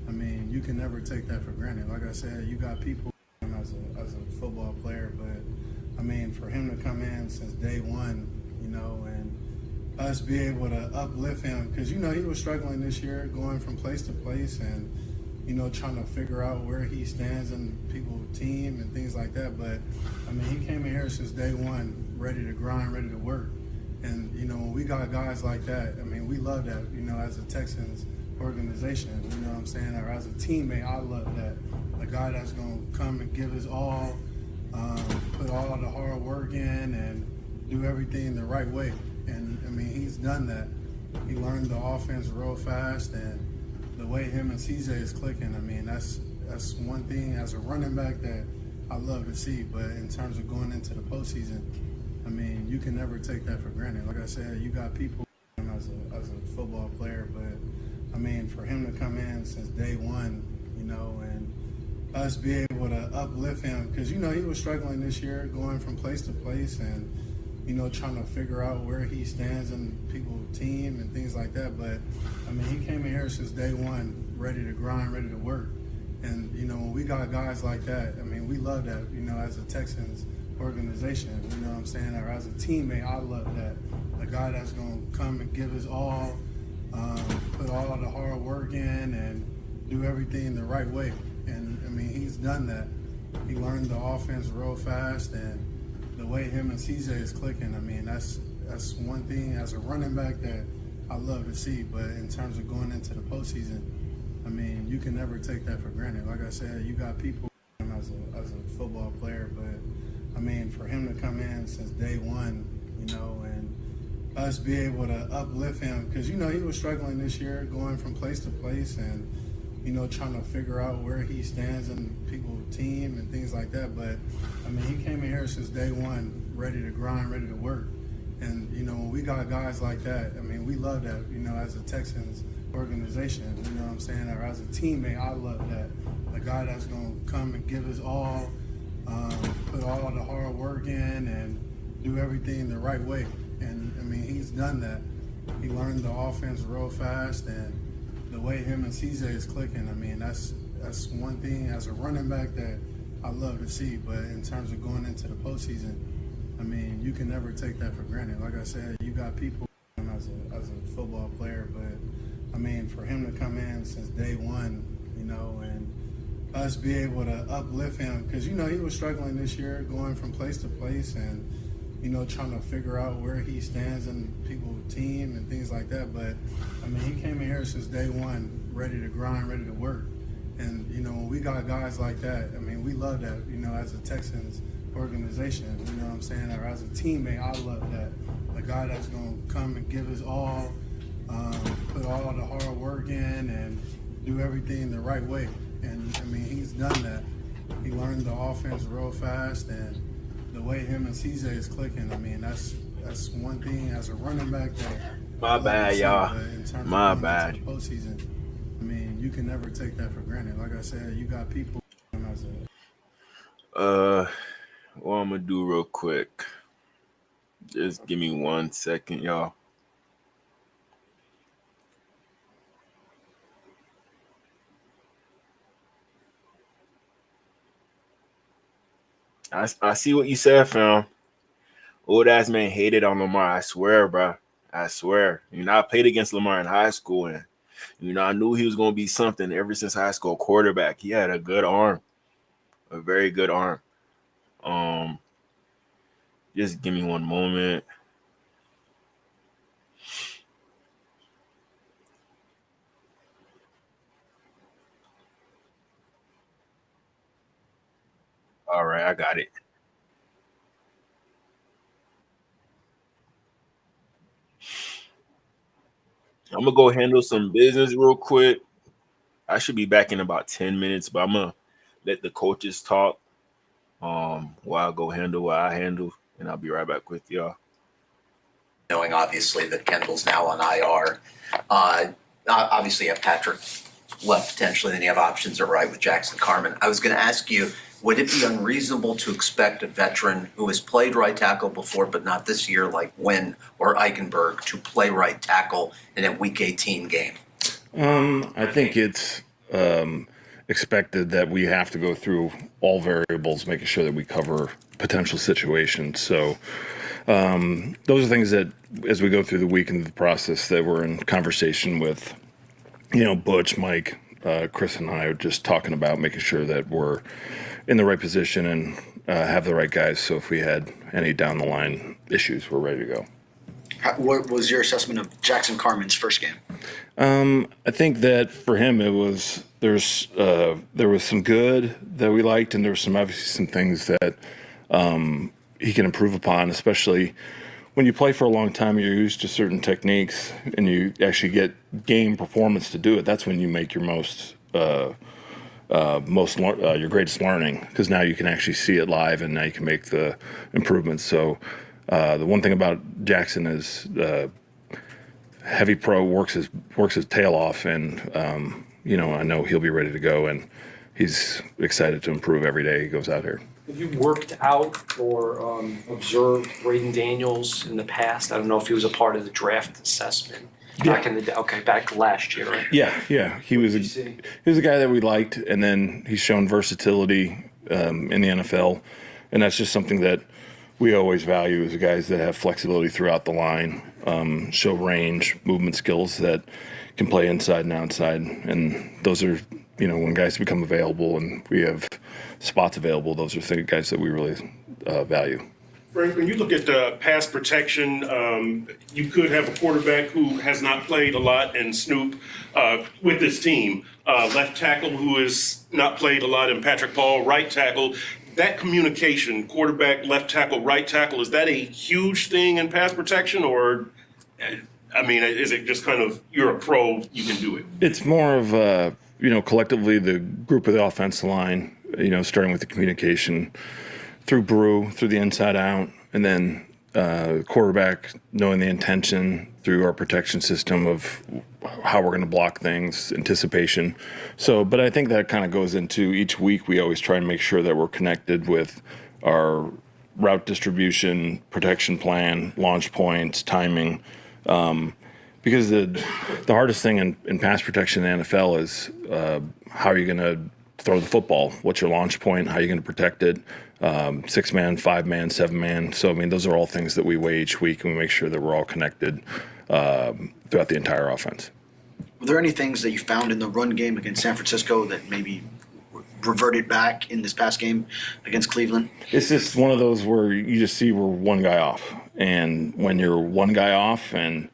S10: I mean, you can never take that for granted. Like I said, you got people as a football player, but I mean, for him to come in since day one, and us be able to uplift him, because he was struggling this year, going from place to place, and trying to figure out where he stands in people's team and things like that. But I mean, he came in here since day one, ready to grind, ready to work. And when we got guys like that, I mean, we love that. As a Texans organization, what I'm saying, or as a teammate, I love that. A guy that's gonna come and give his all, put all the hard work in, and do everything the right way. And I mean, he's done that. He learned the offense real fast, and the way him and CJ is clicking, I mean, that's one thing as a running back that I love to see. But in terms of going into the postseason, I mean, you can never take that for granted. Like I said, you got people as a football player, but I mean, for him to come in since day one, you know, and us be able to uplift him, because, you know, he was struggling this year going from place to place and, you know, trying to figure out where he stands in people's team and things like that. But, I mean, he came in here since day one, ready to grind, ready to work. And, you know, when we got guys like that, I mean, we love that, you know, as a Texans organization, you know what I'm saying? Or as a teammate, I love that. A guy that's going to come and give his all, put all of the hard work in and do everything the right way. And, I mean, he's done that. He learned the offense real fast, and the way him and CJ is clicking, I mean, that's one thing as a running back that I love to see. But in terms of going into the postseason, I mean, you can never take that for granted. Like I said, you got people as a football player, but I mean, for him to come in since day one, you know, and us be able to uplift him, because, you know, he was struggling this year going from place to place and, you know, trying to figure out where he stands in people's team and things like that. But, I mean, he came in here since day one, ready to grind, ready to work. And, you know, when we got guys like that, I mean, we love that, you know, as a Texans organization, you know what I'm saying? Or as a teammate, I love that. A guy that's going to come and give his all, put all the hard work in and do everything the right way. And, I mean, he's done that. He learned the offense real fast, and the way him and CJ is clicking, I mean, that's one thing as a running back that I love to see. But in terms of going into the postseason, I mean, you can never take that for granted. Like I said, you got people as a football player, but I mean, for him to come in since day one, you know, and us be able to uplift him, because, you know, he was struggling this year going from place to place and, you know, trying to figure out where he stands in people's team and things like that. But, I mean, he came in here since day one, ready to grind, ready to work. And, you know, when we got guys like that, I mean, we love that, you know, as a Texans organization, you know what I'm saying? Or as a teammate, I love that. A guy that's going to come and give his all, put all the hard work in and do everything the right way. And, I mean, he's done that. He learned the offense real fast, and the way him and CJ is clicking, I mean, that's one thing as a running back that
S1: my bad, y'all. My bad.
S10: Postseason, I mean, you can never take that for granted. Like I said, you got people as
S1: what I'm gonna do real quick. Just give me 1 second, y'all. I see what you said, fam. Old ass man hated on Lamar. I swear, bro. I swear. You know, I played against Lamar in high school, and you know, I knew he was gonna be something ever since high school. Quarterback. He had a good arm, a very good arm. Just give me one moment. All right, I got it. I'm gonna go handle some business real quick. I should be back in about 10 minutes, but I'm gonna let the coaches talk. While I go handle what I handle, and I'll be right back with y'all.
S11: Knowing obviously that Kendall's now on IR, obviously you have Patrick left potentially, then you have options at right with Jackson Carman. I was going to ask you, would it be unreasonable to expect a veteran who has played right tackle before, but not this year, like Wynn or Eichenberg, to play right tackle in a Week 18 game?
S12: I think it's expected that we have to go through all variables, making sure that we cover potential situations. So those are things that, as we go through the week and the process, that we're in conversation with, you know, Butch, Mike, Chris, and I are just talking about making sure that we're in the right position and have the right guys. So if we had any down the line issues, we're ready to go.
S18: What was your assessment of Jackson Carman's first game?
S12: I think that for him, there was some good that we liked, and there were obviously some things that he can improve upon, especially when you play for a long time. You're used to certain techniques, and you actually get game performance to do it. That's when you make your most your greatest learning, because now you can actually see it live and now you can make the improvements. So the one thing about Jackson is heavy pro, works his tail off, and I know he'll be ready to go, and he's excited to improve every day he goes out here.
S22: Have you worked out or observed Braden Daniels in the past? I don't know if he was a part of the draft assessment back in the day. Okay, back last year, right?
S12: Yeah. He was a guy that we liked, and then he's shown versatility in the NFL, and that's just something that we always value, is the guys that have flexibility throughout the line, show range, movement skills that can play inside and outside, and those are, when guys become available and we have spots available, those are the guys that we really value.
S5: Frank, when you look at pass protection, you could have a quarterback who has not played a lot, and Snoop with this team. Left tackle who has not played a lot, and Patrick Paul, right tackle. That communication, quarterback, left tackle, right tackle, is that a huge thing in pass protection? Or, is it just kind of, you're a pro, you can do it?
S12: It's more of, collectively the group of the offensive line, starting with the communication through Brew, through the inside out, and then quarterback knowing the intention through our protection system of how we're going to block things, anticipation. So, but I think that kind of goes into each week. We always try and make sure that we're connected with our route distribution, protection plan, launch points, timing. Because the hardest thing in pass protection in the NFL is how are you going to throw the football? What's your launch point? How are you going to protect it? 6-man, 5-man, 7-man. So, those are all things that we weigh each week, and we make sure that we're all connected throughout the entire offense.
S18: Were there any things that you found in the run game against San Francisco that maybe reverted back in this past game against Cleveland?
S12: It's just one of those where you just see we're one guy off. And when you're one guy off and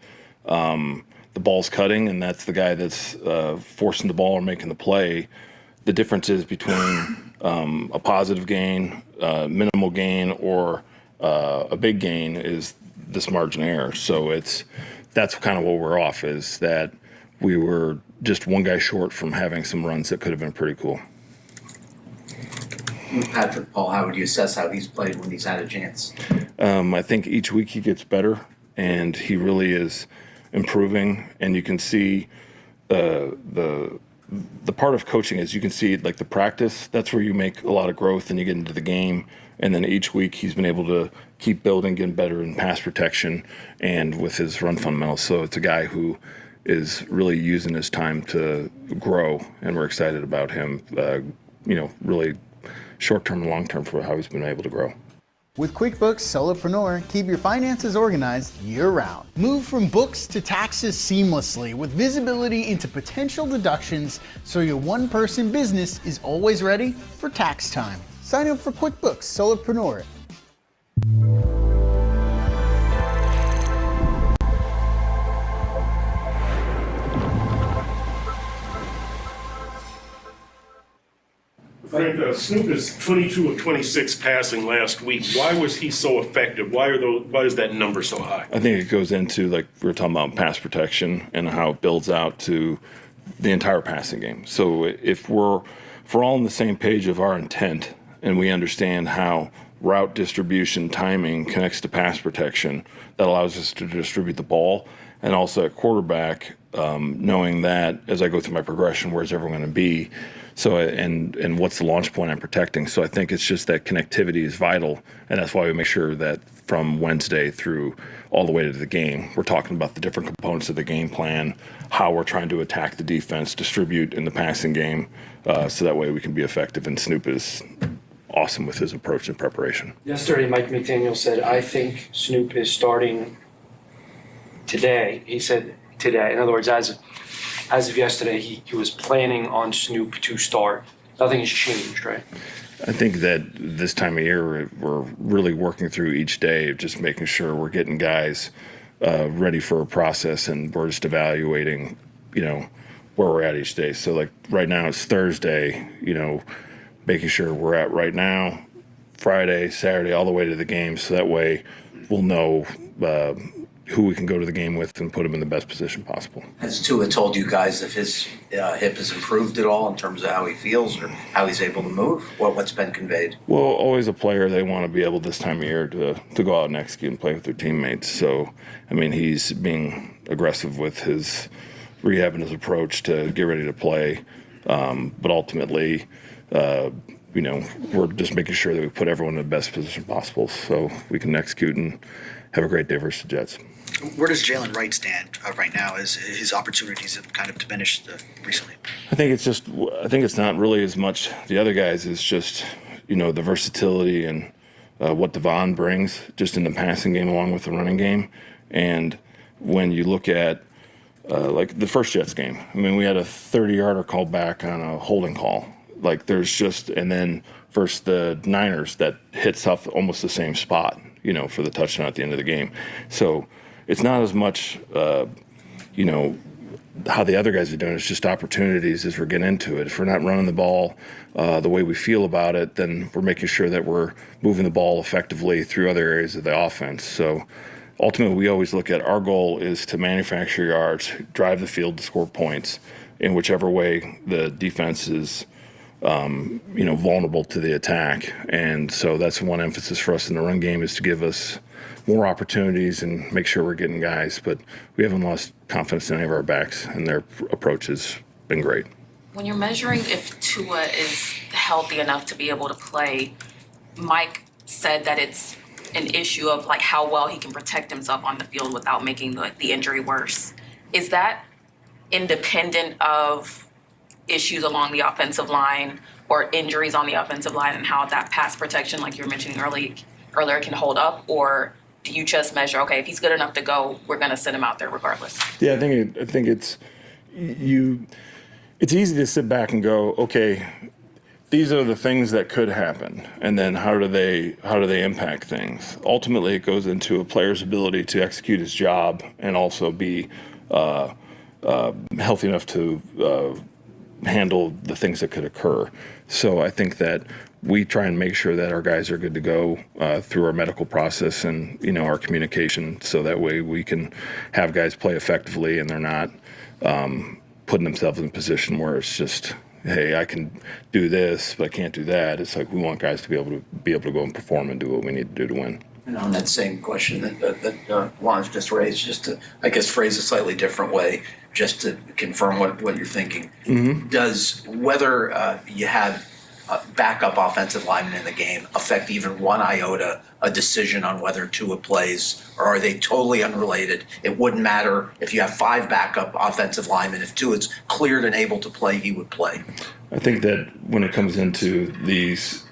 S12: the ball's cutting, and that's the guy that's forcing the ball or making the play, the difference is between a positive gain, minimal gain, or a big gain is this margin of error. So that's kind of what we're off, is that we were just one guy short from having some runs that could have been pretty cool.
S11: Patrick Paul, how would you assess how he's played when he's had a chance?
S12: I think each week he gets better, and he really is improving. And you can see the part of coaching is you can see like the practice. That's where you make a lot of growth and you get into the game. And then each week he's been able to keep building, getting better in pass protection and with his run fundamentals. So it's a guy who is really using his time to grow, and we're excited about him, really short-term and long-term for how he's been able to grow.
S4: With QuickBooks Solopreneur, keep your finances organized year-round. Move from books to taxes seamlessly with visibility into potential deductions, so your one-person business is always ready for tax time. Sign up for QuickBooks Solopreneur.
S5: Frank, Snoop is 22 of 26 passing last week. Why was he so effective? Why is that number so high?
S12: I think it goes into, like we were talking about, pass protection and how it builds out to the entire passing game. So if we're all on the same page of our intent and we understand how route distribution timing connects to pass protection, that allows us to distribute the ball. And also at quarterback, knowing that as I go through my progression, where's everyone going to be? So, and what's the launch point I'm protecting? So I think it's just that connectivity is vital, and that's why we make sure that from Wednesday through all the way to the game, we're talking about the different components of the game plan, how we're trying to attack the defense, distribute in the passing game, so that way we can be effective. And Snoop is awesome with his approach and preparation.
S22: Yesterday, Mike McDaniel said, I think Snoop is starting today. He said today. In other words, as of yesterday, he was planning on Snoop to start. Nothing has changed, right?
S12: I think that this time of year, we're really working through each day of just making sure we're getting guys ready for a process, and we're just evaluating, where we're at each day. So like right now it's Thursday, making sure we're at right now, Friday, Saturday, all the way to the game. So that way we'll know who we can go to the game with and put him in the best position possible.
S11: Has Tua told you guys if his hip has improved at all in terms of how he feels or how he's able to move? What's been conveyed?
S12: Well, always a player, they want to be able this time of year to go out and execute and play with their teammates. So, I mean, he's being aggressive with his rehab and his approach to get ready to play. But ultimately, we're just making sure that we put everyone in the best position possible so we can execute and have a great day versus the Jets.
S18: Where does Jalen Wright stand right now as his opportunities have kind of diminished recently?
S12: I think it's not really as much the other guys. It's just, the versatility and what Devon brings just in the passing game along with the running game. And when you look at like the first Jets game, I mean, we had a 30-yarder call back on a holding call. Like and then versus the Niners that hits off almost the same spot, for the touchdown at the end of the game. So it's not as much, how the other guys are doing. It's just opportunities as we're getting into it. If we're not running the ball the way we feel about it, then we're making sure that we're moving the ball effectively through other areas of the offense. So ultimately, we always look at our goal is to manufacture yards, drive the field to score points in whichever way the defense is vulnerable to the attack. And so that's one emphasis for us in the run game is to give us more opportunities and make sure we're getting guys. But we haven't lost confidence in any of our backs, and their approach has been great.
S17: When you're measuring if Tua is healthy enough to be able to play, Mike said that it's an issue of like how well he can protect himself on the field without making the injury worse. Is that independent of issues along the offensive line or injuries on the offensive line and how that pass protection, like you were mentioning earlier, can hold up? Or do you just measure, okay, if he's good enough to go, we're going to send him out there regardless?
S12: Yeah, I think it's easy to sit back and go, okay, these are the things that could happen, and then how do they impact things? Ultimately, it goes into a player's ability to execute his job and also be healthy enough to handle the things that could occur. So I think that we try and make sure that our guys are good to go through our medical process and our communication, so that way we can have guys play effectively and they're not putting themselves in a position where it's just, hey, I can do this, but I can't do that. It's like we want guys to be able to go and perform and do what we need to do to win.
S11: And on that same question that Juan's just raised, just to, I guess, phrase a slightly different way, just to confirm what you're thinking.
S12: Mm-hmm.
S11: Does whether you have backup offensive linemen in the game affect even one iota a decision on whether Tua plays, or are they totally unrelated? It wouldn't matter if you have 5 backup offensive linemen. If Tua's cleared and able to play, he would play.
S12: I think that when it comes into these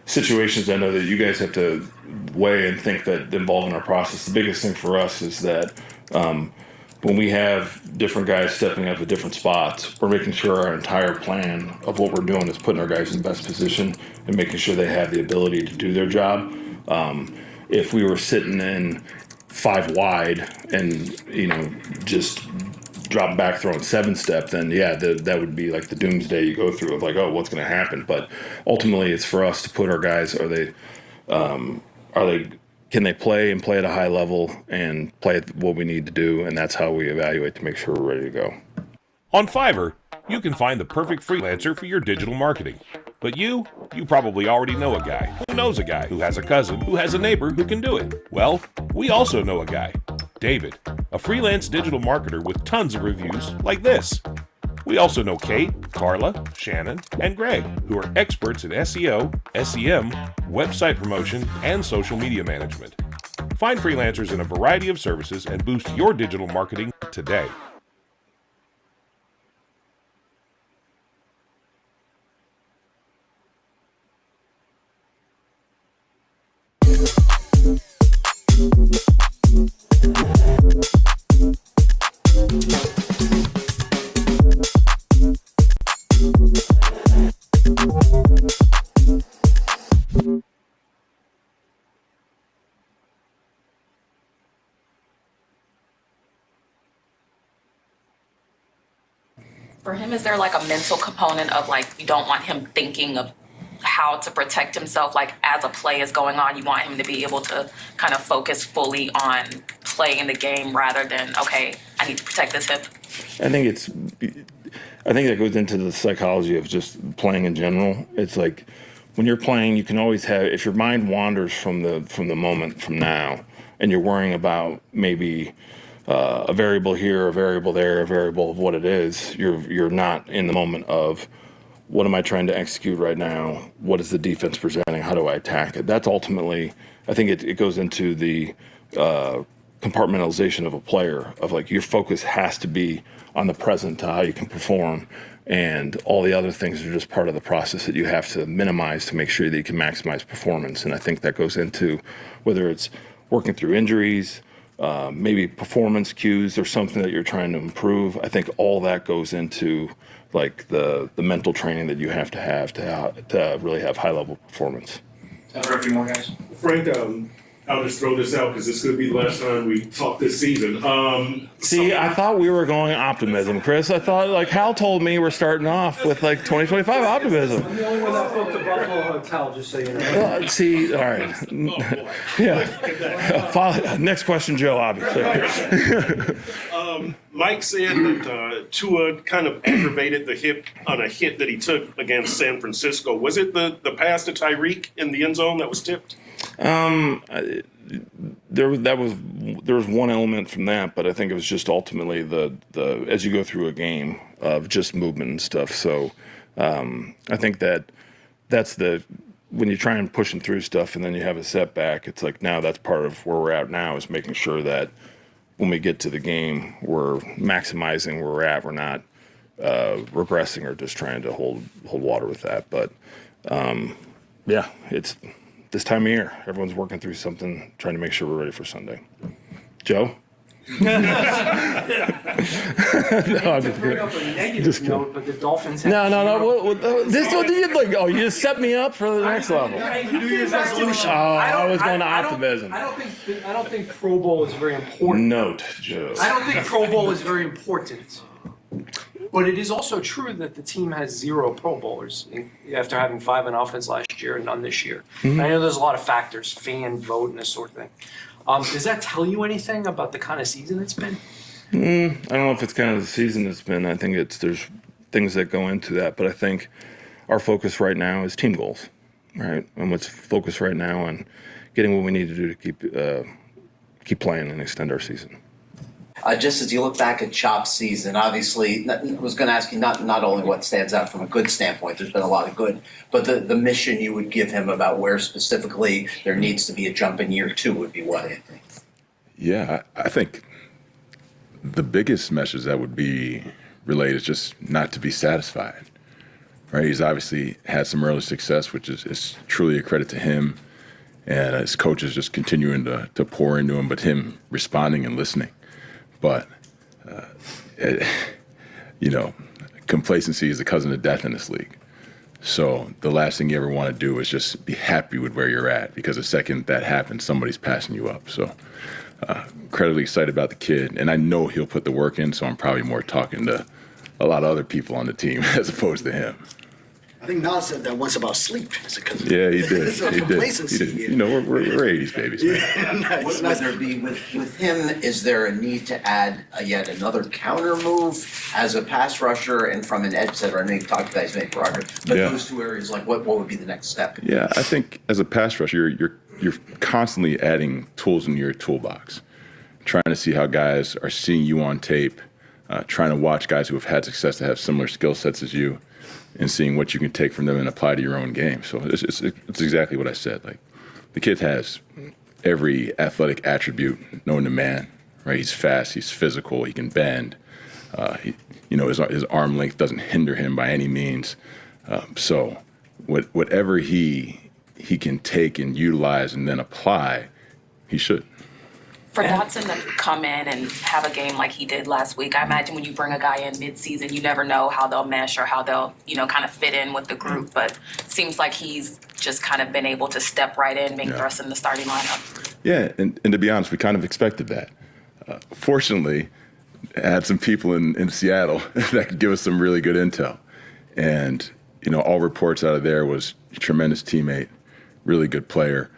S12: situations, I know that you guys have to weigh and think that involved in our process. The biggest thing for us is that when we have different guys stepping up at different spots, we're making sure our entire plan of what we're doing is putting our guys in the best position and making sure they have the ability to do their job. If we were sitting in 5 wide and, just drop back throwing 7-step, then yeah, that would be like the doomsday you go through of like, oh, what's going to happen? But ultimately it's for us to put our guys, can they play and play at a high level and play at what we need to do? And that's how we evaluate to make sure we're ready to go.
S7: On Fiverr, you can find the perfect freelancer for your digital marketing. But you probably already know a guy who knows a guy who has a cousin who has a neighbor who can do it. Well, we also know a guy, David, a freelance digital marketer with tons of reviews like this. We also know Kate, Carla, Shannon, and Greg, who are experts in SEO, SEM, website promotion, and social media management. Find freelancers in a variety of services and boost your digital marketing today.
S17: For him, is there like a mental component of like you don't want him thinking of how to protect himself, like as a play is going on, you want him to be able to kind of focus fully on playing the game rather than, okay, I need to protect this hip?
S12: I think that goes into the psychology of just playing in general. It's like when you're playing, you can always have, if your mind wanders from the moment from now, and you're worrying about maybe a variable here, a variable there, a variable of what it is, you're not in the moment of what am I trying to execute right now? What is the defense presenting? How do I attack it? That's ultimately, I think it goes into the compartmentalization of a player, of like your focus has to be on the present to how you can perform, and all the other things are just part of the process that you have to minimize to make sure that you can maximize performance. And I think that goes into whether it's working through injuries, maybe performance cues or something that you're trying to improve. I think all that goes into like the mental training that you have to really have high level performance.
S5: For a few more guys. Frank, I'll just throw this out because this could be the last time we talk this season.
S12: I thought we were going optimism, Chris. I thought, like, Hal told me we're starting off with, like, 2025 optimism.
S22: I'm the only one that booked the Buffalo Hotel, just so you know.
S12: All right. Yeah. Next question, Joe, obviously.
S5: Mike said that Tua kind of aggravated the hip on a hit that he took against San Francisco. Was it the pass to Tyreek in the end zone that was tipped?
S12: There was one element from that, but I think it was just ultimately the as you go through a game of just movement and stuff. So I think that's when you're trying pushing through stuff and then you have a setback, it's like now that's part of where we're at now, is making sure that when we get to the game, we're maximizing where we're at. We're not regressing or just trying to hold water with that. But yeah, it's this time of year. Everyone's working through something, trying to make sure we're ready for Sunday. Joe?
S22: No, I'm just bring up a negative note, but the Dolphins have
S12: This one, you just set me up for the next level.
S22: New Year's resolution.
S12: I was going to optimism.
S22: I don't think Pro Bowl is very important.
S12: Note, Joe.
S22: I don't think Pro Bowl is very important. But it is also true that the team has 0 Pro Bowlers after having 5 on offense last year and none this year.
S12: Mm-hmm.
S22: I know there's a lot of factors, fan vote and this sort of thing. Does that tell you anything about the kind of season it's been?
S12: I don't know if it's kind of the season it's been. I think there's things that go into that. But I think our focus right now is team goals, right? And let's focus right now on getting what we need to do to keep playing and extend our season.
S11: Just as you look back at Chop's season, obviously, I was going to ask you not only what stands out from a good standpoint, there's been a lot of good, but the mission you would give him about where specifically there needs to be a jump in year 2 would be what, Anthony?
S6: Yeah, I think the biggest message that would be relayed is just not to be satisfied, right? He's obviously had some early success, which is truly a credit to him, and his coaches just continuing to pour into him, but him responding and listening. But, complacency is the cousin of death in this league. So the last thing you ever want to do is just be happy with where you're at, because the second that happens, somebody's passing you up. So incredibly excited about the kid, and I know he'll put the work in, so I'm probably more talking to a lot of other people on the team as opposed to him.
S18: I think Nas said that once about sleep.
S6: Yeah, he did. He did. We're 80s babies. Man.
S11: Would there be with him? Is there a need to add yet another counter move as a pass rusher and from an edge setter? I know you've talked about his main progress, but those 2 areas, like what would be the next step?
S6: Yeah, I think as a pass rusher, you're constantly adding tools into your toolbox, trying to see how guys are seeing you on tape, trying to watch guys who have had success that have similar skill sets as you, and seeing what you can take from them and apply to your own game. So it's exactly what I said. Like, the kid has every athletic attribute known to man, right? He's fast, he's physical, he can bend. His arm length doesn't hinder him by any means. So whatever he can take and utilize and then apply, he should.
S17: For Dotson to come in and have a game like he did last week, I imagine when you bring a guy in mid-season, you never know how they'll mesh or how they'll, kind of fit in with the group. But it seems like he's just kind of been able to step right in, make thrust in the starting lineup.
S6: Yeah, and to be honest, we kind of expected that. Fortunately, I had some people in Seattle that could give us some really good intel. And all reports out of there was tremendous teammate, really good player.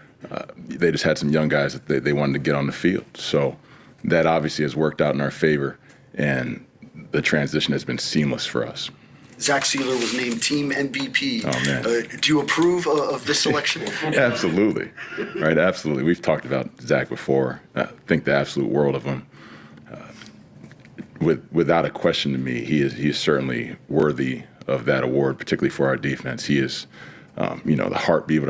S6: They just had some young guys that they wanted to get on the field. So that obviously has worked out in our favor, and the transition has been seamless for us.
S18: Zach Sealer was named team MVP.
S6: Oh, man.
S18: Do you approve of this selection?
S6: Absolutely. Right, absolutely. We've talked about Zach before. I think the absolute world of him. Without a question to me, he is certainly worthy of that award, particularly for our defense. He is, the heartbeat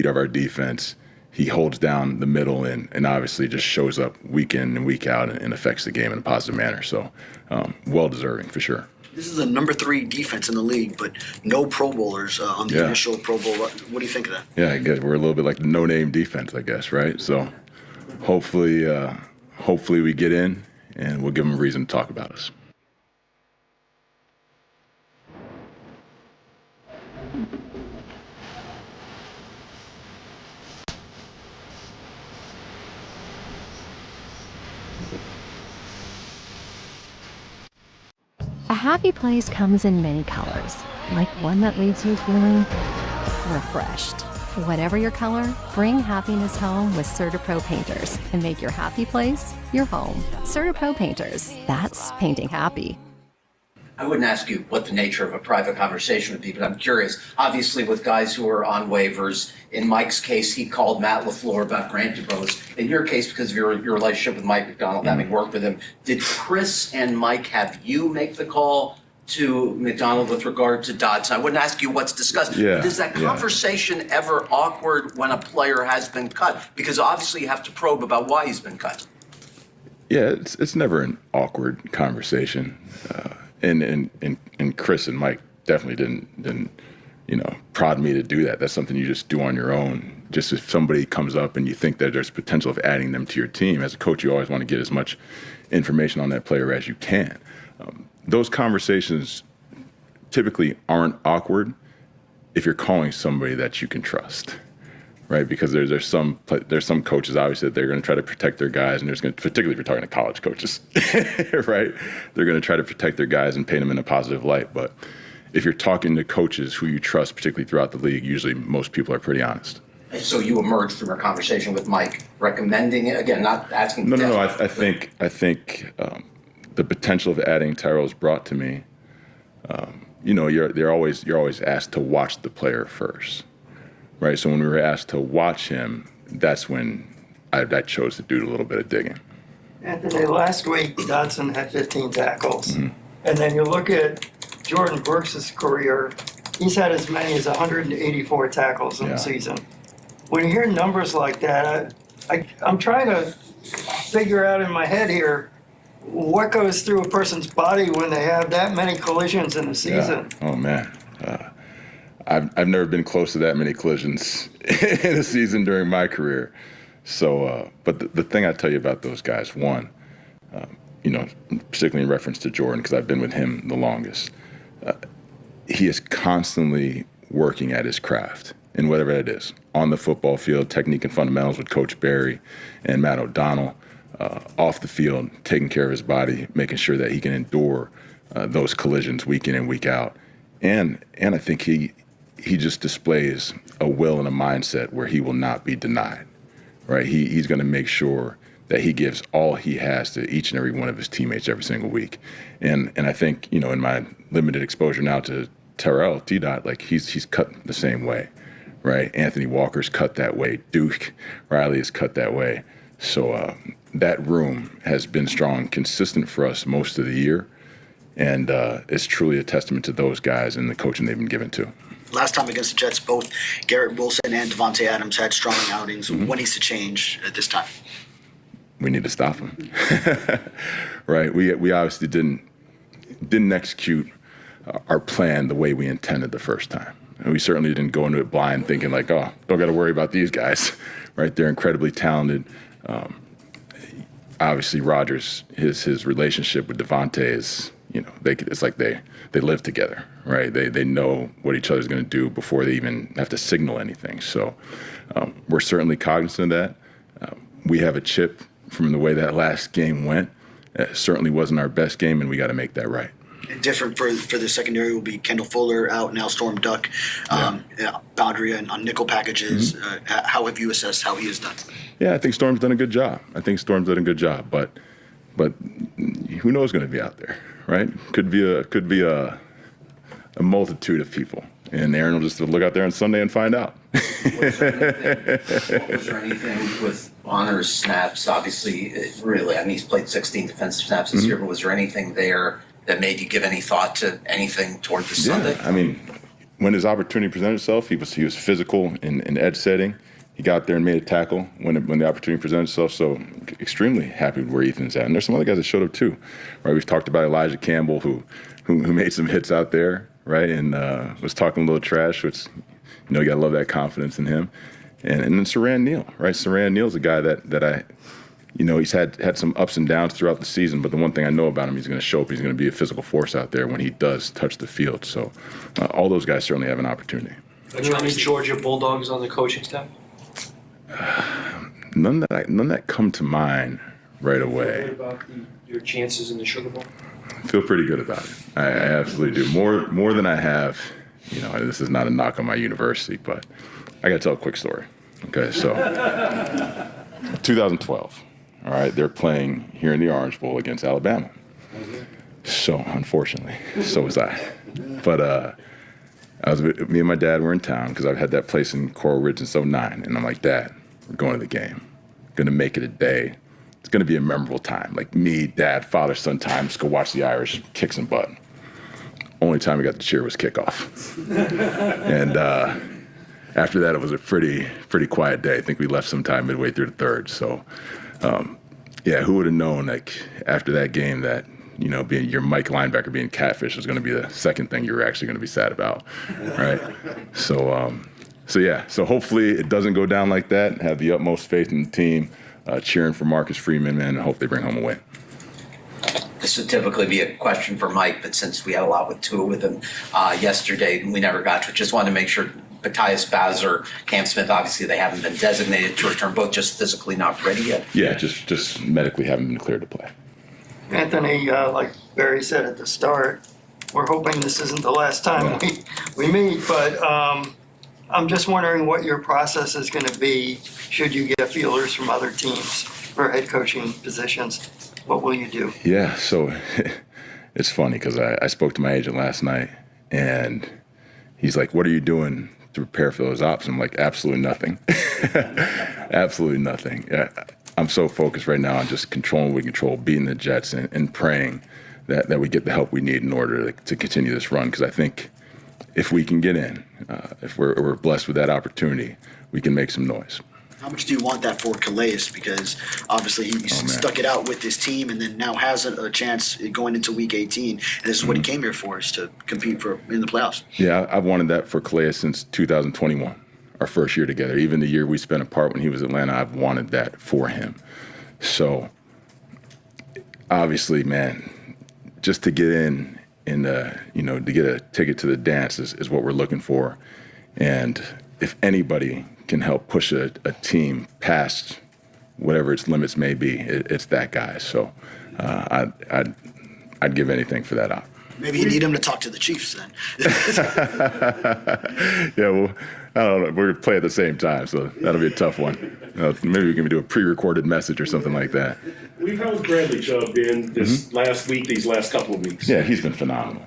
S6: of our defense. He holds down the middle and obviously just shows up week in and week out and affects the game in a positive manner. So, well-deserving for sure.
S18: This is the number 3 defense in the league, but no Pro Bowlers on the initial Pro Bowl. What do you think of that?
S6: Yeah, I guess we're a little bit like the no-name defense, I guess, right? So hopefully we get in and we'll give them a reason to talk about us.
S9: A happy place comes in many colors, like one that leaves you feeling refreshed. Whatever your color, bring happiness home with CertaPro Painters and make your happy place your home. CertaPro Painters, that's painting happy.
S11: I wouldn't ask you what the nature of a private conversation would be, but I'm curious. Obviously, with guys who are on waivers, in Mike's case, he called Matt LaFleur about Grant DuBose. In your case, because of your relationship with Mike McDonald, having worked with him, did Chris and Mike have you make the call to McDonald with regard to Dodson? I wouldn't ask you what's discussed.
S6: Yeah,
S11: but is that conversation ever awkward when a player has been cut? Because obviously you have to probe about why he's been cut.
S6: Yeah, it's never an awkward conversation. And Chris and Mike definitely didn't prod me to do that. That's something you just do on your own. Just if somebody comes up and you think that there's potential of adding them to your team, as a coach, you always want to get as much information on that player as you can. Those conversations typically aren't awkward if you're calling somebody that you can trust, right? Because there's some coaches, obviously, that they're going to try to protect their guys, and particularly if you're talking to college coaches, right? They're going to try to protect their guys and paint them in a positive light. But if you're talking to coaches who you trust, particularly throughout the league, usually most people are pretty honest.
S11: So you emerged from your conversation with Mike recommending it? Again, not asking.
S6: No. I think the potential of adding Tyrell is brought to me. You're always asked to watch the player first, right? So when we were asked to watch him, that's when I chose to do a little bit of digging.
S13: Anthony, last week Dodson had 15 tackles,
S6: Mm-hmm.
S13: and then you look at Jordan Brooks' career, he's had as many as 184 tackles in the season. When you hear numbers like that, I'm trying to figure out in my head here what goes through a person's body when they have that many collisions in a season.
S6: Yeah. Oh, man. I've never been close to that many collisions in a season during my career. So, but the thing I tell you about those guys, one, particularly in reference to Jordan, because I've been with him the longest, he is constantly working at his craft, in whatever that is. On the football field, technique and fundamentals with Coach Barry and Matt O'Donnell. Off the field, taking care of his body, making sure that he can endure those collisions week in and week out. And I think he just displays a will and a mindset where he will not be denied, right? He's going to make sure that he gives all he has to each and every one of his teammates every single week. And I think, in my limited exposure now to Terrell, T-Dot, like he's cut the same way, right? Anthony Walker's cut that way. Duke Riley is cut that way. So that room has been strong, consistent for us most of the year. And it's truly a testament to those guys and the coaching they've been given to.
S18: Last time against the Jets, both Garrett Wilson and Devontae Adams had strong outings. What needs to change at this time?
S6: We need to stop him, right? We obviously didn't execute our plan the way we intended the first time. And we certainly didn't go into it blind thinking like, oh, don't got to worry about these guys, right? They're incredibly talented. Obviously, Rodgers, his relationship with Devontae is, it's like they live together, right? They know what each other's going to do before they even have to signal anything. So we're certainly cognizant of that. We have a chip from the way that last game went. It certainly wasn't our best game, and we got to make that right.
S18: Different for the secondary will be Kendall Fuller out, now Storm Duck, Boundary on nickel packages. How have you assessed how he has done?
S6: Yeah, I think Storm's done a good job. But who knows going to be out there, right? Could be a multitude of people, and Aaron will just look out there on Sunday and find out.
S11: Was there anything with honors snaps? Obviously, he's played 16 defensive snaps this year, but was there anything there that made you give any thought to anything toward the Sunday?
S6: I mean, when his opportunity presented itself, he was physical in edge setting. He got there and made a tackle when the opportunity presented itself. So extremely happy with where Ethan's at. And there's some other guys that showed up too, right? We've talked about Elijah Campbell who made some hits out there, right? And was talking a little trash, which, you gotta love that confidence in him. And then Saran Neal, right? Saran Neal's a guy that I, he's had some ups and downs throughout the season, but the one thing I know about him, he's going to show up. He's going to be a physical force out there when he does touch the field. So all those guys certainly have an opportunity.
S22: Are there any Georgia Bulldogs on the coaching staff?
S6: None that come to mind right away.
S22: What about your chances in the Sugar Bowl?
S6: I feel pretty good about it. I absolutely do. More than I have. This is not a knock on my university, but I got to tell a quick story. Okay, so 2012. All right, they're playing here in the Orange Bowl against Alabama. So, unfortunately, so was I. But me and my dad were in town because I've had that place in Coral Ridge since '09. And I'm like, Dad, we're going to the game. Going to make it a day. It's going to be a memorable time. Like me, Dad, father, son time. Let's go watch the Irish kick some butt. Only time we got to cheer was kickoff. And after that, it was a pretty quiet day. I think we left sometime midway through the third. So, who would have known, like, after that game that, being your Mike linebacker being catfish was going to be the second thing you were actually going to be sad about, right? So hopefully it doesn't go down like that. Have the utmost faith in the team, cheering for Marcus Freeman, man, and hope they bring home a win.
S11: This would typically be a question for Mike, but since we had a lot with Tua with him yesterday, we never got to it. Just wanted to make sure Matthias Bowser, Cam Smith, obviously they haven't been designated to return, both just physically not ready yet.
S6: Yeah, just medically haven't been cleared to play.
S13: Anthony, like Barry said at the start, we're hoping this isn't the last time we meet, but I'm just wondering what your process is going to be should you get feelers from other teams for head coaching positions. What will you do?
S6: Yeah, so it's funny because I spoke to my agent last night, and he's like, what are you doing to prepare for those options? I'm like, absolutely nothing. Absolutely nothing. Yeah, I'm so focused right now on just controlling what we control, beating the Jets, and praying that we get the help we need in order to continue this run. Because I think if we can get in, if we're blessed with that opportunity, we can make some noise.
S18: How much do you want that for Calais? Because obviously he stuck it out with this team and then now has a chance going into Week 18. And this is what he came here for, is to compete in the playoffs.
S6: Yeah, I've wanted that for Calais since 2021, our first year together. Even the year we spent apart when he was in Atlanta, I've wanted that for him. So, obviously, man, just to get in and, to get a ticket to the dance is what we're looking for. And if anybody can help push a team past whatever its limits may be, it's that guy. So I'd give anything for that out.
S18: Maybe you need him to talk to the Chiefs then.
S6: Yeah, well, I don't know. We're going to play at the same time, so that'll be a tough one. Maybe we can do a pre-recorded message or something like that.
S5: How's Bradley Chubb been this last week, these last couple of weeks?
S6: Yeah, he's been phenomenal.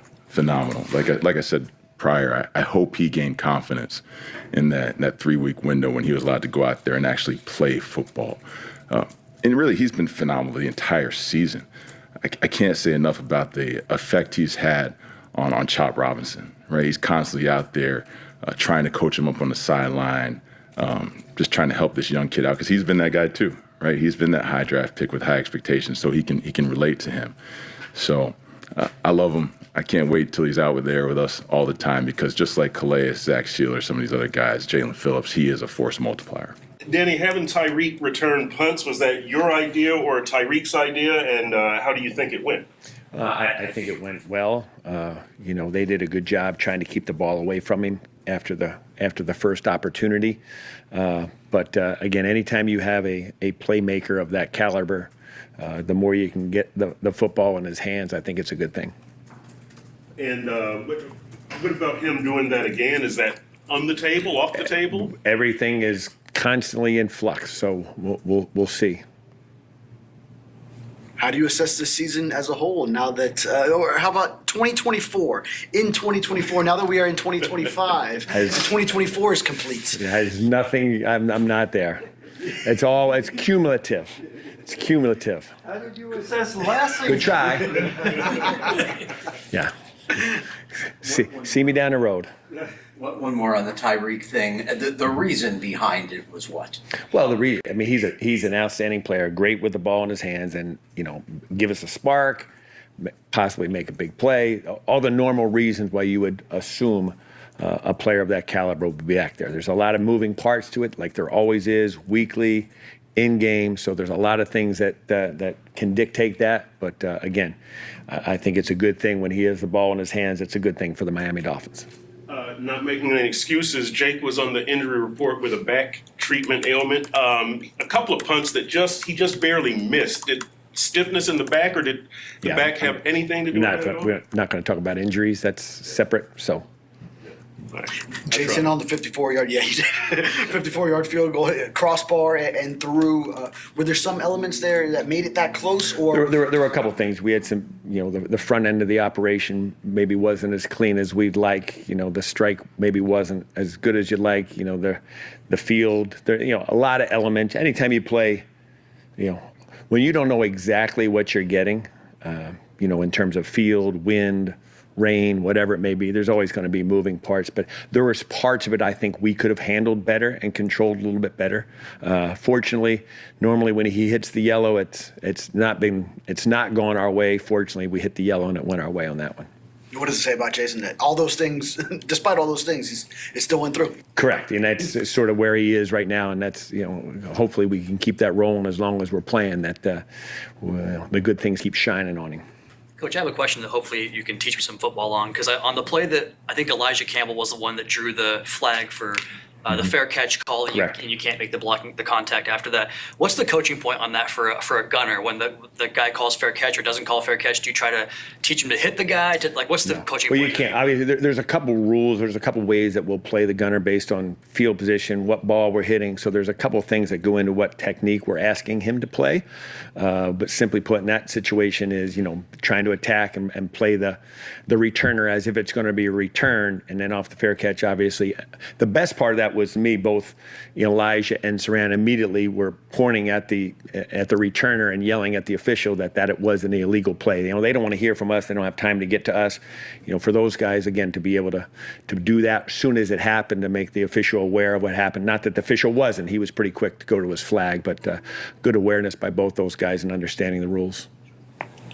S6: Like I said prior, I hope he gained confidence in that 3-week window when he was allowed to go out there and actually play football. And really, he's been phenomenal the entire season. I can't say enough about the effect he's had on Chop Robinson, right? He's constantly out there trying to coach him up on the sideline, just trying to help this young kid out because he's been that guy too, right? He's been that high draft pick with high expectations, so he can relate to him. So I love him. I can't wait till he's out there with us all the time because just like Calais, Zach Sheeler, some of these other guys, Jalen Phillips, he is a force multiplier.
S5: Danny, having Tyreek return punts, was that your idea or Tyreek's idea, and how do you think it went?
S14: I think it went well. They did a good job trying to keep the ball away from him after the first opportunity. But again, anytime you have a playmaker of that caliber, the more you can get the football in his hands, I think it's a good thing.
S5: And what about him doing that again? Is that on the table, off the table?
S14: Everything is constantly in flux, so we'll see.
S18: How do you assess this season as a whole now that, or how about 2024? In 2024, now that we are in 2025, 2024 is complete.
S14: It has nothing. I'm not there. It's cumulative. It's cumulative.
S13: How did you assess last season?
S14: Good try. Yeah. See me down the road.
S11: One more on the Tyreek thing. The reason behind it was what?
S14: Well, the reason, I mean, he's an outstanding player, great with the ball in his hands, and give us a spark, possibly make a big play. All the normal reasons why you would assume a player of that caliber would be back there. There's a lot of moving parts to it, like there always is, weekly, in game. So there's a lot of things that can dictate that. But again, I think it's a good thing when he has the ball in his hands. It's a good thing for the Miami Dolphins.
S5: Not making any excuses, Jake was on the injury report with a back treatment ailment. A couple of punts that he just barely missed. Did stiffness in the back, or did the back have anything to do with it?
S14: We're not going to talk about injuries. That's separate. So.
S18: Jason on the 54-yard, yeah, he did. 54-yard field goal, crossbar and through. Were there some elements there that made it that close, or
S14: there were a couple of things. We had some, the front end of the operation maybe wasn't as clean as we'd like. The strike maybe wasn't as good as you'd like. The field, a lot of elements. Anytime you play, when you don't know exactly what you're getting, in terms of field, wind, rain, whatever it may be, there's always going to be moving parts. But there was parts of it I think we could have handled better and controlled a little bit better. Fortunately, normally when he hits the yellow, it's not gone our way. Fortunately, we hit the yellow and it went our way on that one.
S18: what does it say about Jason that all those things, despite all those things, it still went through?
S14: Correct, and that's sort of where he is right now, and that's, hopefully we can keep that rolling as long as we're playing, that the good things keep shining on him.
S2: Coach, I have a question that hopefully you can teach me some football on, because on the play that I think Elijah Campbell was the one that drew the flag for the fair catch call, and you can't make the contact after that. What's the coaching point on that for a gunner when the guy calls fair catch or doesn't call fair catch? Do you try to teach him to hit the guy? What's the coaching point?
S14: Well, you can't. Obviously, there's a couple rules. There's a couple ways that we'll play the gunner based on field position, what ball we're hitting. So there's a couple things that go into what technique we're asking him to play. But simply put, in that situation is, trying to attack and play the returner as if it's going to be a return, and then off the fair catch, obviously. The best part of that was me, both Elijah and Saran immediately were pointing at the returner and yelling at the official that it was an illegal play. They don't want to hear from us. They don't have time to get to us. For those guys, again, to be able to do that as soon as it happened, to make the official aware of what happened. Not that the official wasn't. He was pretty quick to go to his flag, but good awareness by both those guys and understanding the rules.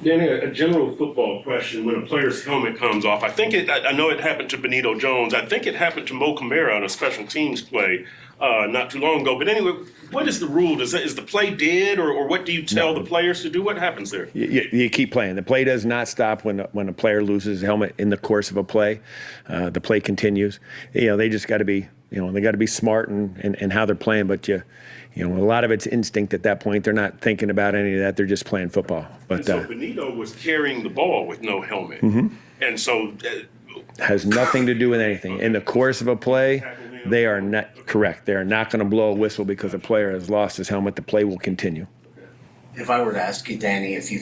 S5: Danny, a general football question. When a player's helmet comes off, I know it happened to Benito Jones. I think it happened to Mo Camara on a special teams play not too long ago. But anyway, what is the rule? Is the play dead, or what do you tell the players to do? What happens there?
S14: You keep playing. The play does not stop when a player loses his helmet in the course of a play. The play continues. They just got to be, they got to be smart in how they're playing. But a lot of it's instinct at that point. They're not thinking about any of that. They're just playing football. But
S5: so Benito was carrying the ball with no helmet, and so
S14: has nothing to do with anything. In the course of a play, they are not correct. They are not going to blow a whistle because a player has lost his helmet. The play will continue.
S11: If I were to ask you, Danny, if you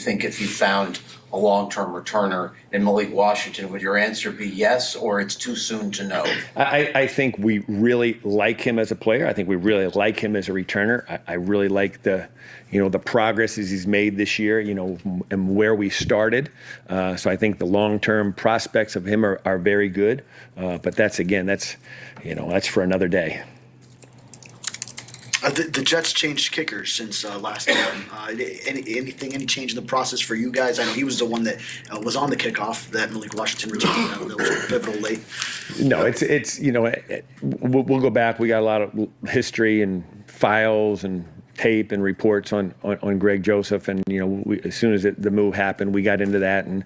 S11: found a long-term returner in Malik Washington, would your answer be yes, or it's too soon to know?
S14: I think we really like him as a player. I think we really like him as a returner. I really like the progress he's made this year, and where we started. So I think the long-term prospects of him are very good. But that's for another day.
S18: The Jets changed kickers since last time. Any change in the process for you guys? I know he was the one that was on the kickoff that Malik Washington returned. That was pivotal late.
S14: No, it's we'll go back. We got a lot of history and files and tape and reports on Greg Joseph, and as soon as the move happened, we got into that. And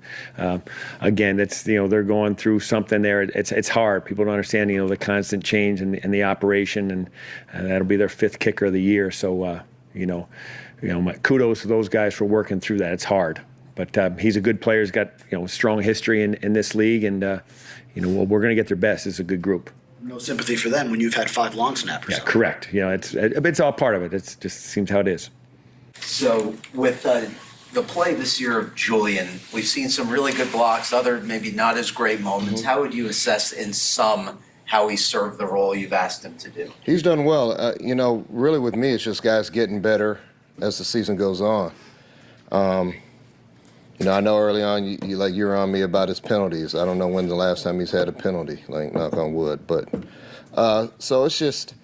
S14: again, it's they're going through something there. It's hard. People don't understand the constant change and the operation, and that'll be their 5th kicker of the year. So my kudos to those guys for working through that. It's hard, But he's a good player. He's got strong history in this league, and we're going to get their best. It's a good group.
S18: No sympathy for them when you've had 5 long snappers.
S14: Yeah, correct. It's all part of it. It just seems how it is.
S11: So with the play this year of Julian, we've seen some really good blocks, other maybe not as great moments. How would you assess in sum how he served the role you've asked him to do?
S15: He's done well. Really with me, it's just guys getting better as the season goes on. I know early on you were on me about his penalties. I don't know when the last time he's had a penalty, knock on wood. But so it's just,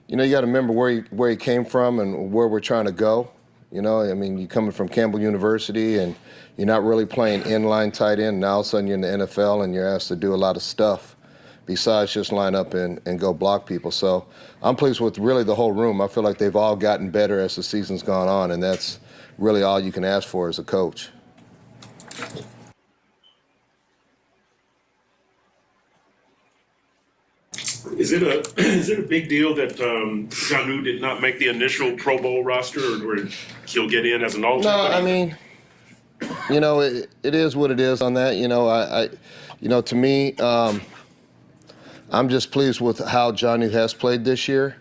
S15: you got to remember where he came from and where we're trying to go. You're coming from Campbell University and you're not really playing inline tight end. Now all of a sudden you're in the NFL and you're asked to do a lot of stuff besides just line up and go block people. So I'm pleased with really the whole room. I feel like they've all gotten better as the season's gone on, and that's really all you can ask for as a coach.
S5: Is it a big deal that Jonnu did not make the initial Pro Bowl roster, or he'll get in as an alternate?
S15: No, it is what it is on that. To me, I'm just pleased with how Jonnu has played this year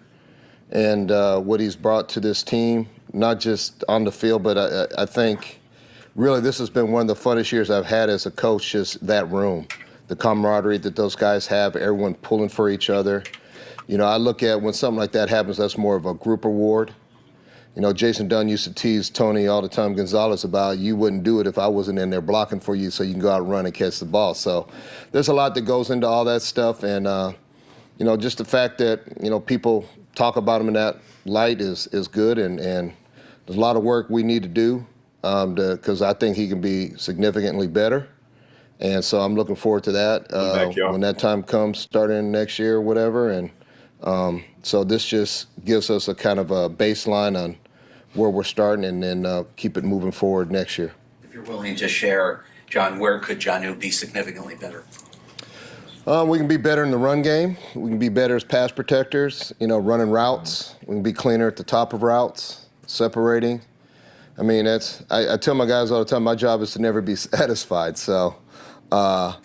S15: and what he's brought to this team, not just on the field, but I think really this has been one of the funnest years I've had as a coach, just that room. The camaraderie that those guys have, everyone pulling for each other. I look at when something like that happens, that's more of a group award. Jason Dunn used to tease Tony all the time, Gonzalez, about you wouldn't do it if I wasn't in there blocking for you so you can go out and run and catch the ball. So there's a lot that goes into all that stuff. And, just the fact that, people talk about him in that light is good. And there's a lot of work we need to do because I think he can be significantly better. And so I'm looking forward to that when that time comes, starting next year or whatever. And so this just gives us a kind of a baseline on where we're starting and then keep it moving forward next year.
S11: If you're willing to share, John, where could Jonnu be significantly better?
S15: We can be better in the run game. We can be better as pass protectors, running routes. We can be cleaner at the top of routes, separating. I tell my guys all the time, my job is to never be satisfied. So
S1: that's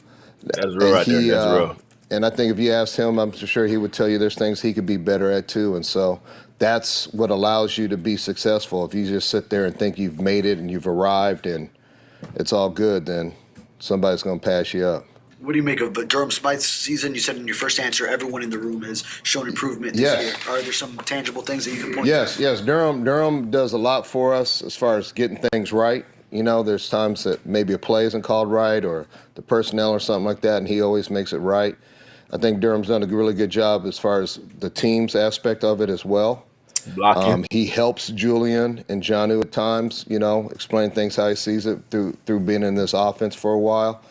S1: real right there. That's real.
S15: And I think if you asked him, I'm sure he would tell you there's things he could be better at too. And so that's what allows you to be successful. If you just sit there and think you've made it and you've arrived and it's all good, then somebody's going to pass you up.
S18: What do you make of Durham Smythe's season? You said in your first answer, everyone in the room has shown improvement this year. Are there some tangible things that you can point to?
S15: Yes. Durham does a lot for us as far as getting things right. There's times that maybe a play isn't called right or the personnel or something like that, and he always makes it right. I think Durham's done a really good job as far as the team's aspect of it as well. He helps Julian and Jonnu at times, explain things how he sees it through being in this offense for a while.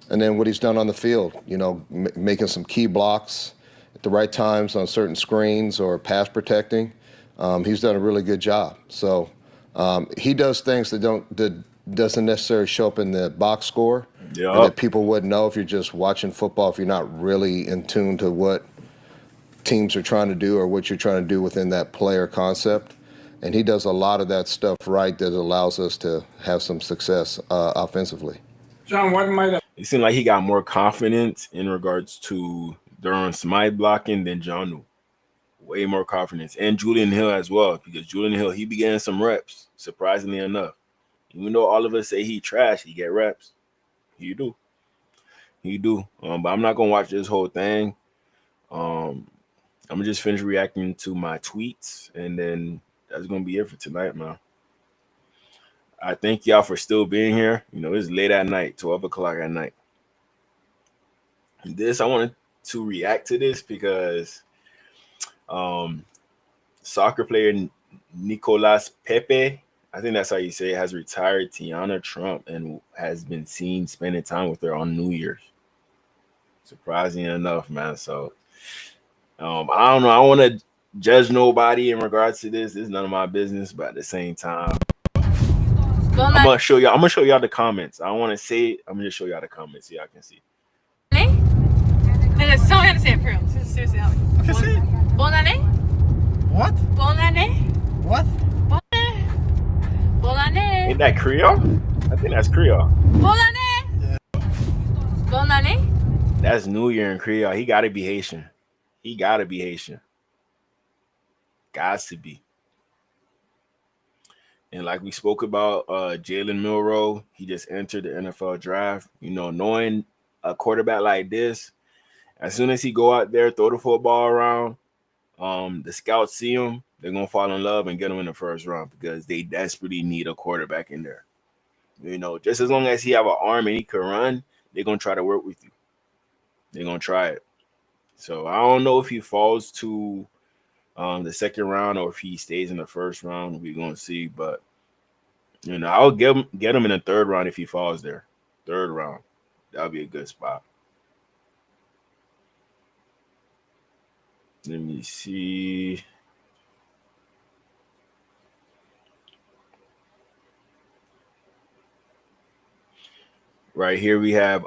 S15: And then what he's done on the field, making some key blocks at the right times on certain screens or pass protecting. He's done a really good job. So he does things that doesn't necessarily show up in the box score.
S1: Yep.
S15: That people wouldn't know if you're just watching football, if you're not really in tune to what teams are trying to do or what you're trying to do within that player concept. And he does a lot of that stuff right that allows us to have some success offensively.
S1: John, what might have... It seemed like he got more confidence in regards to Durham Smythe blocking than Jonnu. Way more confidence. And Julian Hill as well, because Julian Hill, he began some reps, surprisingly enough. Even though all of us say he trash, he get reps. He do. But I'm not going to watch this whole thing. I'm going to just finish reacting to my tweets, and then that's going to be it for tonight, man. I thank y'all for still being here. It's late at night, 12 o'clock at night. I wanted to react to this because soccer player Nicolas Pepe, I think that's how you say it, has retired Tiana Trump and has been seen spending time with her on New Year's. Surprising enough, man. So I don't know. I don't want to judge nobody in regards to this. It's none of my business, but at the same time, I'm gonna show y'all the comments. I don't want to say it. I'm gonna just show y'all the comments so y'all can see.
S16: Tell me how to say it for real. Seriously, Bon année?
S4: What?
S16: Bon année?
S4: What?
S16: Bon année.
S1: Ain't that Creole? I think that's Creole.
S16: Bonne année. Bonne année.
S1: That's New Year in Creole. He gotta be Haitian. He gotta be Haitian. Gots to be. And like we spoke about, Jalen Milroe, he just entered the NFL draft. You know, knowing a quarterback like this, as soon as he go out there, throw the football around, the scouts see him, they're gonna fall in love and get him in the first round because they desperately need a quarterback in there. You know, just as long as he have an arm and he can run, they're gonna try to work with you. They're gonna try it. So I don't know if he falls to the second round or if he stays in the first round. We're gonna see, but you know, I'll get him in the third round if he falls there. Third round, that'll be a good spot. Let me see. Right here we have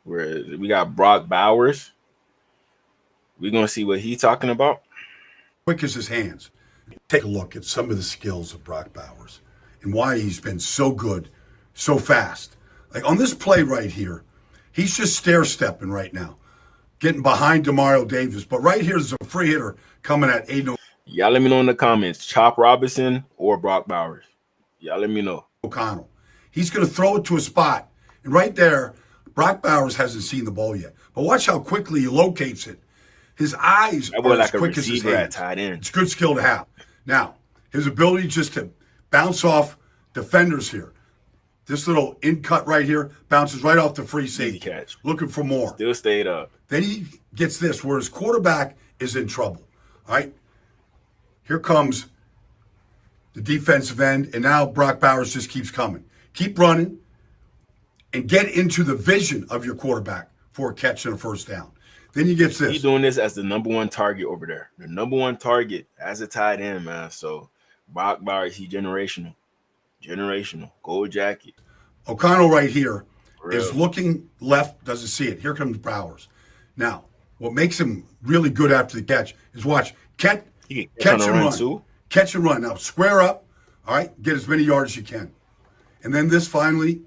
S1: where we got Brock Bowers. We're gonna see what he's talking about.
S19: Quick as his hands. Take a look at some of the skills of Brock Bowers and why he's been so good, so fast. Like on this play right here, he's just stair-stepping right now, getting behind Demario Davis. But right here's a free hitter coming at Aiden.
S1: Y'all let me know in the comments, Chop Robinson or Brock Bowers. Y'all let me know.
S19: O'Connell. He's going to throw it to a spot. And right there, Brock Bowers hasn't seen the ball yet. But watch how quickly he locates it. His eyes are as quick as his hands. It's a good skill to have. Now, his ability just to bounce off defenders here. This little in cut right here bounces right off the free safety.
S1: Catch.
S19: Looking for more.
S1: Still stayed up.
S19: Then he gets this where his quarterback is in trouble. All right? Here comes the defensive end, and now Brock Bowers just keeps coming. Keep running and get into the vision of your quarterback for a catch and a first down. Then you get this.
S1: He's doing this as the number one target over there. The number one target as a tight end, man. So Brock Bowers, he generational. Generational. Gold jacket.
S19: O'Connell right here is looking left, doesn't see it. Here comes Bowers. Now, what makes him really good after the catch is watch. Catch and run.
S1: Too.
S19: Catch and run. Now, square up. All right? Get as many yards as you can. And then this finally,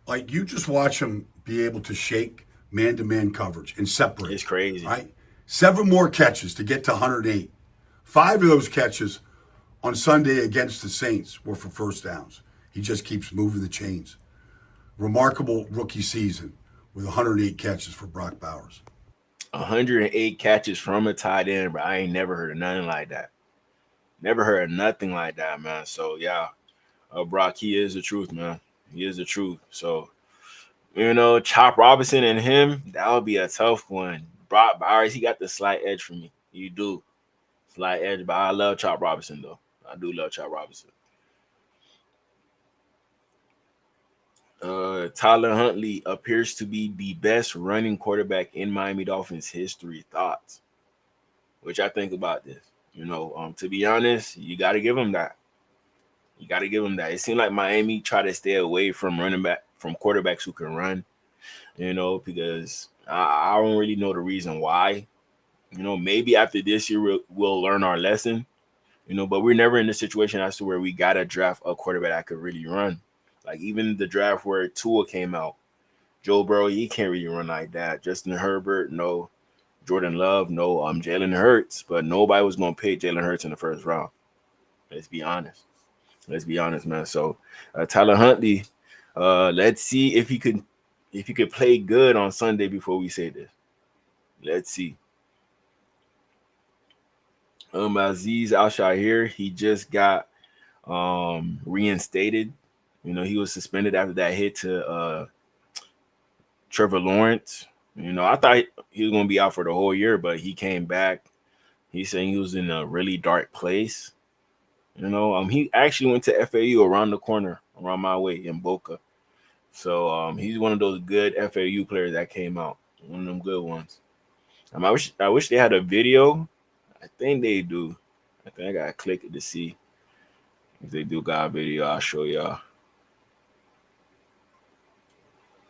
S19: like you just watch him be able to shake man-to-man coverage and separate.
S1: It's crazy.
S19: Right? 7 more catches to get to 108. 5 of those catches on Sunday against the Saints were for first downs. He just keeps moving the chains. Remarkable rookie season with 108 catches for Brock Bowers.
S1: 108 catches from a tight end, but I ain't never heard of nothing like that. Never heard of nothing like that, man. So, yeah, Brock, he is the truth, man. He is the truth. So, you know, Chop Robinson and him, that would be a tough one. Brock Bowers, he got the slight edge for me. You do. Slight edge, but I love Chop Robinson, though. I do love Chop Robinson. Tyler Huntley appears to be the best running quarterback in Miami Dolphins history. Thoughts? What y'all think about this? You know, to be honest, you got to give him that. You got to give him that. It seemed like Miami tried to stay away from quarterbacks who can run, you know, because I don't really know the reason why. You know, maybe after this year we'll learn our lesson, you know, but we're never in a situation as to where we got to draft a quarterback that could really run. Like even the draft where Tua came out, Joe Burrow, he can't really run like that. Justin Herbert, no. Jordan Love, no. Jalen Hurts, but nobody was going to pick Jalen Hurts in the first round. Let's be honest. Let's be honest, man. So Tyler Huntley, let's see if he could play good on Sunday before we say this. Let's see. Aziz Al-Shahir, he just got reinstated. You know, he was suspended after that hit to Trevor Lawrence. You know, I thought he was going to be out for the whole year, but he came back. He's saying he was in a really dark place. You know, he actually went to FAU around the corner, around my way in Boca. So he's one of those good FAU players that came out, one of them good ones. I wish they had a video. I think they do. I think I gotta click it to see if they do got a video. I'll show y'all.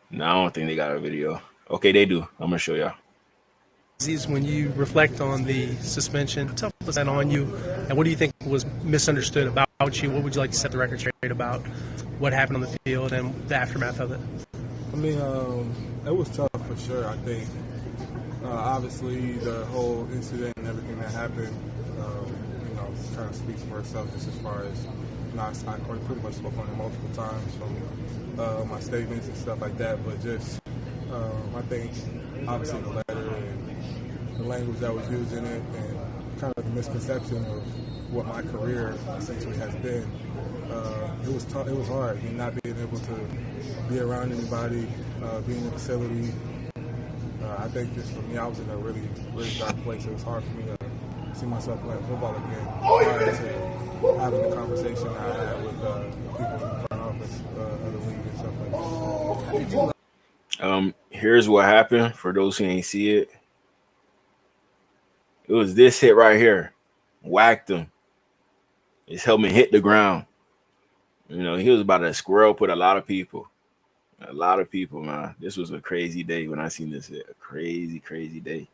S1: No, I don't think they got a video. Okay, they do. I'm gonna show y'all.
S20: When you reflect on the suspension, tough was that on you
S8: And what do you think was misunderstood about you? What would you like to set the record straight about what happened on the field and the aftermath of it?
S20: I mean, it was tough for sure. I think obviously the whole incident and everything that happened, kind of speaks for itself just as far as I pretty much spoke on it multiple times from my statements and stuff like that. But just I think obviously the letter and the language that was used in it and kind of the misconception of what my career essentially has been. It was tough. It was hard. Not being able to be around anybody, being in the facility. I think just for me, I was in a really, really dark place. It was hard for me to see myself playing football again prior to having the conversation I had with people in the front office of the league and stuff like that.
S1: Here's what happened for those who ain't see it. It was this hit right here. Whacked him. His helmet hit the ground. He was about to square up with a lot of people. A lot of people, man. This was a crazy day when I seen this hit. A crazy, crazy day.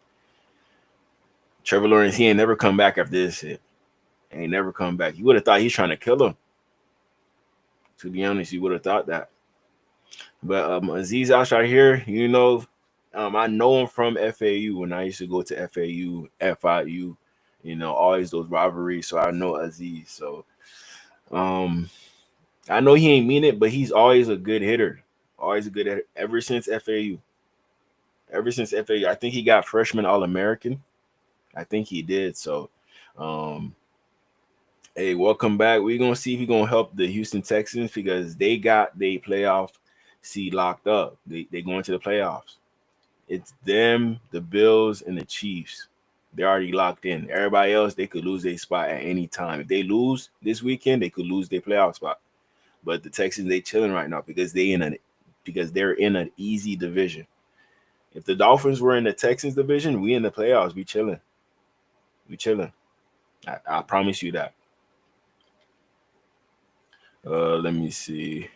S1: Trevor Lawrence, he ain't never come back after this hit. Ain't never come back. You would have thought he's trying to kill him. To be honest, you would have thought that. But Azeez Al-Shaair here, I know him from FAU when I used to go to FAU, FIU, always those rivalries. So I know Azeez. So I know he ain't mean it, but he's always a good hitter. Always a good hitter. Ever since FAU. I think he got freshman All-American. I think he did. So, hey, welcome back. We're going to see if he's going to help the Houston Texans because they got their playoff seed locked up. They going to the playoffs. It's them, the Bills, and the Chiefs. They're already locked in. Everybody else, they could lose their spot at any time. If they lose this weekend, they could lose their playoff spot. But the Texans, they chilling right now because they're in an easy division. If the Dolphins were in the Texans division, we in the playoffs. We chilling. I promise you that. Let me see.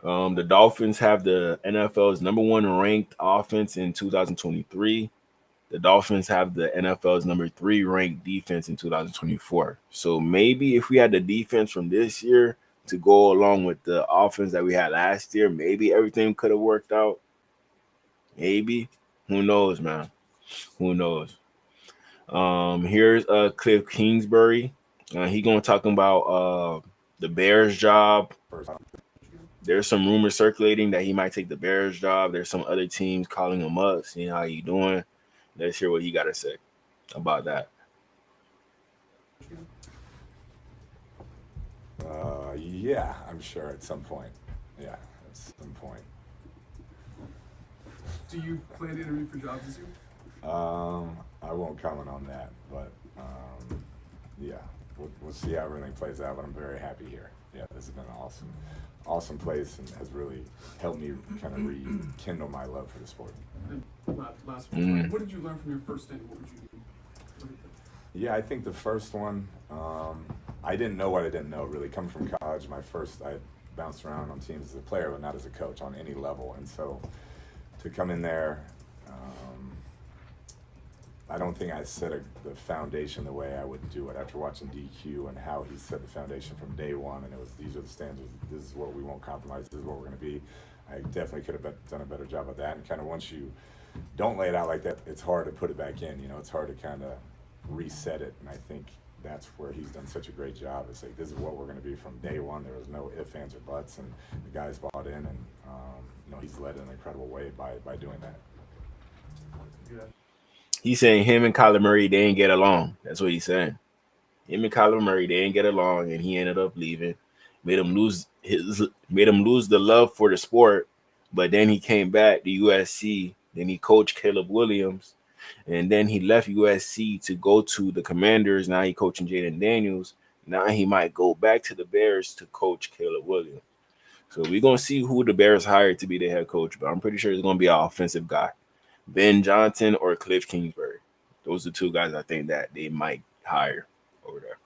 S1: The Dolphins have the NFL's #1 ranked offense in 2023. The Dolphins have the NFL's #3 ranked defense in 2024. So maybe if we had the defense from this year to go along with the offense that we had last year, maybe everything could have worked out. Maybe. Who knows, man? Who knows? Here's Cliff Kingsbury. He gonna talk about the Bears job. There's some rumors circulating that he might take the Bears job. There's some other teams calling him up, seeing how he doing. Let's hear what he got to say about that.
S23: Yeah, I'm sure at some point. Yeah, at some point.
S24: Do you plan to interview for jobs this year?
S23: I won't comment on that, but yeah, we'll see how everything plays out. But I'm very happy here. Yeah, this has been an awesome place and has really helped me kind of rekindle my love for the sport.
S24: Last one. What did you learn from your first stint? What would you do?
S23: Yeah, I think the first one, I didn't know what I didn't know, really. Coming from college, I bounced around on teams as a player, but not as a coach on any level. And so to come in there, I don't think I set the foundation the way I would do it after watching DQ and how he set the foundation from day one. And it was, these are the standards. This is what we won't compromise. This is what we're going to be. I definitely could have done a better job of that. And kind of once you don't lay it out like that, it's hard to put it back in. It's hard to kind of reset it. And I think that's where he's done such a great job. It's like, this is what we're going to be from day one. There was no ifs, ands, or buts. And the guys bought in. And, he's led in an incredible way by doing that.
S24: Yeah.
S1: He's saying him and Kyler Murray, they ain't get along. That's what he's saying. Him and Kyler Murray, they ain't get along, and he ended up leaving. Made him lose the love for the sport. But then he came back to USC. Then he coached Caleb Williams, and then he left USC to go to the Commanders. Now he coaching Jaden Daniels. Now he might go back to the Bears to coach Caleb Williams. So we're gonna see who the Bears hired to be their head coach. But I'm pretty sure it's gonna be an offensive guy. Ben Johnson or Cliff Kingsbury. Those are two guys I think that they might hire over there.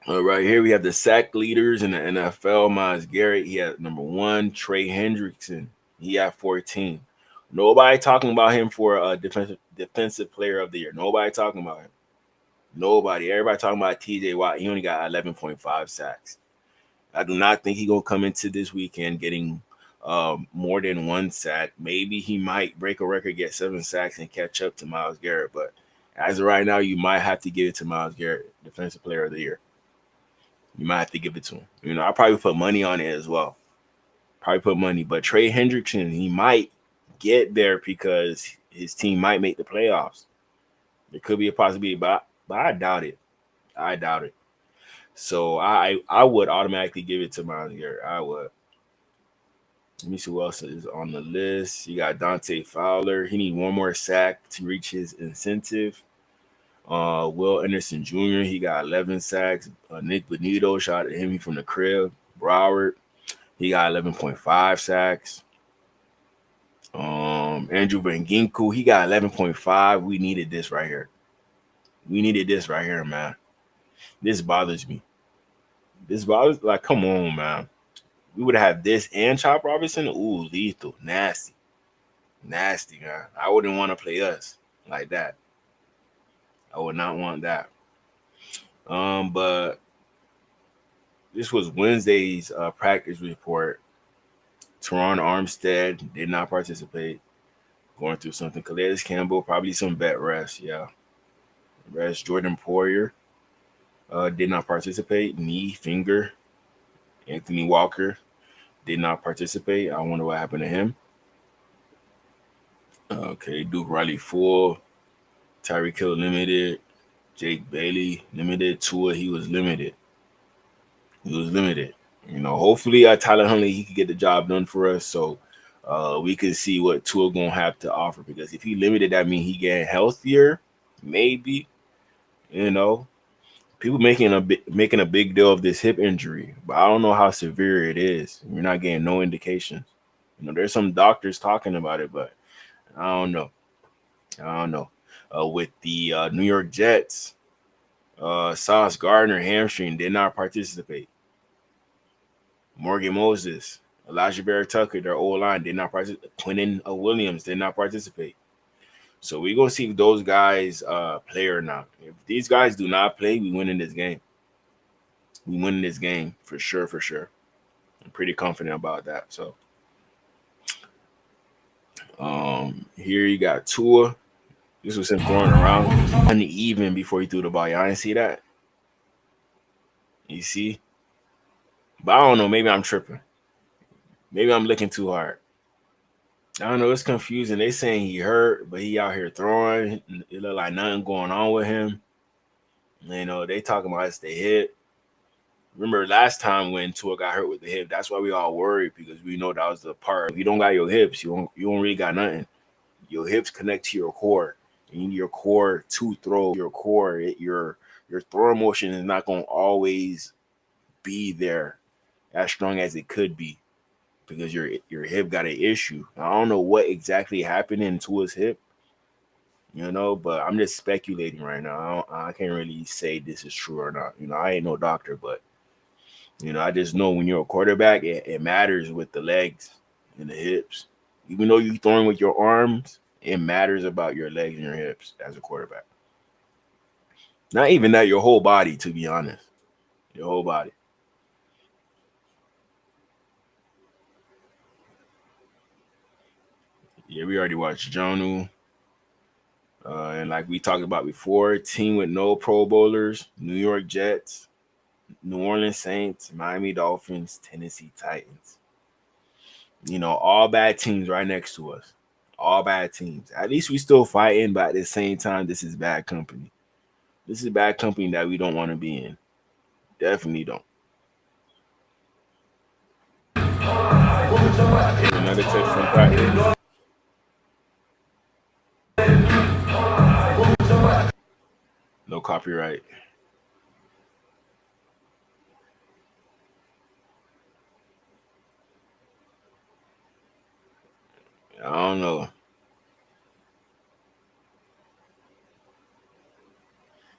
S1: All right, here we have the sack leaders in the NFL. Myles Garrett, he had #1. Trey Hendrickson, he had 14. Nobody talking about him for a defensive player of the year. Nobody talking about him. Nobody. Everybody talking about TJ Watt. He only got 11.5 sacks. I do not think he's going to come into this weekend getting more than 1 sack. Maybe he might break a record, get 7 sacks, and catch up to Myles Garrett. But as of right now, you might have to give it to Myles Garrett, Defensive Player of the Year. You might have to give it to him. You know, I probably put money on it as well. Probably put money. But Trey Hendrickson, he might get there because his team might make the playoffs. There could be a possibility, but I doubt it. I doubt it. So I would automatically give it to Myles Garrett. I would. Let me see who else is on the list. You got Dante Fowler. He need 1 more sack to reach his incentive. Will Anderson Jr. He got 11 sacks. Nick Bonito, shot at him from the crib. Broward, he got 11.5 sacks. Andrew Van Ginkel, he got 11.5. We needed this right here. We needed this right here, man. This bothers me. This bothers, like, come on, man. We would have this and Chop Robinson. Ooh, lethal. Nasty. Nasty, man. I wouldn't want to play us like that. I would not want that. But this was Wednesday's practice report. Teron Armstead did not participate. Going through something. Calais Campbell, probably some vet rest. Yeah. Rest. Jordan Poyer did not participate. Knee, finger. Anthony Walker did not participate. I wonder what happened to him. Okay, Duke Riley full. Tyreek Hill limited. Jake Bailey limited. Tua, he was limited. He was limited. You know, hopefully Tyler Huntley, he could get the job done for us so we can see what Tua gonna have to offer. Because if he limited, that means he getting healthier, maybe. You know, people making a big deal of this hip injury, but I don't know how severe it is. You're not getting no indications. You know, there's some doctors talking about it, but I don't know. I don't know. With the New York Jets, Sauce Gardner hamstring did not participate. Morgan Moses, Elijah Barrett-Tucker, their O-line did not participate. Quinnen Williams did not participate. So we're going to see if those guys play or not. If these guys do not play, we win in this game. We win in this game for sure, for sure. I'm pretty confident about that. So here you got Tua. This was him throwing around uneven before he threw the ball. Y'all didn't see that? You see? But I don't know. Maybe I'm tripping. Maybe I'm looking too hard. I don't know. It's confusing. They saying he hurt, but he out here throwing. It look like nothing going on with him. You know, they talking about it's the hip. Remember last time when Tua got hurt with the hip, that's why we all worried because we know that was the part. If you don't got your hips, you don't really got nothing. Your hips connect to your core. You need your core to throw. Your core, your throw motion is not going to always be there as strong as it could be because your hip got an issue. I don't know what exactly happened into his hip, you know, but I'm just speculating right now. I can't really say this is true or not. You know, I ain't no doctor, but, you know, I just know when you're a quarterback, it matters with the legs and the hips. Even though you're throwing with your arms, it matters about your legs and your hips as a quarterback. Not even that, your whole body, to be honest. Your whole body. Yeah, we already watched Jonu. And like we talked about before, team with no Pro Bowlers, New York Jets, New Orleans Saints, Miami Dolphins, Tennessee Titans. You know, all bad teams right next to us. All bad teams. At least we still fighting, but at the same time, this is bad company. This is bad company that we don't want to be in. Definitely don't. Another touch from practice. No copyright. I don't know.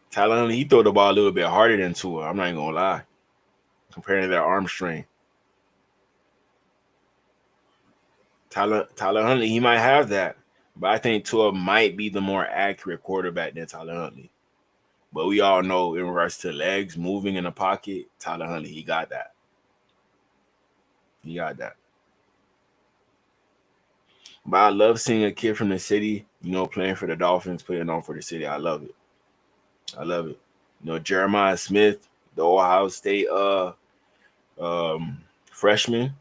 S1: Tyler, he threw the ball a little bit harder than Tua. I'm not even gonna lie. Comparing to their arm strength. Tyler Huntley, he might have that, but I think Tua might be the more accurate quarterback than Tyler Huntley. But we all know in regards to legs moving in the pocket, Tyler Huntley, he got that. He got that. But I love seeing a kid from the city, playing for the Dolphins, putting on for the city. I love it. I love it. Jeremiah Smith, the Ohio State freshman,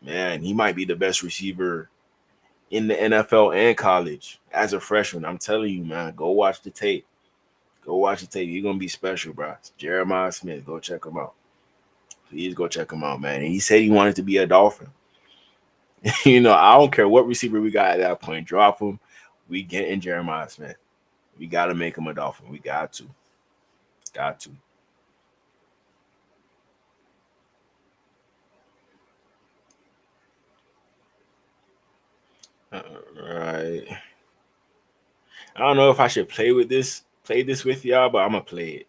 S1: man, he might be the best receiver in the NFL and college as a freshman. I'm telling you, man, go watch the tape. Go watch the tape. He's going to be special, bro. It's Jeremiah Smith. Go check him out. Please go check him out, man. And he said he wanted to be a Dolphin. I don't care what receiver we got at that point. Drop him. We get in Jeremiah Smith. We got to make him a Dolphin. We got to. Got to. All right. I don't know if I should play this with y'all, but I'm going to play it.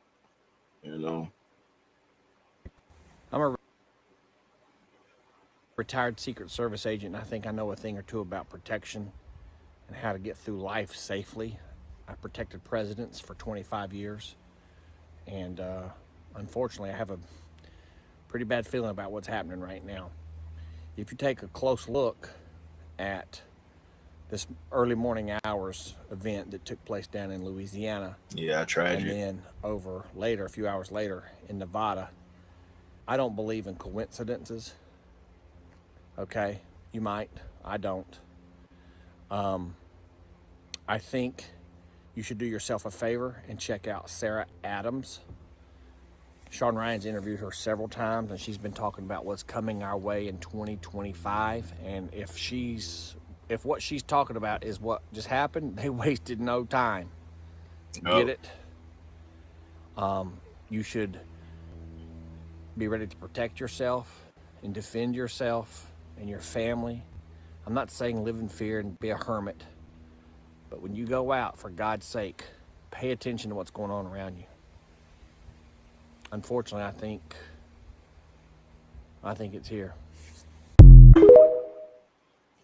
S3: I'm a retired Secret Service agent, and I think I know a thing or two about protection and how to get through life safely. I protected presidents for 25 years, and unfortunately, I have a pretty bad feeling about what's happening right now. If you take a close look at this early morning hours event that took place down in Louisiana.
S1: Yeah, tragic.
S3: And then a few hours later in Nevada, I don't believe in coincidences. Okay, you might. I don't. I think you should do yourself a favor and check out Sarah Adams. Sean Ryan's interviewed her several times, and she's been talking about what's coming our way in 2025. And if what she's talking about is what just happened, they wasted no time. Get it? You should be ready to protect yourself and defend yourself and your family. I'm not saying live in fear and be a hermit, but when you go out, for God's sake, pay attention to what's going on around you. Unfortunately, I think it's here.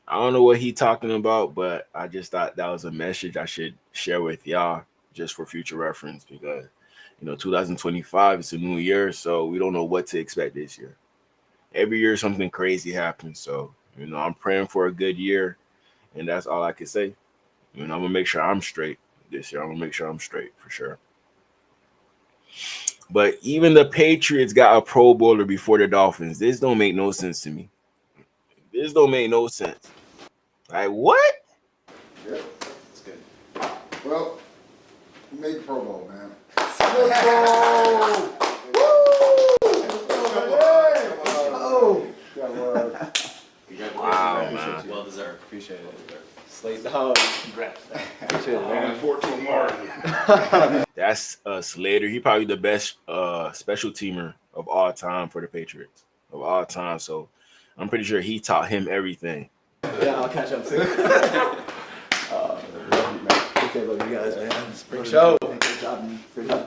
S1: I don't know what he's talking about, but I just thought that was a message I should share with y'all just for future reference because, 2025 is a new year, so we don't know what to expect this year. Every year something crazy happens, so, I'm praying for a good year, and that's all I can say. I'm going to make sure I'm straight this year. I'm going to make sure I'm straight for sure. But even the Patriots got a Pro Bowler before the Dolphins. This don't make no sense to me. This don't make no sense. Like, what?
S7: Yeah, that's good. Well, you made the Pro Bowl, man. Let's go! Woo!
S1: Wow, man.
S10: Well deserved. Appreciate it. Slate dog. Congrats. Appreciate it, man.
S5: 14 more.
S1: That's Slater. He probably the best special teamer of all time for the Patriots. Of all time. So I'm pretty sure he taught him everything.
S10: Yeah, I'll catch up too. Love you, man. Appreciate you guys, man. It's a great show. Good job.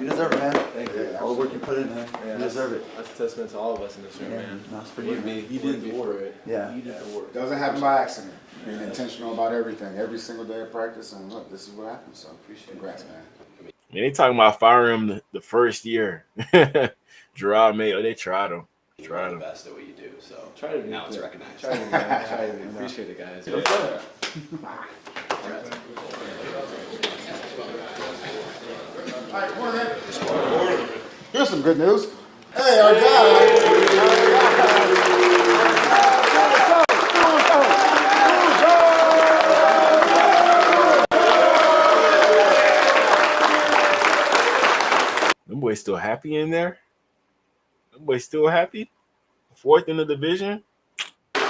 S10: You deserve it, man. Thank you. All the work you put in, man. Yeah, you deserve it. That's a testament to all of us in this room, man. That's for you. You did the work. Yeah. You did the work.
S7: Doesn't happen by accident. Being intentional about everything, every single day of practice, and look, this is what happens. So, congrats, man.
S1: Man, they talking about firing him the first year. Gerard Mayo, they tried him.
S10: You're the best at what you do, so
S7: Try to be
S10: now it's recognized.
S7: Try to be.
S10: Appreciate it, guys.
S7: All right, come on, man. Here's some good news. Hey, our guy.
S1: Them boys still happy in there? Them boys still happy? Fourth in the division?
S7: Look,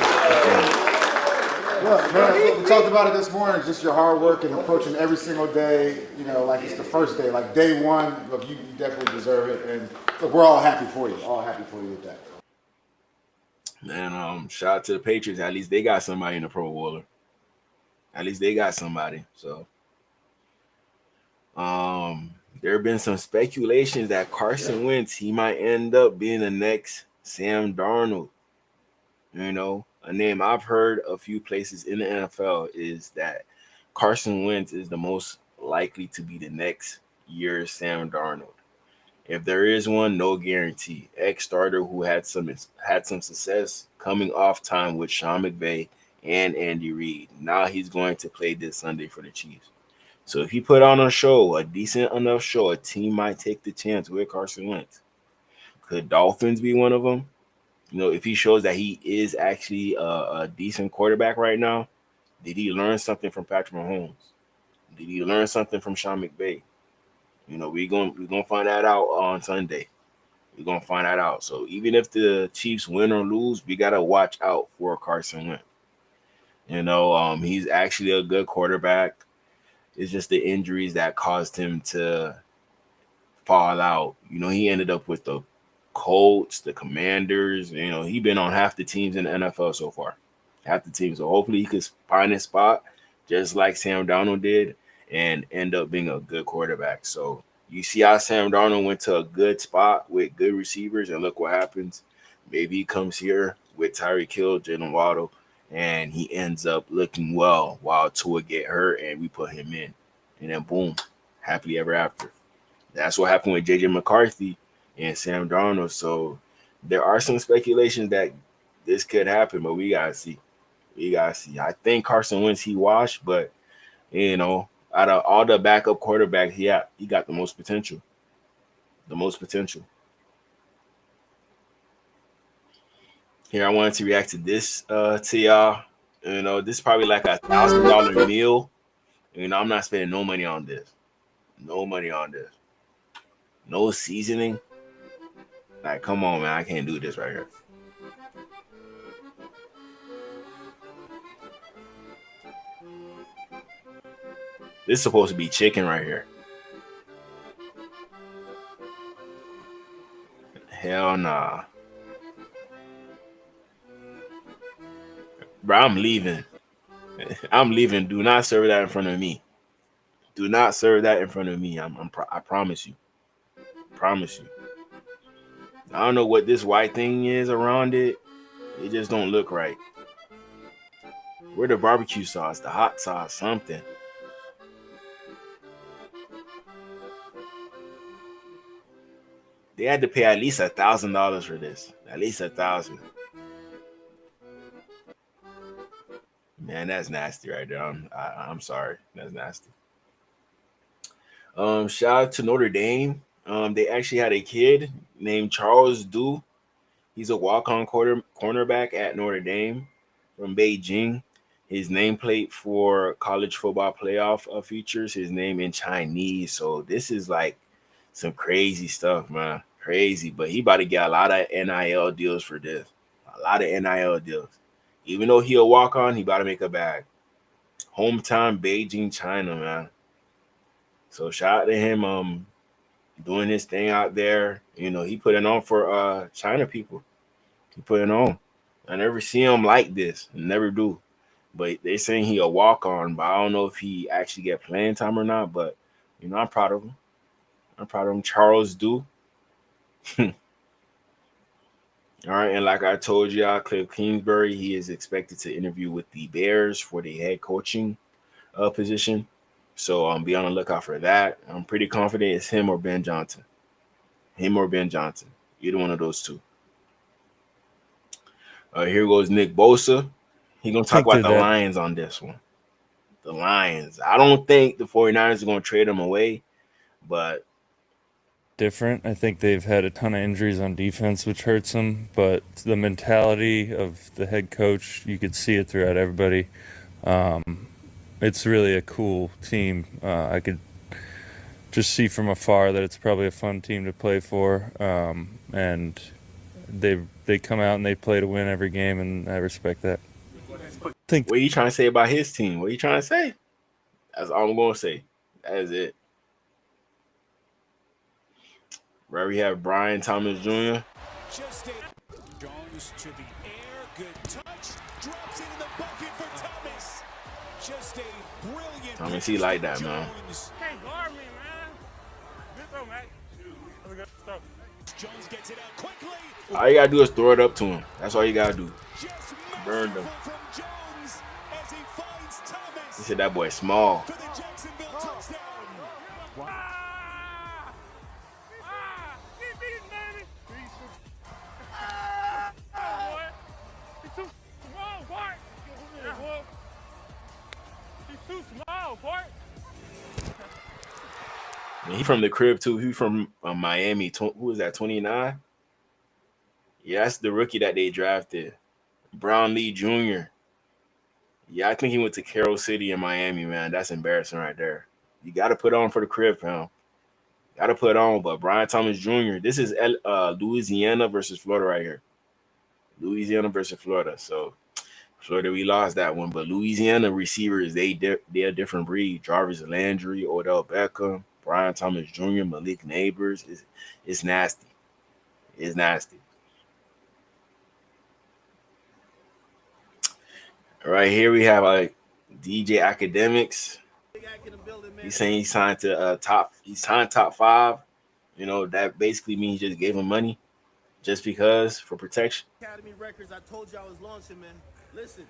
S7: man, we talked about it this morning, just your hard work and approaching every single day, like it's the first day, like day one. Look, you definitely deserve it. And look, we're all happy for you. All happy for you with that.
S1: Man, shout out to the Patriots. At least they got somebody in the Pro Bowler. At least they got somebody. So, there have been some speculations that Carson Wentz, he might end up being the next Sam Darnold. A name I've heard a few places in the NFL is that Carson Wentz is the most likely to be the next year Sam Darnold. If there is one, no guarantee. Ex-starter who had some success coming off time with Sean McVay and Andy Reid. Now he's going to play this Sunday for the Chiefs. So if he put on a show, a decent enough show, a team might take the chance with Carson Wentz. Could Dolphins be one of them? You know, if he shows that he is actually a decent quarterback right now, did he learn something from Patrick Mahomes? Did he learn something from Sean McVay? You know, we're gonna find that out on Sunday. We're gonna find that out. So even if the Chiefs win or lose, we gotta watch out for Carson Wentz. You know, he's actually a good quarterback. It's just the injuries that caused him to fall out. You know, he ended up with the Colts, the Commanders. You know, he's been on half the teams in the NFL so far. Half the teams. So hopefully he could find his spot just like Sam Darnold did and end up being a good quarterback. So you see how Sam Darnold went to a good spot with good receivers, and look what happens. Maybe he comes here with Tyreek Hill, Jalen Waddle, and he ends up looking well while Tua get hurt and we put him in. And then boom, happily ever after. That's what happened with J.J. McCarthy and Sam Darnold. So there are some speculations that this could happen, but we got to see. We got to see. I think Carson Wentz, he washed, but, you know, out of all the backup quarterbacks, he got the most potential. The most potential. Here, I wanted to react to this to y'all. You know, this is probably like $1,000 meal. You know, I'm not spending no money on this. No money on this. No seasoning. Like, come on, man. I can't do this right here. This is supposed to be chicken right here. Hell nah. Bro, I'm leaving. I'm leaving. Do not serve that in front of me. Do not serve that in front of me. I promise you. Promise you. I don't know what this white thing is around it. It just don't look right. Where the barbecue sauce, the hot sauce, something. They had to pay at least $1,000 for this. At least $1,000. Man, that's nasty right there. I'm sorry. That's nasty. Shout out to Notre Dame. They actually had a kid named Charles Du. He's a walk-on cornerback at Notre Dame from Beijing. His nameplate for college football playoff features his name in Chinese. So this is like some crazy stuff, man. Crazy. But he about to get a lot of NIL deals for this. A lot of NIL deals. Even though he'll walk on, he about to make a bag. Hometown Beijing, China, man. So shout out to him doing his thing out there. You know, he put it on for China people. He put it on. I never see him like this. Never do. But they saying he a walk-on, but I don't know if he actually get playing time or not. But, you know, I'm proud of him. I'm proud of him. Charles Du. All right, and like I told y'all, Cliff Kingsbury, he is expected to interview with the Bears for the head coaching position. So be on the lookout for that. I'm pretty confident it's him or Ben Johnson. Him or Ben Johnson. Either one of those two. Here goes Nick Bosa. He's going to talk about the Lions on this one. The Lions. I don't think the 49ers are going to trade him away, but
S9: different. I think they've had a ton of injuries on defense, which hurts them, but the mentality of the head coach, you could see it throughout everybody. It's really a cool team. I could just see from afar that it's probably a fun team to play for, and they come out and they play to win every game, and I respect that.
S1: What are you trying to say about his team? What are you trying to say? That's all I'm going to say. That is it. Right, we have Brian Thomas Jr.
S12: Jones to the air, good touch, drops it in the bucket for Thomas. Just a brilliant.
S1: Thomas, he like that, man.
S12: Can't guard me, man. Good throw, Matt. Jones gets it out quickly.
S1: All you gotta do is throw it up to him. That's all you gotta do. Burn them. He said that boy small.
S12: too small, Court.
S1: And he from the crib too. He from Miami. Who is that? 29. Yeah, that's the rookie that they drafted, Brown Lee Jr. Yeah, I think he went to Carroll City in Miami, man. That's embarrassing right there. You got to put on for the crib, fam. Got to put on. But Brian Thomas Jr., this is Louisiana versus Florida right here. Louisiana versus Florida. So Florida, we lost that one. But Louisiana receivers, they're a different breed. Jarvis Landry, Odell Beckham, Brian Thomas Jr., Malik Neighbors. It's nasty. It's nasty. Right here we have DJ Academics. He's saying he signed to top 5. You know, that basically means he just gave him money just because for protection.
S6: Academy Records, I told you I was launching, man. Listen,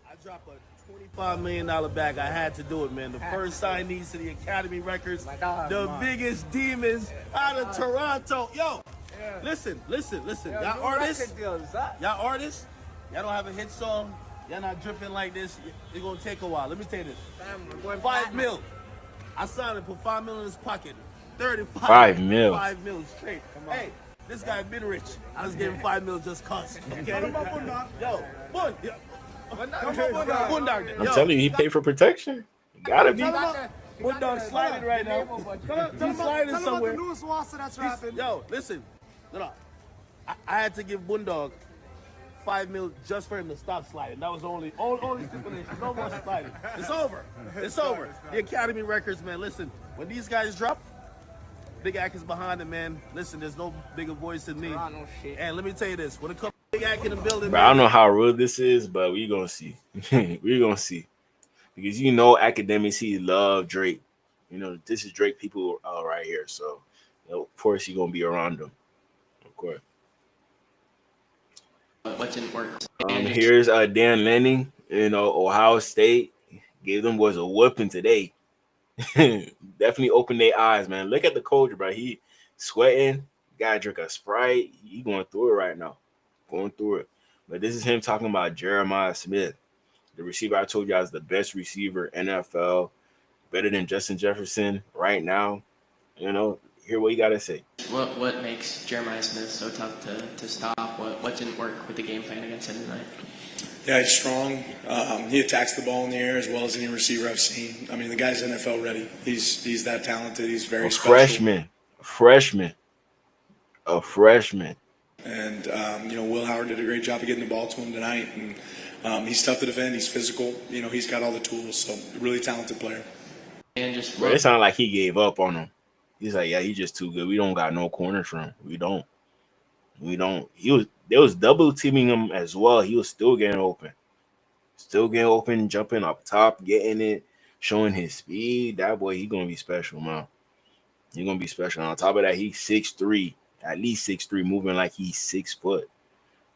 S6: I dropped a $25 million bag. I had to do it, man. The first signees to the Academy Records, the biggest demons out of Toronto. Yo, listen. Y'all artists, y'all don't have a hit song. Y'all not dripping like this. It's gonna take a while. Let me tell you this. $5 million. I signed and put $5 million in his pocket. 35.
S1: $5 million.
S6: $5 million straight. Hey, this guy been rich. I just gave him $5 million just cause. Okay? Yo,
S1: I'm telling you, he paid for protection. You gotta be.
S6: Bulldog sliding right now. He's sliding somewhere.
S7: The newest Wassa that's rapping.
S6: Yo, listen. No. I had to give Bulldog $5 million just for him to stop sliding. That was the only stipulation. No more sliding. It's over. It's over. The Academy Records, man. Listen, when these guys drop, Big Ack is behind it, man. Listen, there's no bigger voice than me. And let me tell you this: when it comes to Big Ack in the building,
S1: Bro, I don't know how real this is, but we gonna see. We gonna see, because you know, Academics, he love Drake. You know, this is Drake people right here, so you know, of course he gonna be around them. Of course.
S17: What didn't work?
S1: Here's Dan Lanning, you know, Ohio State gave them boys a whooping today. Definitely opened their eyes, man. Look at the coach, bro. He sweating. Gotta drink a Sprite. He going through it right now. Going through it. But this is him talking about Jeremiah Smith, the receiver I told you is the best receiver NFL, better than Justin Jefferson right now. You know, hear what you gotta say.
S17: What makes Jeremiah Smith so tough to stop? What didn't work with the game plan against him tonight?
S21: Yeah, he's strong. He attacks the ball in the air as well as any receiver I've seen. I mean, the guy's NFL ready. He's that talented. He's very special.
S1: A freshman.
S21: And you know, Will Howard did a great job of getting the ball to him tonight. And he's tough to defend. He's physical. You know, he's got all the tools. So, a really talented player.
S17: And just
S1: it sounded like he gave up on him. He's like, yeah, he's just too good. We don't got no corners for him. We don't. They was double teaming him as well. He was still getting open. Jumping up top, getting it, showing his speed. That boy, he gonna be special, man. He's gonna be special. And on top of that, he's 6'3", at least 6'3", moving like he's 6 foot.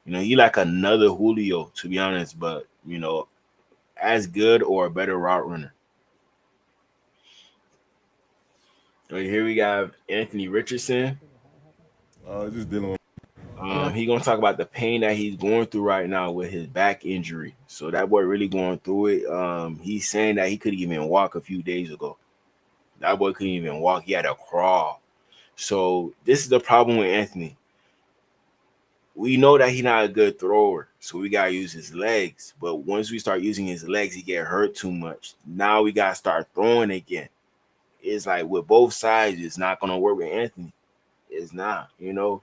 S1: You know, he like another Julio, to be honest, but you know, as good or a better route runner. Right here we got Anthony Richardson.
S22: Just dealing with.
S1: He gonna talk about the pain that he's going through right now with his back injury. So that boy really going through it. He's saying that he couldn't even walk a few days ago. That boy couldn't even walk. He had to crawl. So this is the problem with Anthony. We know that he's not a good thrower, so we gotta use his legs. But once we start using his legs, he get hurt too much. Now we gotta start throwing again. It's like with both sides, it's not gonna work with Anthony. It's not, you know.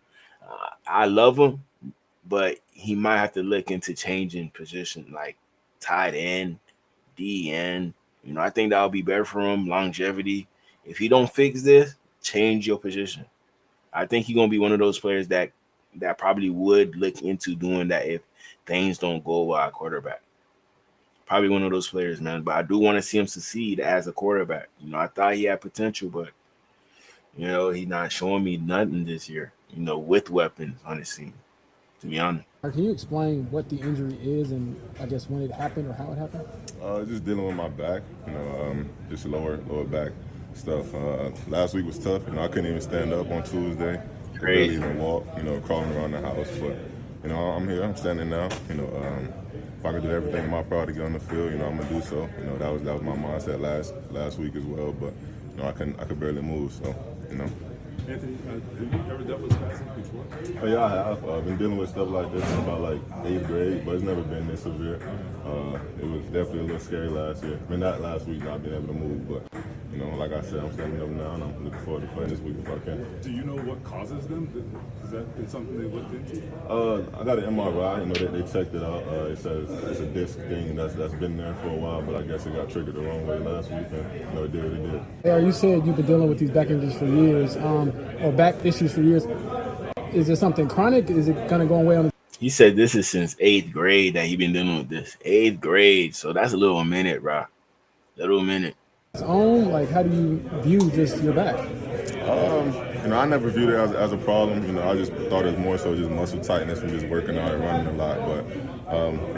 S1: I love him, but he might have to look into changing position, like tight end, DN. You know, I think that'll be better for him, longevity. If he don't fix this, change your position. I think he's gonna be one of those players that probably would look into doing that if things don't go well at quarterback. Probably one of those players, man. But I do want to see him succeed as a quarterback. You know, I thought he had potential, but you know, he's not showing me nothing this year. You know, with weapons on his team, to be honest.
S25: Can you explain what the injury is and I guess when it happened or how it happened?
S22: Just dealing with my back, you know, just lower back stuff. Last week was tough. You know, I couldn't even stand up on Tuesday. Barely even walk, you know, crawling around the house. But, you know, I'm here. I'm standing now. You know, if I can do everything in my power to get on the field, I'm gonna do so. That was my mindset last week as well. But I could barely move. So
S24: Anthony, have you ever dealt with spasms before?
S22: Oh yeah, I have. I've been dealing with stuff like this in about like 8th grade, but it's never been this severe. It was definitely a little scary last year. I mean, not last week, not being able to move, but like I said, I'm standing up now, and I'm looking forward to playing this week if I can.
S24: Do you know what causes them? Is that been something they looked into?
S22: I got an MRI. They checked it out. It says it's a disc thing that's been there for a while, but I guess it got triggered the wrong way last week, and it did what it did.
S25: Yeah, you said you've been dealing with these back injuries for years, or back issues for years. Is there something chronic? Is it kind of going away on?
S1: He said this is since 8th grade that he been dealing with this. 8th grade, so that's a little minute, bro. Little minute.
S25: Its own, like, how do you view just your back?
S22: I never viewed it as a problem. I just thought it was more so just muscle tightness from just working out and running a lot. But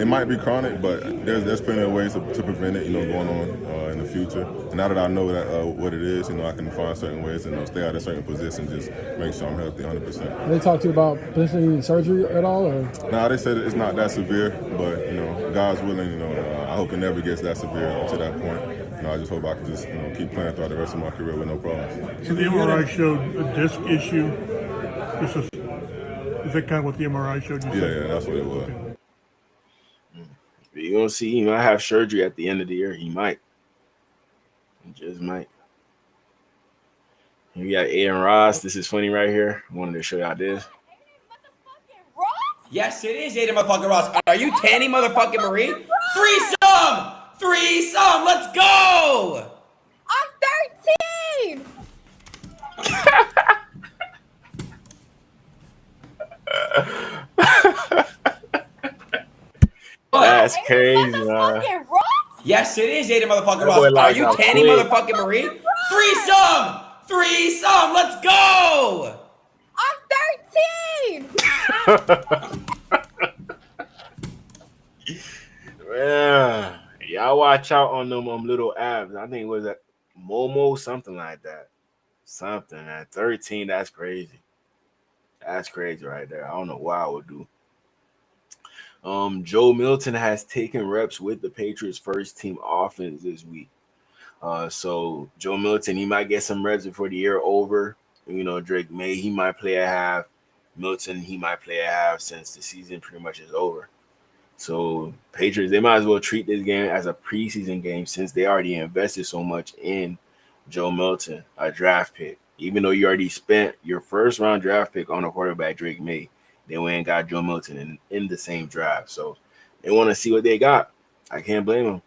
S22: it might be chronic, but there's plenty of ways to prevent it, going on in the future. And now that I know that what it is, I can find certain ways to stay out of certain positions, just make sure I'm healthy 100%.
S25: Have they talked to you about potentially needing surgery at all, or?
S22: No, they said it's not that severe, but God's willing. I hope it never gets that severe to that point. I just hope I can just keep playing throughout the rest of my career with no problems.
S2: So the MRI showed a disc issue. Is that kind of what the MRI showed you?
S22: Yeah, that's what it was.
S2: Okay.
S1: You're going to see he might have surgery at the end of the year. He might. He just might. Here we got Aaron Ross. This is funny right here. I wanted to show y'all this.
S11: Yes, it is Aiden motherfucking Ross. Are you Tanny motherfucking Marie? Threesome! Threesome! Let's go!
S16: I'm 13!
S1: That's crazy, man.
S11: Yes, it is Aiden motherfucking Ross. Are you Tanny motherfucking Marie? Threesome! Threesome! Let's go!
S16: I'm 13!
S1: Man, y'all watch out on them little abs. I think it was at Momo, something like that. Something at 13. That's crazy. That's crazy right there. I don't know what I would do. Joe Milton has taken reps with the Patriots' first team offense this week. So Joe Milton, he might get some reps before the year over. Drake May, he might play a half. Milton, he might play a half since the season pretty much is over. So Patriots, they might as well treat this game as a preseason game since they already invested so much in Joe Milton, a draft pick. Even though you already spent your first round draft pick on a quarterback, Drake May, they went and got Joe Milton in the same draft. So they want to see what they got. I can't blame them.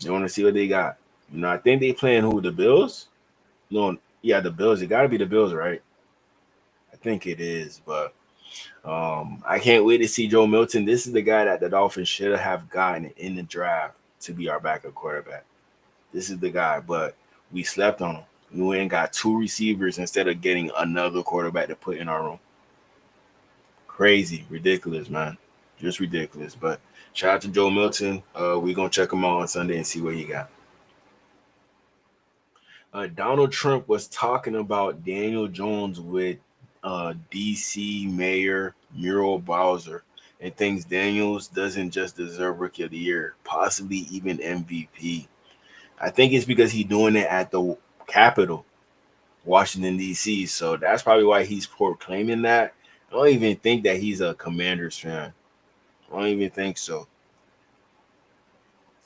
S1: They want to see what they got. I think they playing who? The Bills? No, yeah, the Bills. It got to be the Bills, right? I think it is, but I can't wait to see Joe Milton. This is the guy that the Dolphins should have gotten in the draft to be our backup quarterback. This is the guy, but we slept on him. We went and got 2 receivers instead of getting another quarterback to put in our room. Crazy, ridiculous, man. Just ridiculous. But shout out to Joe Milton. We're going to check him out on Sunday and see what he got. Donald Trump was talking about Daniel Jones with DC Mayor Muriel Bowser and thinks Daniels doesn't just deserve Rookie of the Year, possibly even MVP. I think it's because he's doing it at the Capitol, Washington, D.C. So that's probably why he's proclaiming that. I don't even think that he's a Commanders fan. I don't even think so.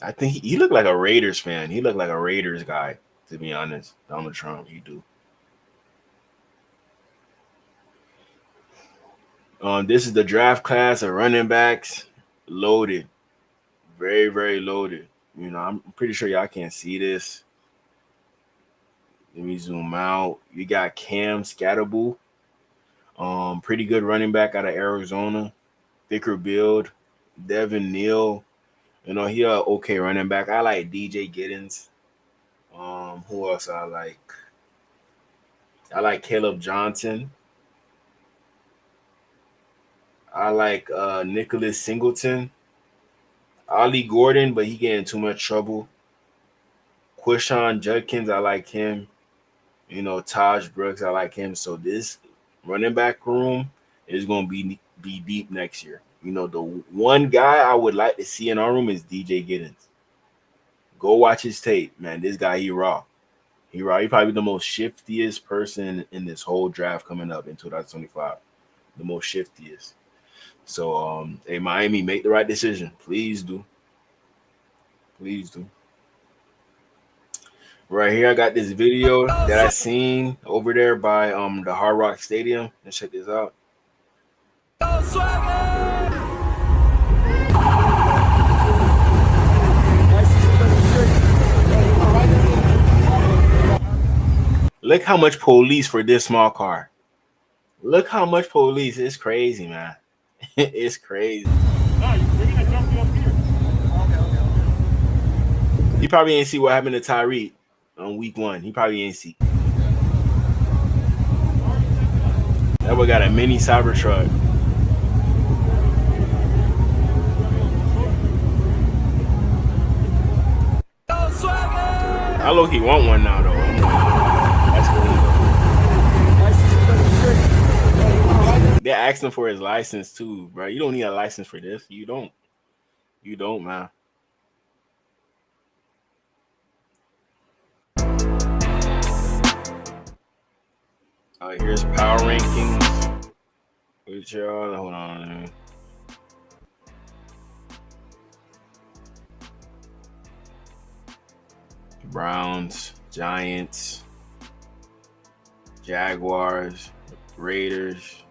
S1: I think he looked like a Raiders fan. He looked like a Raiders guy, to be honest. Donald Trump, he do. This is the draft class of running backs. Loaded. Very, very loaded. I'm pretty sure y'all can't see this. Let me zoom out. You got Cam Scatterboo. Pretty good running back out of Arizona. Thicker build. Devin Neal. He a okay running back. I like DJ Giddens. Who else I like? I like Caleb Johnson. I like Nicholas Singleton. Ollie Gordon, but he getting too much trouble. Quishon Judkins, I like him. Taj Brooks, I like him. So this running back room is going to be deep next year. the one guy I would like to see in our room is DJ Giddens. Go watch his tape, man. This guy, he raw. He raw. He probably the most shiftiest person in this whole draft coming up in 2025. The most shiftiest. So, hey, Miami, make the right decision. Please do. Please do. Right here, I got this video that I seen over there by the Hard Rock Stadium. Let's check this out. Look how much police for this small car. Look how much police. It's crazy, man. It's crazy. He probably ain't see what happened to Tyreek on week 1. He probably ain't see. That boy got a mini Cybertruck. I low-key want one now, though. That's cool. They're asking for his license, too, bro. You don't need a license for this. You don't. You don't, man. Here's power rankings. Which y'all, hold on. Browns, Giants, Jaguars, Raiders,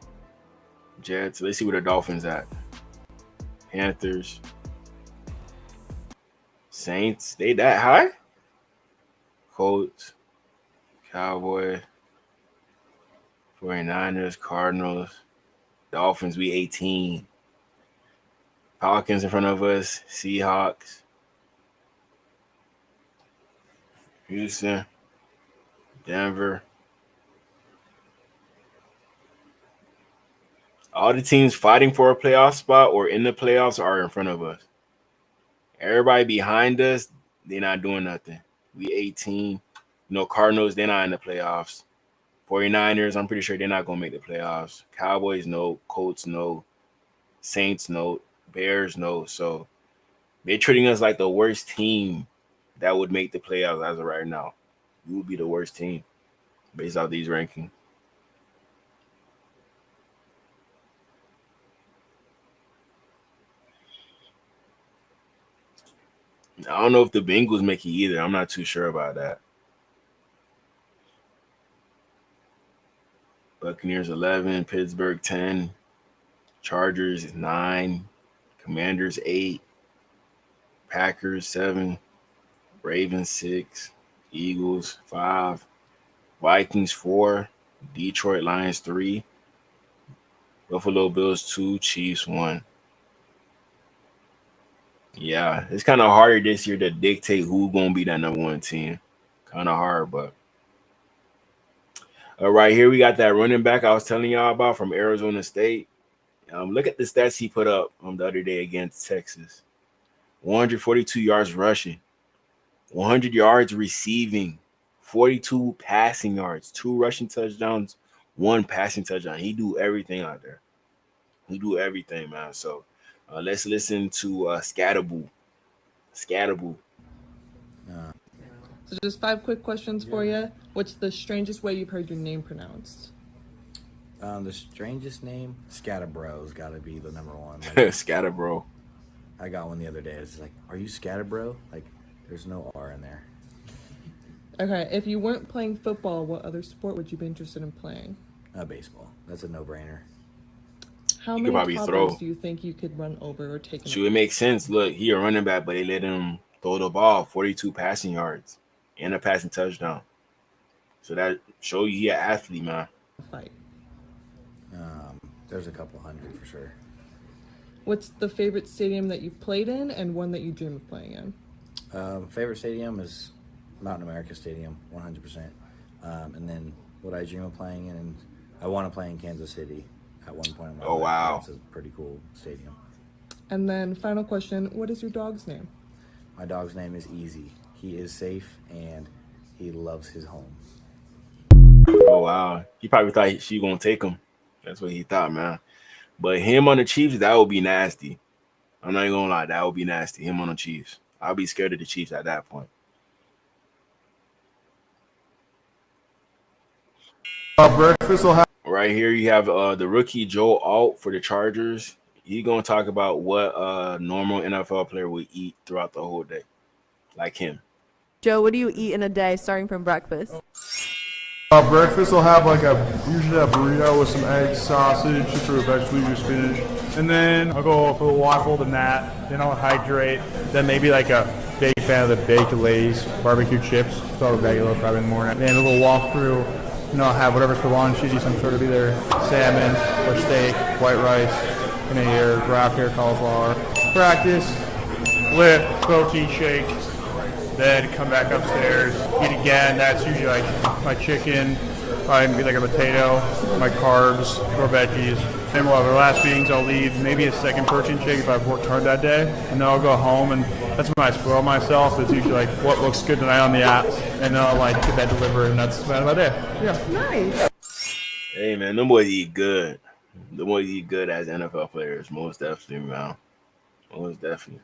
S1: Jets. Let's see where the Dolphins at. Panthers, Saints. They that high? Colts, Cowboys, 49ers, Cardinals, Dolphins, we 18. Falcons in front of us, Seahawks, Houston, Denver. All the teams fighting for a playoff spot or in the playoffs are in front of us. Everybody behind us, they're not doing nothing. We 18. Cardinals, they're not in the playoffs. 49ers, I'm pretty sure they're not going to make the playoffs. Cowboys, no. Colts, no. Saints, no. Bears, no. So they're treating us like the worst team that would make the playoffs as of right now. We would be the worst team based off these rankings. I don't know if the Bengals make it either. I'm not too sure about that. Buccaneers 11, Pittsburgh 10, Chargers 9, Commanders 8, Packers 7, Ravens 6, Eagles 5, Vikings 4, Detroit Lions 3, Buffalo Bills 2, Chiefs 1. Yeah, it's kind of harder this year to dictate who's going to be that number 1 team. Kind of hard, but. Right here, we got that running back I was telling y'all about from Arizona State. Look at the stats he put up the other day against Texas. 142 yards rushing, 100 yards receiving, 42 passing yards, 2 rushing touchdowns, 1 passing touchdown. He do everything out there. He do everything, man. So let's listen to Scatterboo. Scatterboo.
S4: So just 5 quick questions for you. What's the strangest way you've heard your name pronounced?
S13: The strangest name, Scatterbro's got to be the number 1. Like,
S1: Scatterbro.
S13: I got one the other day. It's like, are you Scatterbro? Like, there's no R in there.
S4: Okay, if you weren't playing football, what other sport would you be interested in playing?
S13: Baseball. That's a no-brainer.
S4: How many toddlers do you think you could run over or take?
S1: Shoot, it makes sense. Look, he a running back, but they let him throw the ball, 42 passing yards and a passing touchdown. So that show you he an athlete, man.
S4: Fight.
S13: There's a couple hundred for sure.
S4: What's the favorite stadium that you've played in and one that you dream of playing in?
S13: Favorite stadium is Mountain America Stadium, 100%. And then what I dream of playing in, and I want to play in Kansas City at one point in my life.
S1: Wow.
S13: It's a pretty cool stadium.
S4: And then final question, what is your dog's name?
S13: My dog's name is Easy. He is safe and he loves his home.
S1: Oh, wow. He probably thought she was going to take him. That's what he thought, man. But him on the Chiefs, that would be nasty. I'm not even gonna lie, that would be nasty. Him on the Chiefs. I'll be scared of the Chiefs at that point.
S8: Breakfast will have.
S1: Right here, you have the rookie Joe Alt for the Chargers. He's gonna talk about what a normal NFL player would eat throughout the whole day, like him.
S14: Joe, what do you eat in a day starting from breakfast?
S8: Breakfast will have like usually a burrito with some eggs, sausage, some fruit, vegetables, spinach. And then I'll go for a waffle, the nat, then I'll hydrate. Then maybe like a big fan of the baked Lay's barbecue chips. It's all regular probably in the morning. Then a little walk through, I'll have whatever's for lunch, usually some sort of either salmon or steak, white rice, and a broccoli or cauliflower. Practice, lift, protein shake. Then come back upstairs, eat again. That's usually like my chicken, probably like a potato, my carbs or veggies. Then we'll have our last meetings. I'll leave maybe a second protein shake if I've worked hard that day, and then I'll go home. And that's when I spoil myself. It's usually like what looks good tonight on the apps, and then I'll like get that delivered, and that's about my day. Yeah.
S4: Nice.
S1: Hey man, them boys eat good. Them boys eat good as NFL players, most definitely, man. Most definitely.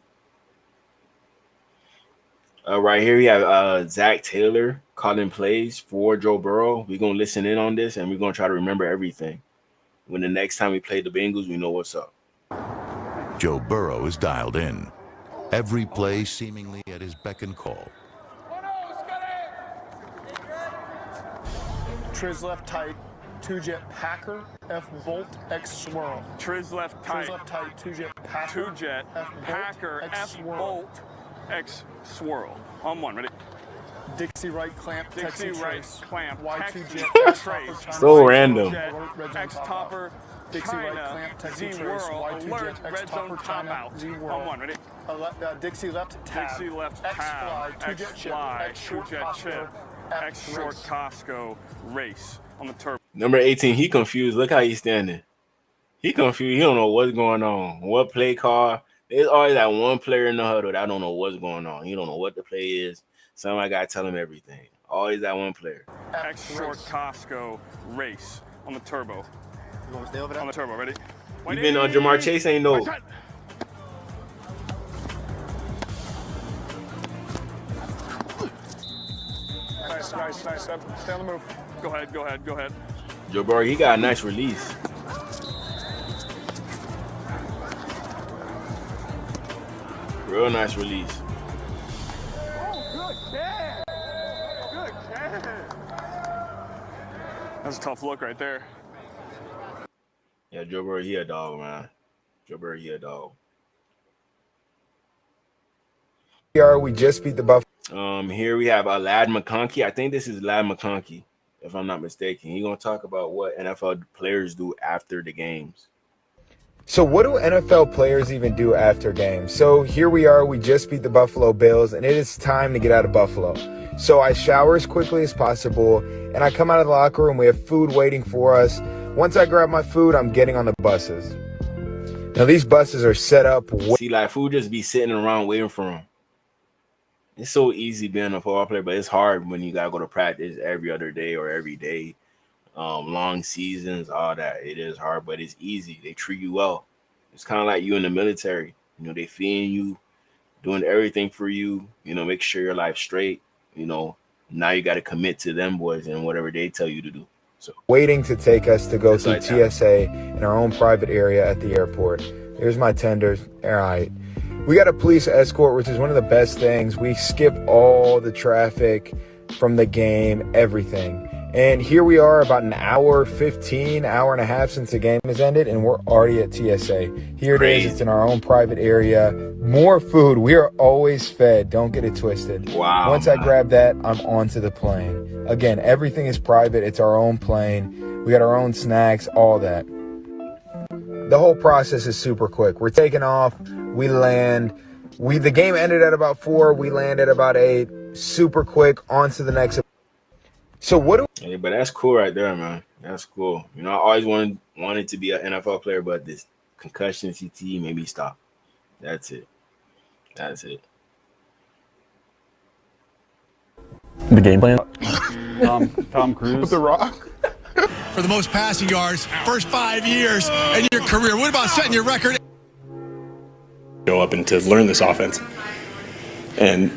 S1: Right here, we have Zach Taylor calling plays for Joe Burrow. We're going to listen in on this, and we're going to try to remember everything. When the next time we play the Bengals, we know what's up.
S15: Joe Burrow is dialed in. Every play seemingly at his beck and call.
S18: Triz left tight, 2-jet Packer, F bolt, X swirl.
S12: Triz left tight.
S18: Triz left tight, 2-jet Packer.
S12: 2-jet Packer, F bolt, X swirl. On one, ready?
S18: Dixie right clamp,
S12: Dixie
S18: Texas
S12: right
S18: trace.
S12: clamp,
S18: Y2-jet,
S12: Texas
S18: trace.
S1: So random.
S12: X topper,
S18: Dixie right
S12: China,
S18: clamp, Texas
S12: Z
S18: trace.
S12: whirl,
S18: Y2-jet,
S12: alert,
S18: X
S12: red zone
S18: topper,
S12: top
S18: China,
S12: out.
S18: Z
S12: On
S18: whirl.
S12: one, ready?
S18: Dixie left tab.
S12: Dixie left
S18: X
S12: tab,
S18: fly,
S12: X
S18: 2-jet chip,
S12: fly,
S18: X short
S12: 2-jet
S18: Costco,
S12: chip, X short
S18: race.
S12: Costco race on the turbo.
S1: Number 18, he confused. Look how he's standing. He confused. He don't know what's going on. What play call? There's always that one player in the huddle that don't know what's going on. He don't know what the play is. Somebody got to tell him everything. Always that one player.
S12: X short Costco race on the turbo.
S18: You want to stay over there?
S12: On the turbo, ready?
S1: Even Jamar Chase ain't know.
S12: Nice. Stay on the move. Go ahead.
S1: Joe Burrow, he got a nice release. Real nice release.
S12: Good catch. That's a tough look right there.
S1: Yeah, Joe Burrow, he a dog, man. Joe Burrow, he a dog.
S19: We just beat the Buffalo.
S1: Here we have Lad McConkey. I think this is Lad McConkey, if I'm not mistaken. He's gonna talk about what NFL players do after the games.
S19: So what do NFL players even do after games? So here we are. We just beat the Buffalo Bills, and it is time to get out of Buffalo. So I shower as quickly as possible, and I come out of the locker room. We have food waiting for us. Once I grab my food, I'm getting on the buses. Now these buses are set up.
S1: See, like food just be sitting around waiting for him. It's so easy being a football player, but it's hard when you gotta go to practice every other day or every day. Long seasons, all that. It is hard, but it's easy. They treat you well. It's kind of like you in the military. They feeding you, doing everything for you. Make sure your life's straight. Now you got to commit to them boys and whatever they tell you to do. So
S19: waiting to take us to go through
S1: like that.
S19: TSA in our own private area at the airport. Here's my tenders. All right. We got a police escort, which is one of the best things. We skip all the traffic from the game, everything. And here we are about an hour 15, hour and a half since the game has ended, and we're already at TSA. Here it is. It's in our own private area. More food. We are always fed. Don't get it twisted.
S1: Wow.
S19: Once I grab that, I'm onto the plane. Again, everything is private. It's our own plane. We got our own snacks, all that. The whole process is super quick. We're taking off. We land. The game ended at about 4. We land at about 8. Super quick. On to the next. So what do?
S1: Hey, but that's cool right there, man. That's cool. I always wanted to be an NFL player, but this concussion CTE made me stop. That's it.
S26: The game plan.
S27: Tom Cruise.
S8: With The Rock.
S3: for the most passing yards first 5 years in your career. What about setting your record?
S5: Go up and to learn this offense. And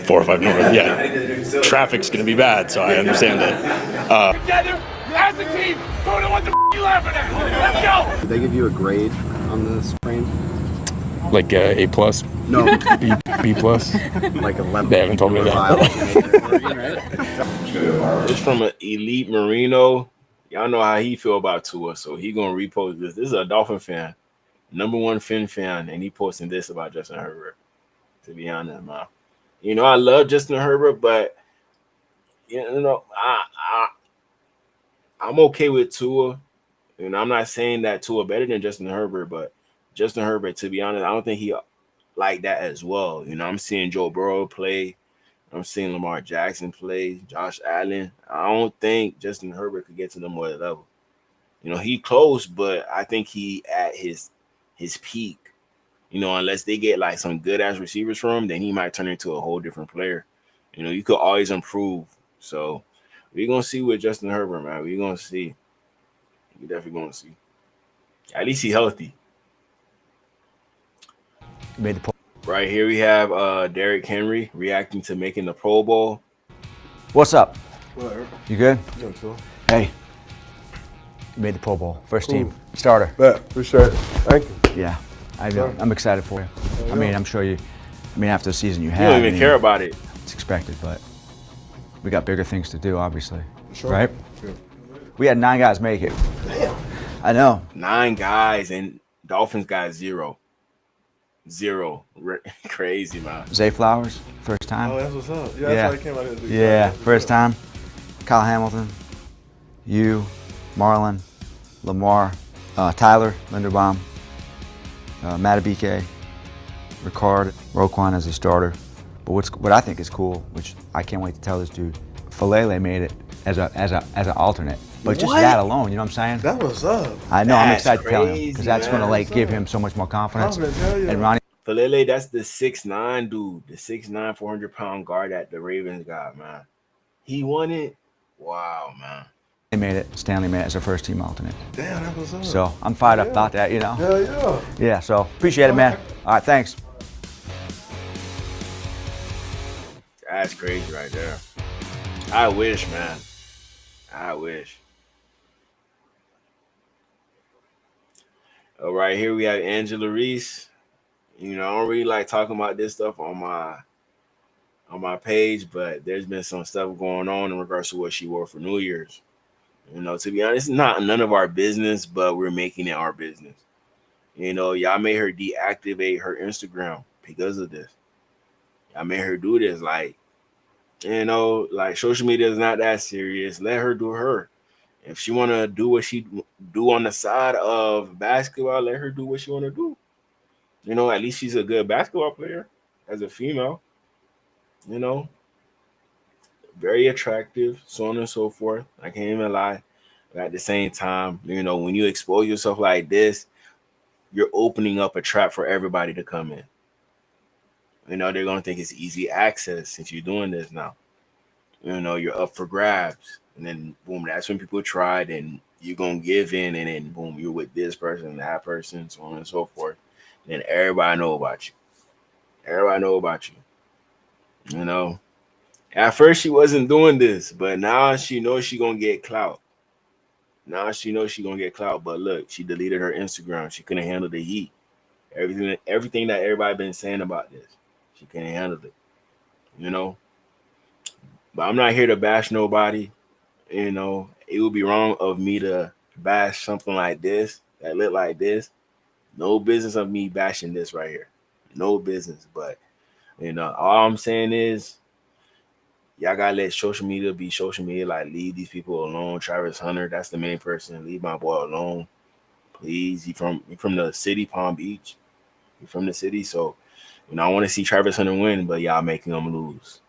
S5: 405 North, yeah, traffic's going to be bad, so I understand that.
S12: Together, as a team, don't know what the you laughing at. Let's go.
S10: Did they give you a grade on the sprain?
S5: Like A plus?
S10: No.
S5: B plus?
S10: Like 11.
S5: They haven't told me that.
S1: It's from an Elite Marino. Y'all know how he feel about Tua, so he gonna repost this. This is a Dolphin fan, #1 Finn fan, and he posting this about Justin Herbert. To be honest, man, you know I love Justin Herbert, but you know I'm okay with Tua. You know, I'm not saying that Tua better than Justin Herbert, but Justin Herbert, to be honest, I don't think he like that as well. You know, I'm seeing Joe Burrow play. I'm seeing Lamar Jackson play, Josh Allen. I don't think Justin Herbert could get to them more level. You know, he close, but I think he at his peak. You know, unless they get like some good ass receivers from him, then he might turn into a whole different player. You know, you could always improve. So we're gonna see with Justin Herbert, man. We're gonna see. We definitely gonna see. At least he healthy.
S10: Made the
S1: Right here we have Derrick Henry reacting to making the Pro Bowl.
S10: What's up?
S20: Whatever.
S10: You good?
S20: Yeah, cool.
S10: Hey. You made the Pro Bowl. First team. Starter.
S20: Bet. Appreciate it. Thank you.
S10: Yeah. I'm excited for you. I mean, I'm sure you, after the season you
S1: You
S10: had.
S1: don't even care about it.
S10: It's expected, but we got bigger things to do, obviously.
S20: Sure.
S10: Right?
S20: Yeah.
S10: We had 9 guys make it.
S20: Damn.
S10: I know.
S1: 9 guys and Dolphins got 0. 0. Crazy, man.
S10: Zay Flowers, first time.
S20: Oh, that's what's up. Yeah, that's why he came out here.
S10: Yeah, first time. Kyle Hamilton, you, Marlon, Lamar, Tyler Linderbaum, Matabike, Ricard, Roquan as a starter. But what I think is cool, which I can't wait to tell this dude, Falele made it as an alternate. But just that alone, you know what I'm saying?
S20: That was up.
S10: I know, I'm excited to tell him
S1: crazy,
S10: because that's going to
S1: man.
S10: give him so much more confidence.
S20: Hell yeah.
S10: And Ronnie
S1: Falele, that's the 6'9" dude, the 6'9", 400-pound guard that the Ravens got, man. He won it. Wow, man.
S10: they made it. Stanley made it as a first team alternate.
S20: Damn, that was up.
S10: So I'm fired up about that, you know.
S20: Yeah, yeah.
S10: Yeah, so appreciate it, man. All right, thanks.
S1: That's crazy right there. I wish, man. I wish. All right, here we have Angela Reese. You know, I don't really like talking about this stuff on my page, but there's been some stuff going on in regards to what she wore for New Year's. You know, to be honest, it's not none of our business, but we're making it our business. You know, y'all made her deactivate her Instagram because of this. Y'all made her do this. Like, you know, like social media is not that serious. Let her do her. If she want to do what she do on the side of basketball, let her do what she want to do. You know, at least she's a good basketball player as a female. You know, very attractive, so on and so forth. I can't even lie. But at the same time, you know, when you expose yourself like this, you're opening up a trap for everybody to come in. You know, they're going to think it's easy access since you're doing this now. You know, you're up for grabs. And then, boom, that's when people try. Then you're going to give in. And then, boom, you're with this person, that person, so on and so forth. And then everybody know about you. Everybody know about you. You know, at first she wasn't doing this, but now she knows she going to get clout. Now she knows she going to get clout. But look, she deleted her Instagram. She couldn't handle the heat. Everything that everybody been saying about this, she couldn't handle it. You know, but I'm not here to bash nobody. You know, it would be wrong of me to bash something like this that look like this. No business of me bashing this right here. No business. But, you know, all I'm saying is y'all got to let social media be social media. Like, leave these people alone. Travis Hunter, that's the main person. Leave my boy alone. Please. He from the city, Palm Beach. He from the city. So, you know, I want to see Travis Hunter win, but y'all making him lose.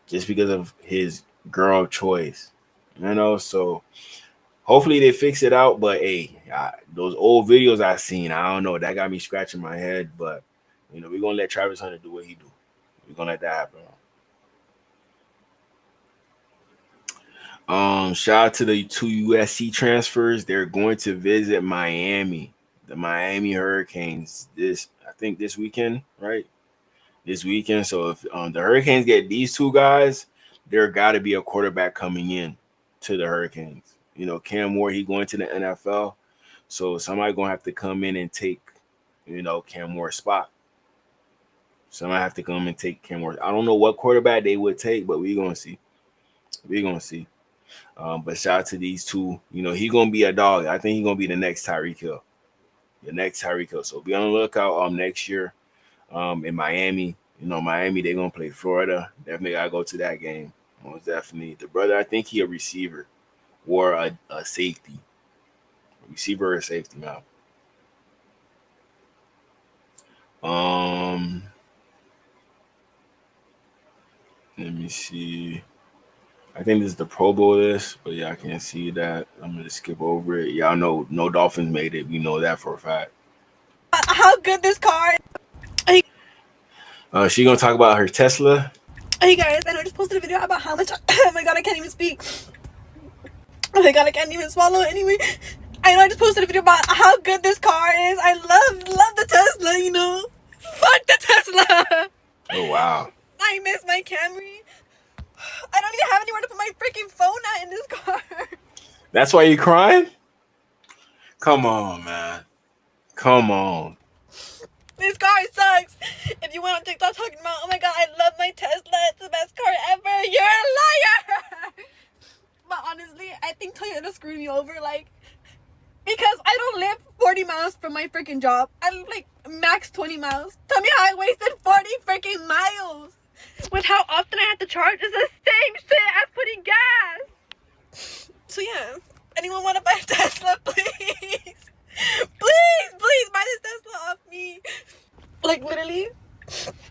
S1: Just because of his girl choice. You know, so hopefully they fix it out. But hey, those old videos I seen, I don't know, that got me scratching my head. But you know, we're gonna let Travis Hunter do what he do. We're gonna let that happen. Shout out to the two USC transfers. They're going to visit Miami, the Miami Hurricanes. I think this weekend, right? This weekend. So if the Hurricanes get these two guys, there got to be a quarterback coming in to the Hurricanes. Cam Moore, he going to the NFL, so somebody gonna have to come in and take, Cam Moore's spot. Somebody have to come and take Cam Moore. I don't know what quarterback they would take, but we're gonna see. We're gonna see. But shout out to these two. He gonna be a dog. I think he's gonna be the next Tyreek Hill. The next Tyreek Hill. So be on the lookout next year in Miami. Miami, they're gonna play Florida. Definitely gotta go to that game. Most definitely. The brother, I think he a receiver or a safety. A receiver or a safety now. Let me see. I think this is the Pro Bowl list, but yeah, I can't see that. I'm gonna skip over it. Y'all know no Dolphins made it. We know that for a fact.
S6: How good this car is.
S1: She gonna talk about her Tesla.
S6: Hey guys, I just posted a video about how much. Oh my god, I can't even speak. Oh my god, I can't even swallow it anyway. I just posted a video about how good this car is. I love the Tesla. Fuck the Tesla.
S1: Oh wow.
S6: I miss my Camry. I don't even have anywhere to put my freaking phone at in this car.
S1: That's why you crying? Come on, man. Come on.
S6: This car sucks. If you went on TikTok talking about, oh my god, I love my Tesla, it's the best car ever, you're a liar. But honestly, I think Toyota screwed me over, because I don't live 40 miles from my freaking job. I live max 20 miles. Tell me how I wasted 40 freaking miles. With how often I have to charge is the same shit as putting gas. So yeah, anyone want to buy a Tesla, please? Please buy this Tesla off me. Literally,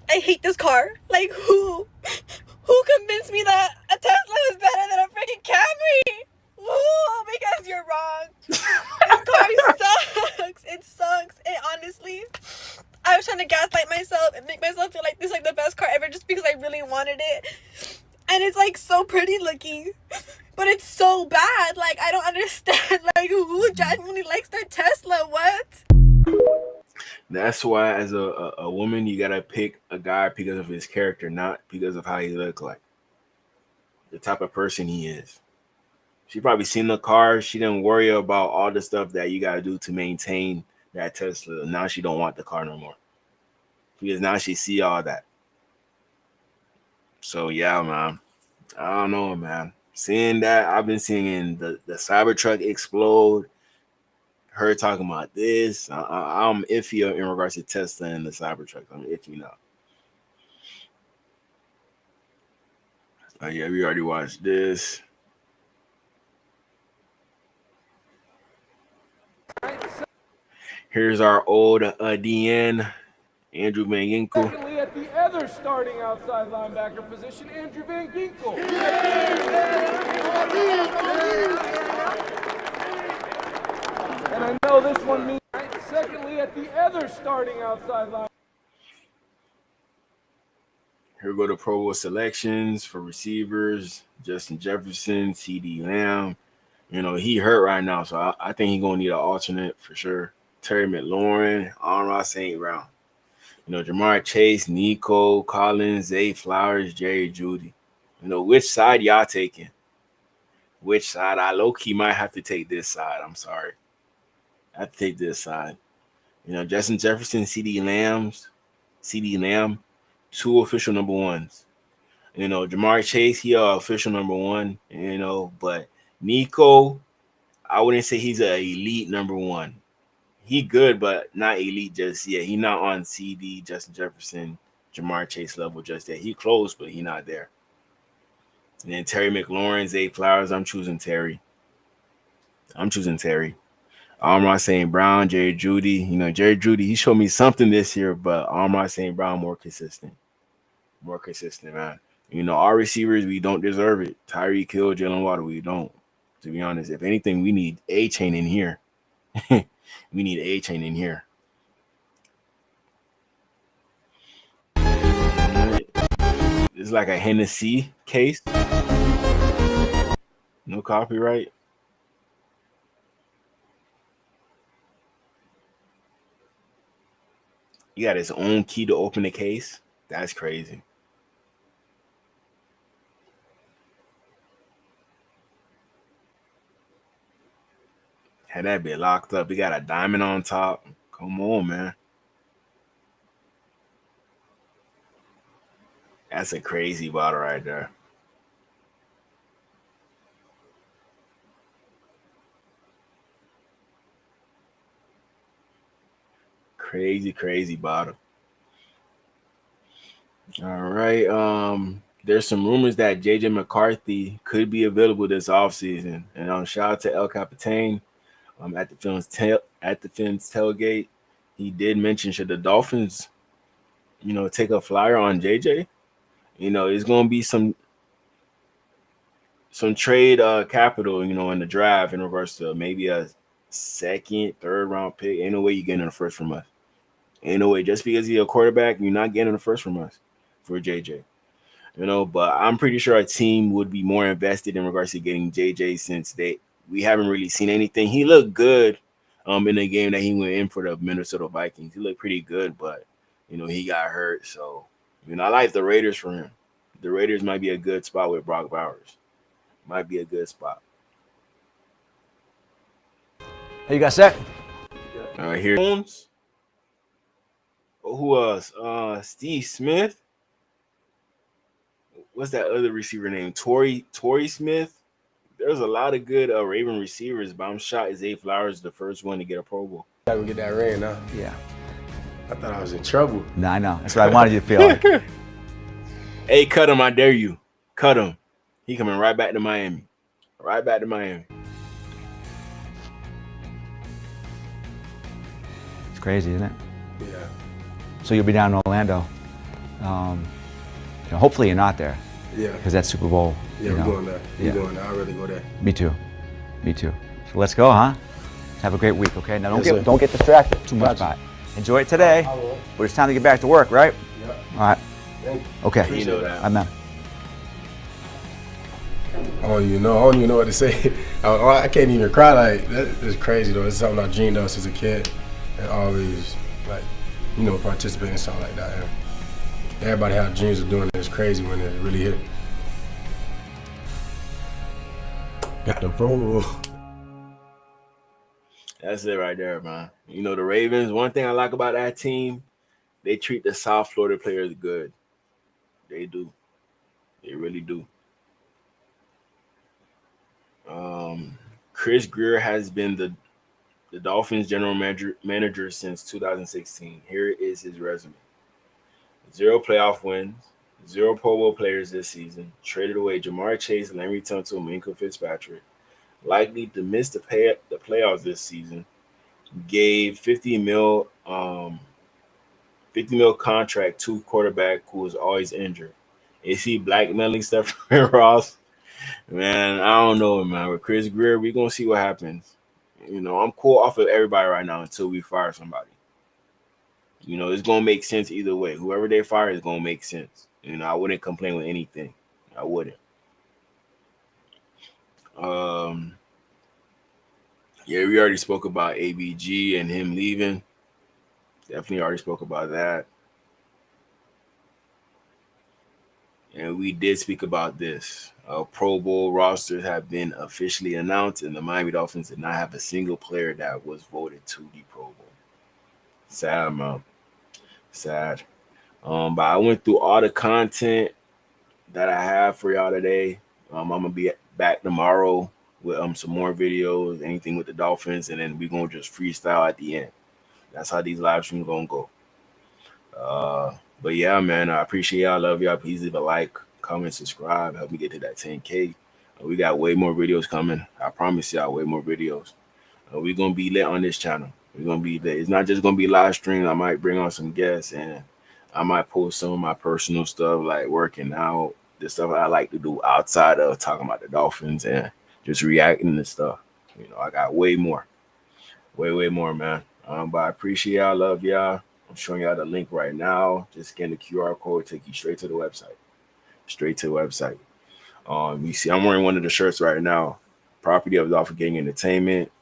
S6: I hate this car. Who convinced me that a Tesla was better than a freaking Camry? Ooh, because you're wrong. This car sucks. It sucks. It honestly, I was trying to gaslight myself and make myself feel like this is the best car ever just because I really wanted it. And it's so pretty looking, but it's so bad. I don't understand who genuinely likes their Tesla. What?
S1: That's why as a woman you gotta pick a guy because of his character, not because of how he look like. The type of person he is. She probably seen the car. She didn't worry about all the stuff that you gotta do to maintain that Tesla. Now she don't want the car no more. Because now she see all that. So yeah, man. I don't know, man. Seeing that, I've been seeing the Cybertruck explode. Her talking about this. I'm iffy in regards to Tesla and the Cybertruck. I'm iffy now. Yeah, we already watched this. Here's our old DN, Andrew Van Ginkel.
S7: Secondly, at the other starting outside linebacker position, Andrew Van Ginkel. And I know this one means. Secondly, at the other starting outside linebacker.
S1: Here we go to Pro Bowl selections for receivers. Justin Jefferson, CeeDee Lamb. He hurt right now, so I think he's going to need an alternate for sure. Terry McLaurin, Amon-Ra St. Brown. Jamar Chase, Nico Collins, Zay Flowers, Jerry Jeudy. Which side y'all taking? Which side? I low-key might have to take this side. I'm sorry. I have to take this side. Justin Jefferson, CeeDee Lamb, 2 official number ones. Jamar Chase, he official number 1, but Nico, I wouldn't say he's an elite number 1. He good, but not elite just yet. He not on CD, Justin Jefferson, Jamar Chase level just yet. He close, but he not there. And then Terry McLaurin, Zay Flowers, I'm choosing Terry. Amon-Ra St. Brown, Jerry Jeudy. Jerry Jeudy, he showed me something this year, but Amon-Ra St. Brown more consistent, man. Our receivers, we don't deserve it. Tyreek Hill, Jalen Waddle, we don't. To be honest, if anything, we need A-Chain in here. We need A-Chain in here. It's like a Hennessy case. No copyright. He got his own key to open the case. That's crazy. Had that bit locked up. He got a diamond on top. Come on, man. That's a crazy bottle right there. Crazy, crazy bottle. All right. There's some rumors that JJ McCarthy could be available this offseason. And shout out to El Capitan. At the Fins tailgate, he did mention, should the Dolphins, take a flyer on JJ, it's gonna be some trade capital, in the draft in regards to maybe a second, third round pick. Ain't no way you getting in the first from us. Ain't no way. Just because he's a quarterback, you're not getting the first from us for JJ. But I'm pretty sure a team would be more invested in regards to getting JJ since we haven't really seen anything. He looked good in the game that he went in for the Minnesota Vikings. He looked pretty good, but he got hurt. So I like the Raiders for him. The Raiders might be a good spot with Brock Bowers. Might be a good spot.
S10: Hey, you got set?
S1: Here. Who else? Steve Smith. What's that other receiver name? Torrey Smith. There's a lot of good Raven receivers, but I'm shocked Zay Flowers is the first one to get a Pro Bowl.
S9: I can get that ring now.
S10: Yeah.
S9: I thought I was in trouble.
S10: No, I know. That's what I wanted you to feel like.
S1: Hey, cut him. I dare you. Cut him. He coming right back to Miami. Right back to Miami.
S10: It's crazy, isn't it?
S9: Yeah.
S10: So you'll be down in Orlando. Hopefully you're not there.
S9: Yeah.
S10: Because that's Super Bowl.
S9: Yeah, we're going there. We're going there. I'd rather go there.
S10: Me too. So let's go, huh? Have a great week, okay? Now
S9: Yes,
S10: don't get distracted too much by it. Enjoy it today. But it's time to get back to work, right?
S9: Yeah.
S10: All right.
S9: Thank you.
S10: Okay.
S1: You know that.
S10: Amen.
S9: I don't even know what to say. I can't even cry. Like, that's crazy though. It's something I dreamed of since a kid, and always participate in something like that. And everybody have dreams of doing it. It's crazy when it really hit. Got the Pro Bowl.
S1: That's it right there, man. The Ravens, one thing I like about that team, they treat the South Florida players good. They do. They really do. Chris Greer has been the Dolphins general manager since 2016. Here is his resume. 0 playoff wins, 0 Pro Bowl players this season, traded away Jamar Chase, Larry Tunsil, Minkah Fitzpatrick, likely to miss the playoffs this season, gave $50 mil contract to quarterback who was always injured. Is he blackmailing Stephen Ross? Man, I don't know, man. With Chris Greer, we're going to see what happens. I'm cool off of everybody right now until we fire somebody. It's going to make sense either way. Whoever they fire is going to make sense. I wouldn't complain with anything. I wouldn't. Yeah, we already spoke about ABG and him leaving. Definitely already spoke about that. And we did speak about this. Pro Bowl rosters have been officially announced, and the Miami Dolphins did not have a single player that was voted to the Pro Bowl. Sad, man. Sad. But I went through all the content that I have for y'all today. I'm gonna be back tomorrow with some more videos, anything with the Dolphins, and then we're gonna just freestyle at the end. That's how these live streams gonna go. But yeah, man, I appreciate y'all. Love y'all. Please leave a like, comment, subscribe. Help me get to that 10K. We got way more videos coming. I promise y'all, way more videos. We're gonna be lit on this channel. We're gonna be lit. It's not just gonna be live stream. I might bring on some guests, and I might post some of my personal stuff, like working out, the stuff I like to do outside of talking about the Dolphins and just reacting to stuff. I got way more, way more, man. But I appreciate y'all. Love y'all. I'm showing y'all the link right now. Just scan the QR code, take you straight to the website. You see, I'm wearing one of the shirts right now. Property of Dolphin Gang Entertainment.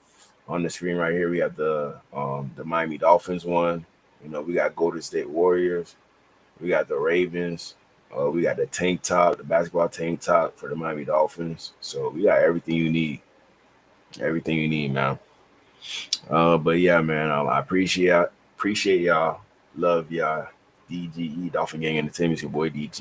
S1: On the screen right here, we have the Miami Dolphins one. You know, we got Golden State Warriors. We got the Ravens. We got the tank top, the basketball tank top for the Miami Dolphins. So we got everything you need. Everything you need, man. But yeah, man, I appreciate y'all. Love y'all. DGE Dolphin Gang Entertainment. It's your boy DG.